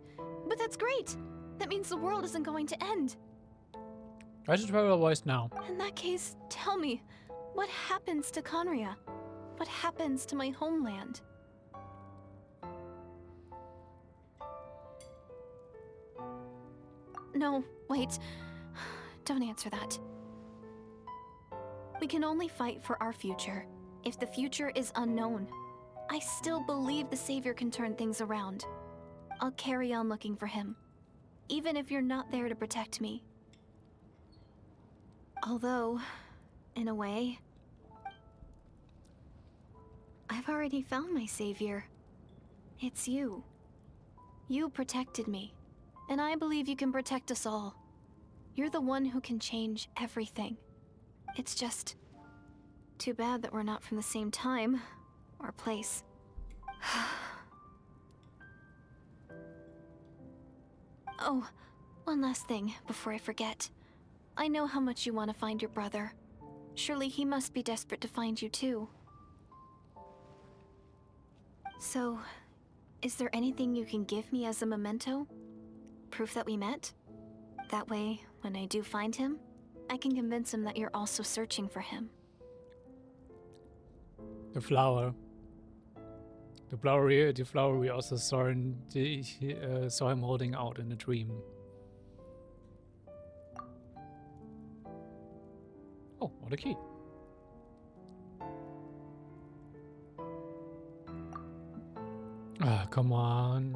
Speaker 10: but that's great! That means the world isn't going to end.
Speaker 1: I should travel voice now.
Speaker 10: In that case, tell me, what happens to Conria? What happens to my homeland? No, wait. Don't answer that. We can only fight for our future. If the future is unknown, I still believe the Savior can turn things around. I'll carry on looking for him, even if you're not there to protect me. Although, in a way, I've already found my savior. It's you. You protected me, and I believe you can protect us all. You're the one who can change everything. It's just too bad that we're not from the same time or place. Oh, one last thing before I forget. I know how much you want to find your brother. Surely he must be desperate to find you too. So, is there anything you can give me as a memento? Proof that we met? That way, when I do find him, I can convince him that you're also searching for him.
Speaker 1: The flower. The flower we also saw saw him holding out in a dream. Oh, what a key. Ah, come on.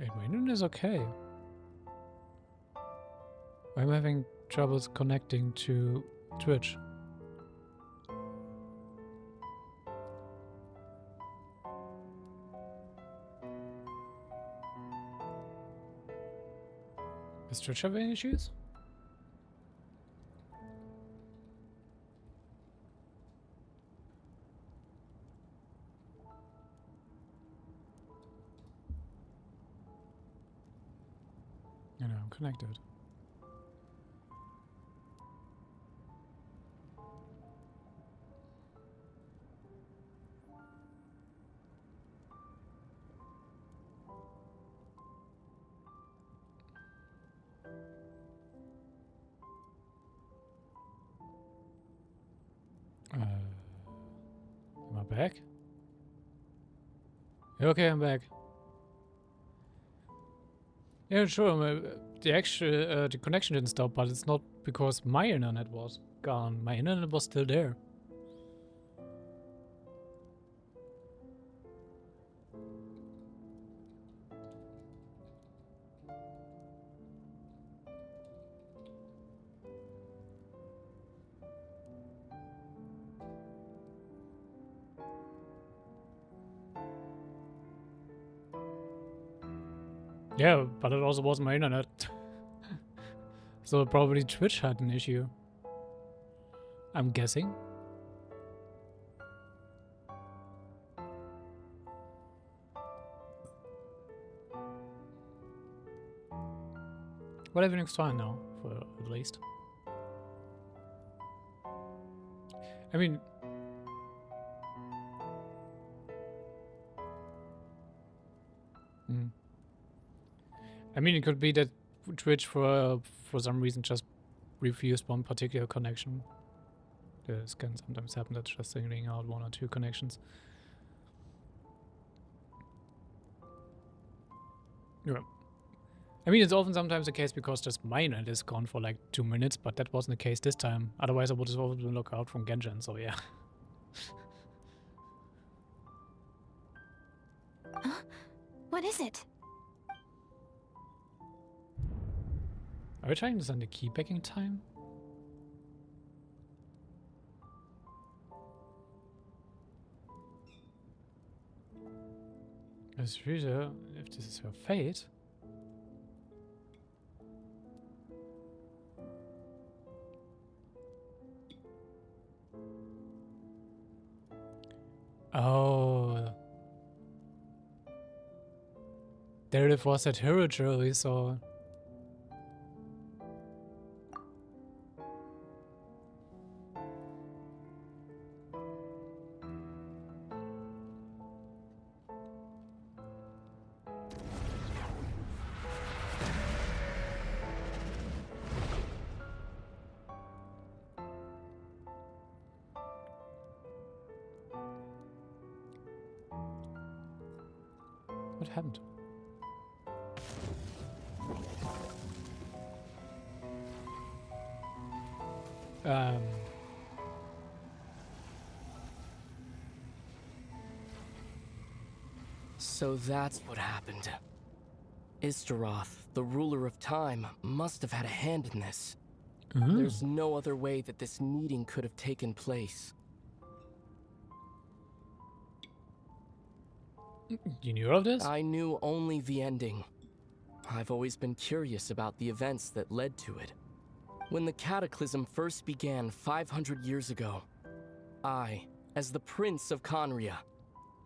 Speaker 1: Wait, my internet is okay. I'm having troubles connecting to Twitch. Does Twitch have any issues? I know, I'm connected. Am I back? Okay, I'm back. Yeah, sure. The connection didn't stop, but it's not because my internet was gone. My internet was still there. Yeah, but it also wasn't my internet. So probably Twitch had an issue. I'm guessing. But everything's fine now, for at least. I mean... I mean, it could be that Twitch for some reason just refused one particular connection. This can sometimes happen, that's just singling out one or two connections. Yeah. I mean, it's often sometimes the case because just my internet is gone for like 2 minutes, but that wasn't the case this time. Otherwise, I would have always been locked out from Genshin, so yeah.
Speaker 10: Huh? What is it?
Speaker 1: Are we trying to send a key back in time? Is Rita, if this is her fate? Oh. There it was that hero drill we saw. What happened?
Speaker 6: So that's what happened. Istaroth, the ruler of time, must have had a hand in this. There's no other way that this meeting could have taken place.
Speaker 1: You knew of this?
Speaker 6: I knew only the ending. I've always been curious about the events that led to it. When the cataclysm first began 500 years ago, I, as the Prince of Conria,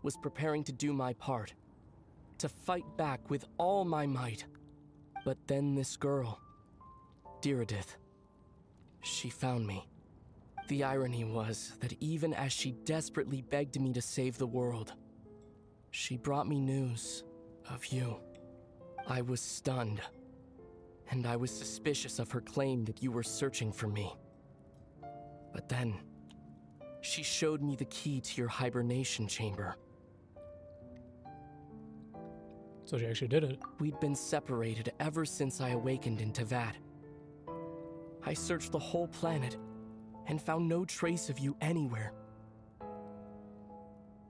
Speaker 6: was preparing to do my part, to fight back with all my might. But then this girl, Diridith, she found me. The irony was that even as she desperately begged me to save the world, she brought me news of you. I was stunned, and I was suspicious of her claim that you were searching for me. But then, she showed me the key to your hibernation chamber.
Speaker 1: So she actually did it.
Speaker 6: We'd been separated ever since I awakened in Teyvat. I searched the whole planet and found no trace of you anywhere.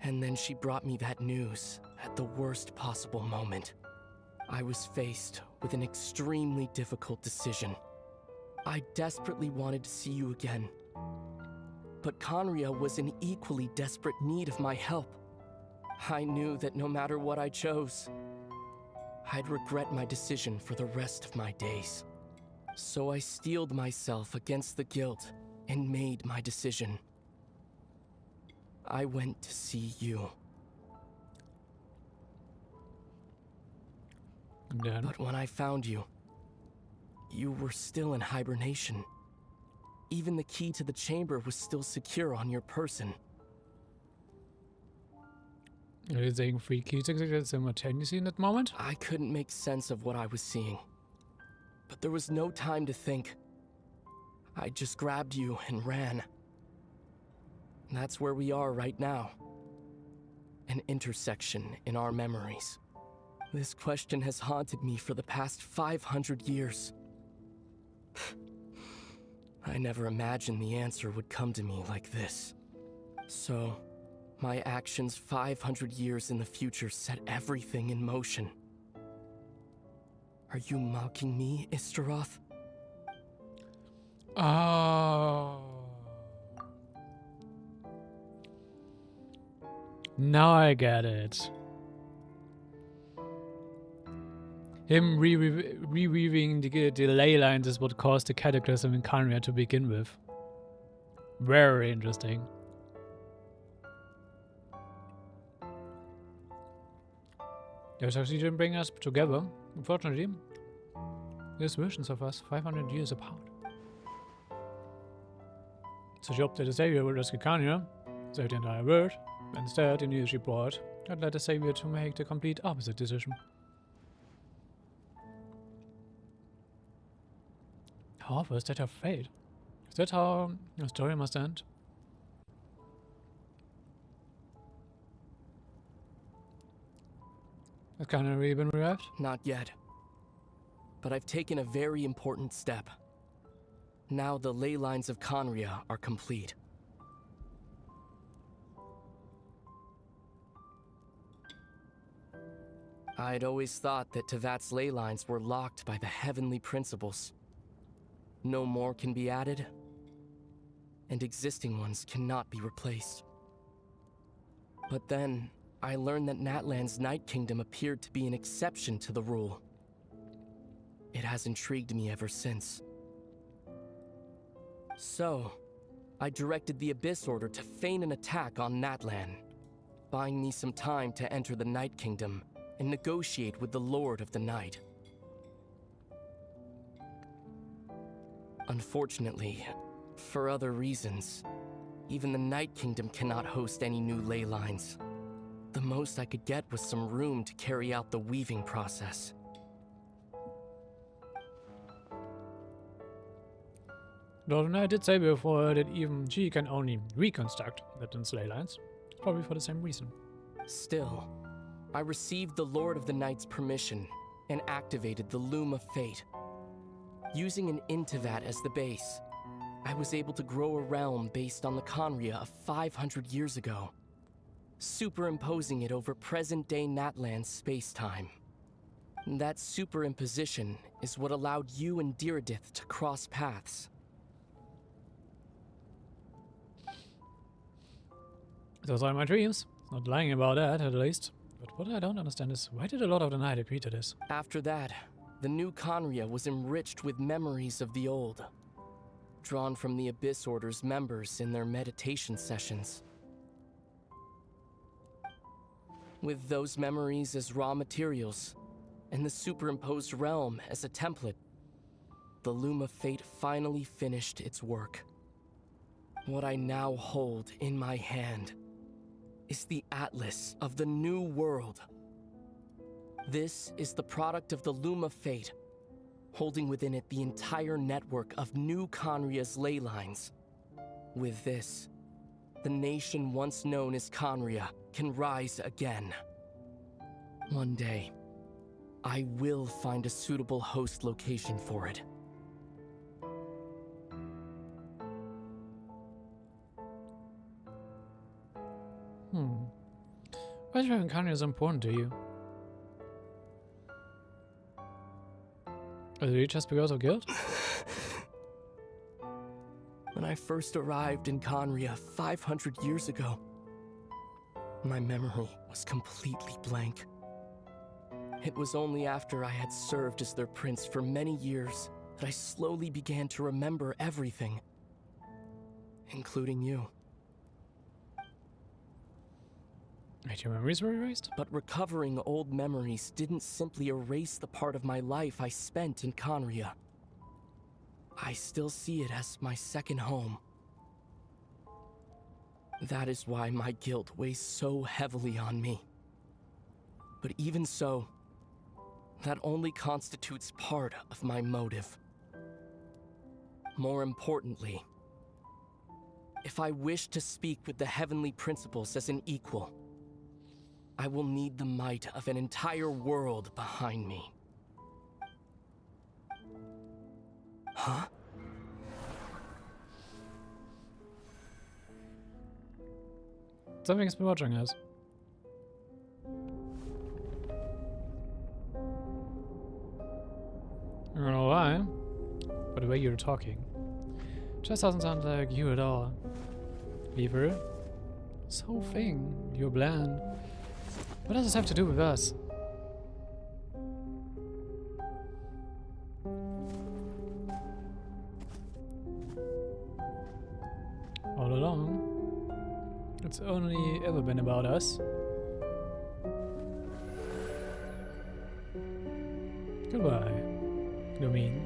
Speaker 6: And then she brought me that news at the worst possible moment. I was faced with an extremely difficult decision. I desperately wanted to see you again. But Conria was in equally desperate need of my help. I knew that no matter what I chose, I'd regret my decision for the rest of my days. So I steeled myself against the guilt and made my decision. I went to see you.
Speaker 1: And then?
Speaker 6: But when I found you, you were still in hibernation. Even the key to the chamber was still secure on your person.
Speaker 1: Are you saying 3 keys executed simultaneously in that moment?
Speaker 6: I couldn't make sense of what I was seeing. But there was no time to think. I just grabbed you and ran. That's where we are right now. An intersection in our memories. This question has haunted me for the past 500 years. I never imagined the answer would come to me like this. So, my actions 500 years in the future set everything in motion. Are you mocking me, Istaroth?
Speaker 1: Oh. Now I get it. Him reweaving the ley lines is what caused the cataclysm in Khaenri'ah to begin with. Very interesting. Yes, actually didn't bring us together. Unfortunately, there's versions of us 500 years apart. It's a job that the Savior would rescue Khaenri'ah, save the entire world. Instead, the news she brought had led the Savior to make the complete opposite decision. However, is that her fate? Is that how the story must end? Has Khaenri'ah really been revived?
Speaker 6: Not yet. But I've taken a very important step. Now the ley lines of Khaenri'ah are complete. I'd always thought that Tevat's ley lines were locked by the heavenly principles. No more can be added, and existing ones cannot be replaced. But then, I learned that Natlan's Night Kingdom appeared to be an exception to the rule. It has intrigued me ever since. So, I directed the Abyss Order to feign an attack on Natlan, buying me some time to enter the Night Kingdom and negotiate with the Lord of the Night. Unfortunately, for other reasons, even the Night Kingdom cannot host any new ley lines. The most I could get was some room to carry out the weaving process.
Speaker 1: Though I did say before that even she can only reconstruct Natlan's ley lines, probably for the same reason.
Speaker 6: Still, I received the Lord of the Night's permission and activated the Loom of Fate. Using an Intivat as the base, I was able to grow a realm based on the Khaenri'ah of 500 years ago, superimposing it over present-day Natlan's space-time. That superimposition is what allowed you and Diridith to cross paths.
Speaker 1: Those are my dreams. Not lying about that, at least. But what I don't understand is, why did a lot of the Night agree to this?
Speaker 6: After that, the new Khaenri'ah was enriched with memories of the old, drawn from the Abyss Order's members in their meditation sessions. With those memories as raw materials, and the superimposed realm as a template, the Loom of Fate finally finished its work. What I now hold in my hand is the Atlas of the New World. This is the product of the Loom of Fate, holding within it the entire network of new Khaenri'ah's ley lines. With this, the nation once known as Khaenri'ah can rise again. One day, I will find a suitable host location for it.
Speaker 1: Why is having Khaenri'ah so important to you? Is it just because of guilt?
Speaker 6: When I first arrived in Khaenri'ah 500 years ago, my memory was completely blank. It was only after I had served as their prince for many years that I slowly began to remember everything, including you.
Speaker 1: Wait, your memories were erased?
Speaker 6: But recovering old memories didn't simply erase the part of my life I spent in Khaenri'ah. I still see it as my second home. That is why my guilt weighs so heavily on me. But even so, that only constitutes part of my motive. More importantly, if I wish to speak with the heavenly principles as an equal, I will need the might of an entire world behind me. Huh?
Speaker 1: Something's been watching us. I don't know why, but the way you're talking just doesn't sound like you at all. Beaver, this whole thing, you're bland. What does this have to do with us? All along, it's only ever been about us. Goodbye, Lumine.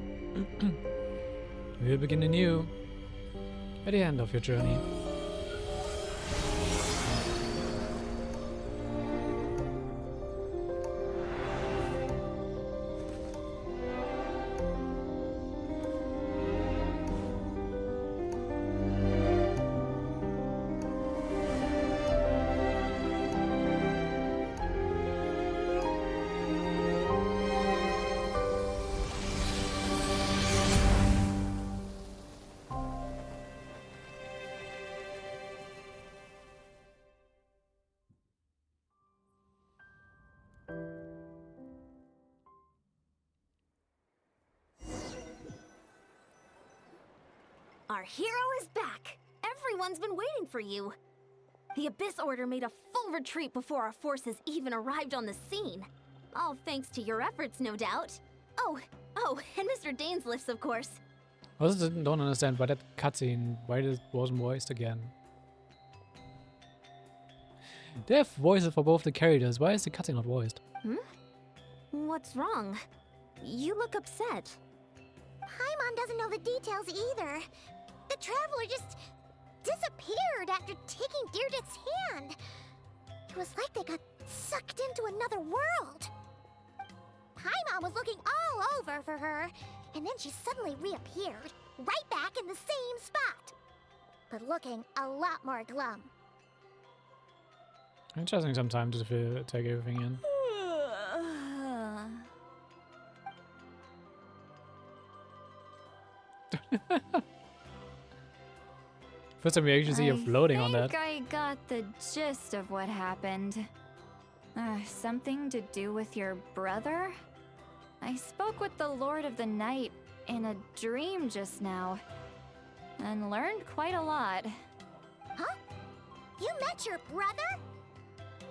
Speaker 1: We'll begin anew at the end of your journey.
Speaker 2: Our hero is back! Everyone's been waiting for you! The Abyss Order made a full retreat before our forces even arrived on the scene. All thanks to your efforts, no doubt. Oh, and Mr. Dainsliff's, of course.
Speaker 1: I also don't understand why that cutscene, why it wasn't voiced again. They have voices for both the characters, why is the cutscene not voiced?
Speaker 2: What's wrong? You look upset.
Speaker 3: Paimon doesn't know the details either. The traveler just disappeared after taking Deirdre's hand. It was like they got sucked into another world. Paimon was looking all over for her, and then she suddenly reappeared, right back in the same spot. But looking a lot more glum.
Speaker 1: It's just taking some time to take everything in. First time we actually see you floating on that.
Speaker 5: I think I got the gist of what happened. Something to do with your brother? I spoke with the Lord of the Night in a dream just now, and learned quite a lot.
Speaker 3: Huh? You met your brother?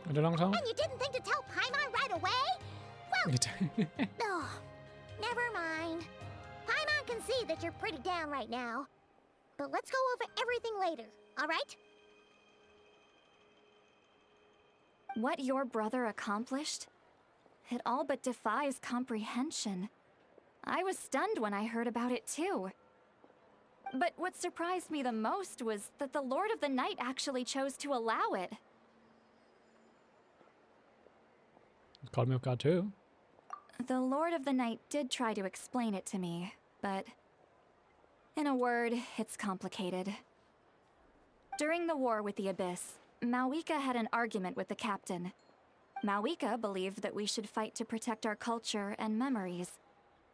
Speaker 1: In a long time?
Speaker 3: And you didn't think to tell Paimon right away? Well, oh, never mind. Paimon can see that you're pretty down right now. But let's go over everything later, alright?
Speaker 5: What your brother accomplished? It all but defies comprehension. I was stunned when I heard about it too. But what surprised me the most was that the Lord of the Night actually chose to allow it.
Speaker 1: Called me off guard too.
Speaker 5: The Lord of the Night did try to explain it to me, but in a word, it's complicated. During the war with the Abyss, Mawika had an argument with the captain. Mawika believed that we should fight to protect our culture and memories,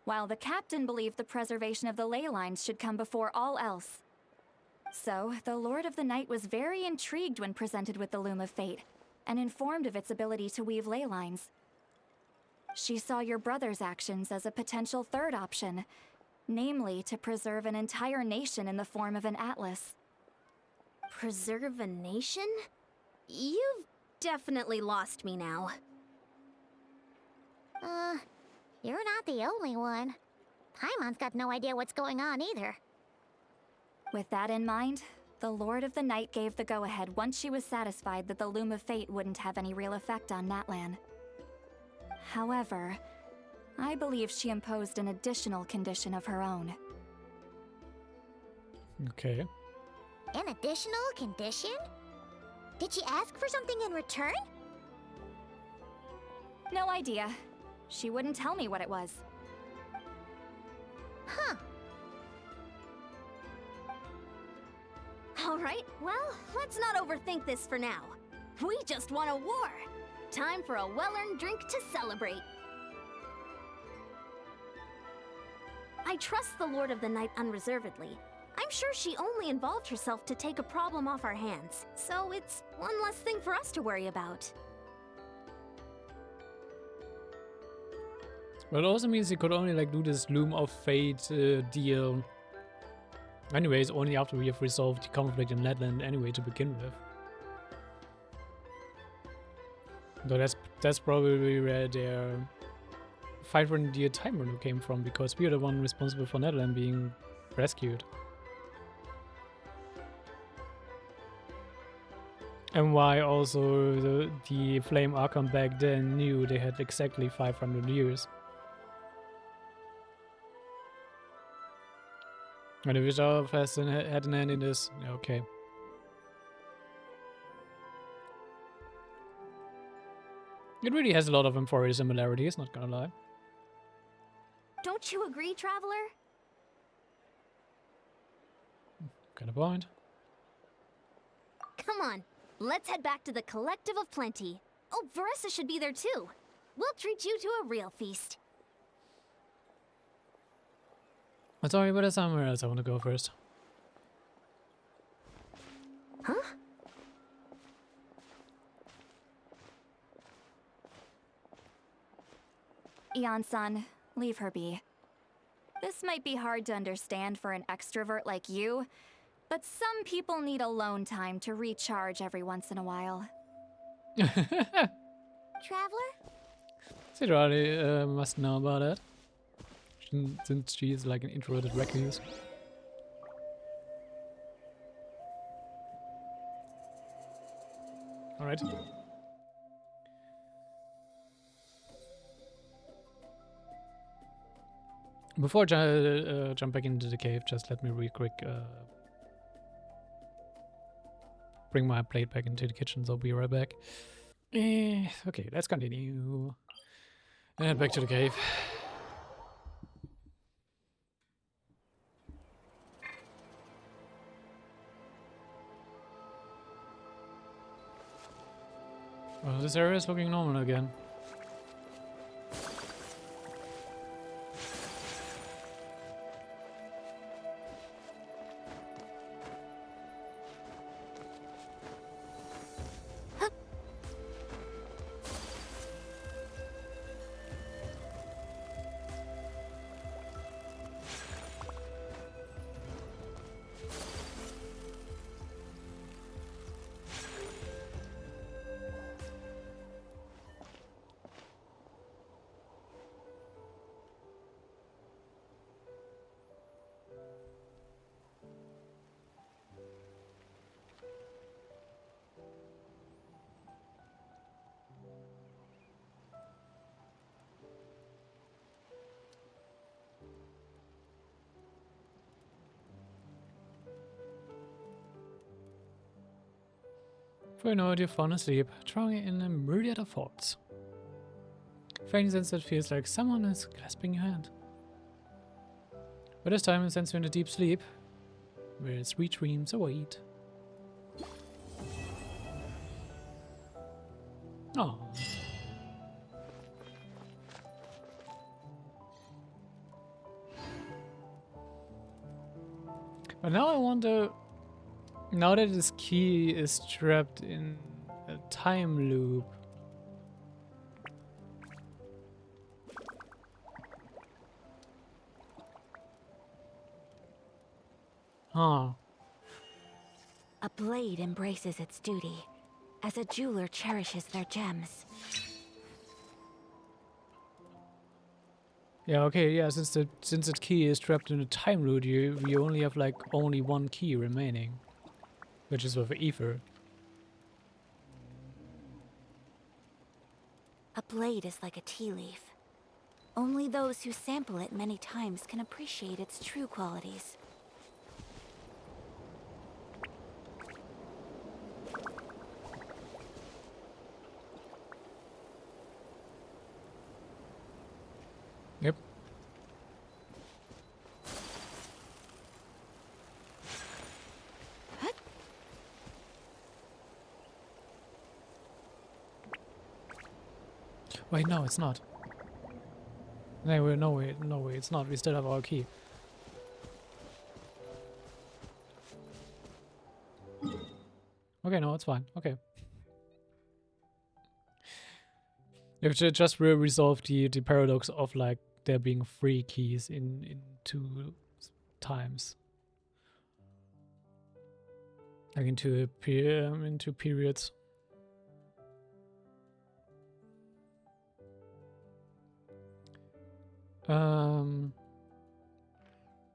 Speaker 5: while the captain believed the preservation of the ley lines should come before all else. So, the Lord of the Night was very intrigued when presented with the Loom of Fate, and informed of its ability to weave ley lines. She saw your brother's actions as a potential third option, namely to preserve an entire nation in the form of an atlas.
Speaker 2: Preserve a nation? You've definitely lost me now.
Speaker 3: You're not the only one. Paimon's got no idea what's going on either.
Speaker 5: With that in mind, the Lord of the Night gave the go-ahead once she was satisfied that the Loom of Fate wouldn't have any real effect on Natlan. However, I believe she imposed an additional condition of her own.
Speaker 1: Okay.
Speaker 3: An additional condition? Did she ask for something in return?
Speaker 5: No idea. She wouldn't tell me what it was.
Speaker 3: Huh.
Speaker 2: Alright, well, let's not overthink this for now. We just want a war. Time for a well-earned drink to celebrate. I trust the Lord of the Night unreservedly. I'm sure she only involved herself to take a problem off our hands, so it's one less thing for us to worry about.
Speaker 1: But it also means he could only like do this Loom of Fate deal. Anyways, only after we have resolved the conflict in Netland anyway to begin with. Though that's probably where their 500-year timer came from, because we are the one responsible for Netland being rescued. And why also the Flame Archon back then knew they had exactly 500 years. And if Vishal had an hand in this, okay. It really has a lot of Emphoria similarities, not gonna lie.
Speaker 2: Don't you agree, Traveler?
Speaker 1: Got a point.
Speaker 2: Come on, let's head back to the Collective of Plenty. Oh, Veressa should be there too. We'll treat you to a real feast.
Speaker 1: But sorry, but there's somewhere else I want to go first.
Speaker 2: Huh?
Speaker 5: Ian-san, leave her be. This might be hard to understand for an extrovert like you, but some people need alone time to recharge every once in a while.
Speaker 3: Traveler?
Speaker 1: Citrali must know about it, since she is like an introverted recluse. Alright. Before I jump back into the cave, just let me real quick bring my plate back into the kitchen, so I'll be right back. Okay, let's continue. And back to the cave. Well, this area is looking normal again. For a night you've fallen asleep, drowning in a myriad of thoughts. Faint sense that feels like someone is grasping your hand. But this time it sends you into deep sleep, where sweet dreams await. Oh. But now I wonder, now that this key is trapped in a time loop, huh?
Speaker 11: A blade embraces its duty, as a jeweler cherishes their gems.
Speaker 1: Yeah, okay, yeah, since the key is trapped in a time loop, we only have like only one key remaining, which is with Ether.
Speaker 11: A blade is like a tea leaf. Only those who sample it many times can appreciate its true qualities.
Speaker 1: Yep. Wait, no, it's not. No way, no way, no way, it's not. We still have our key. Okay, no, it's fine. Okay. You have to just resolve the paradox of like there being 3 keys in 2 times. Like into periods.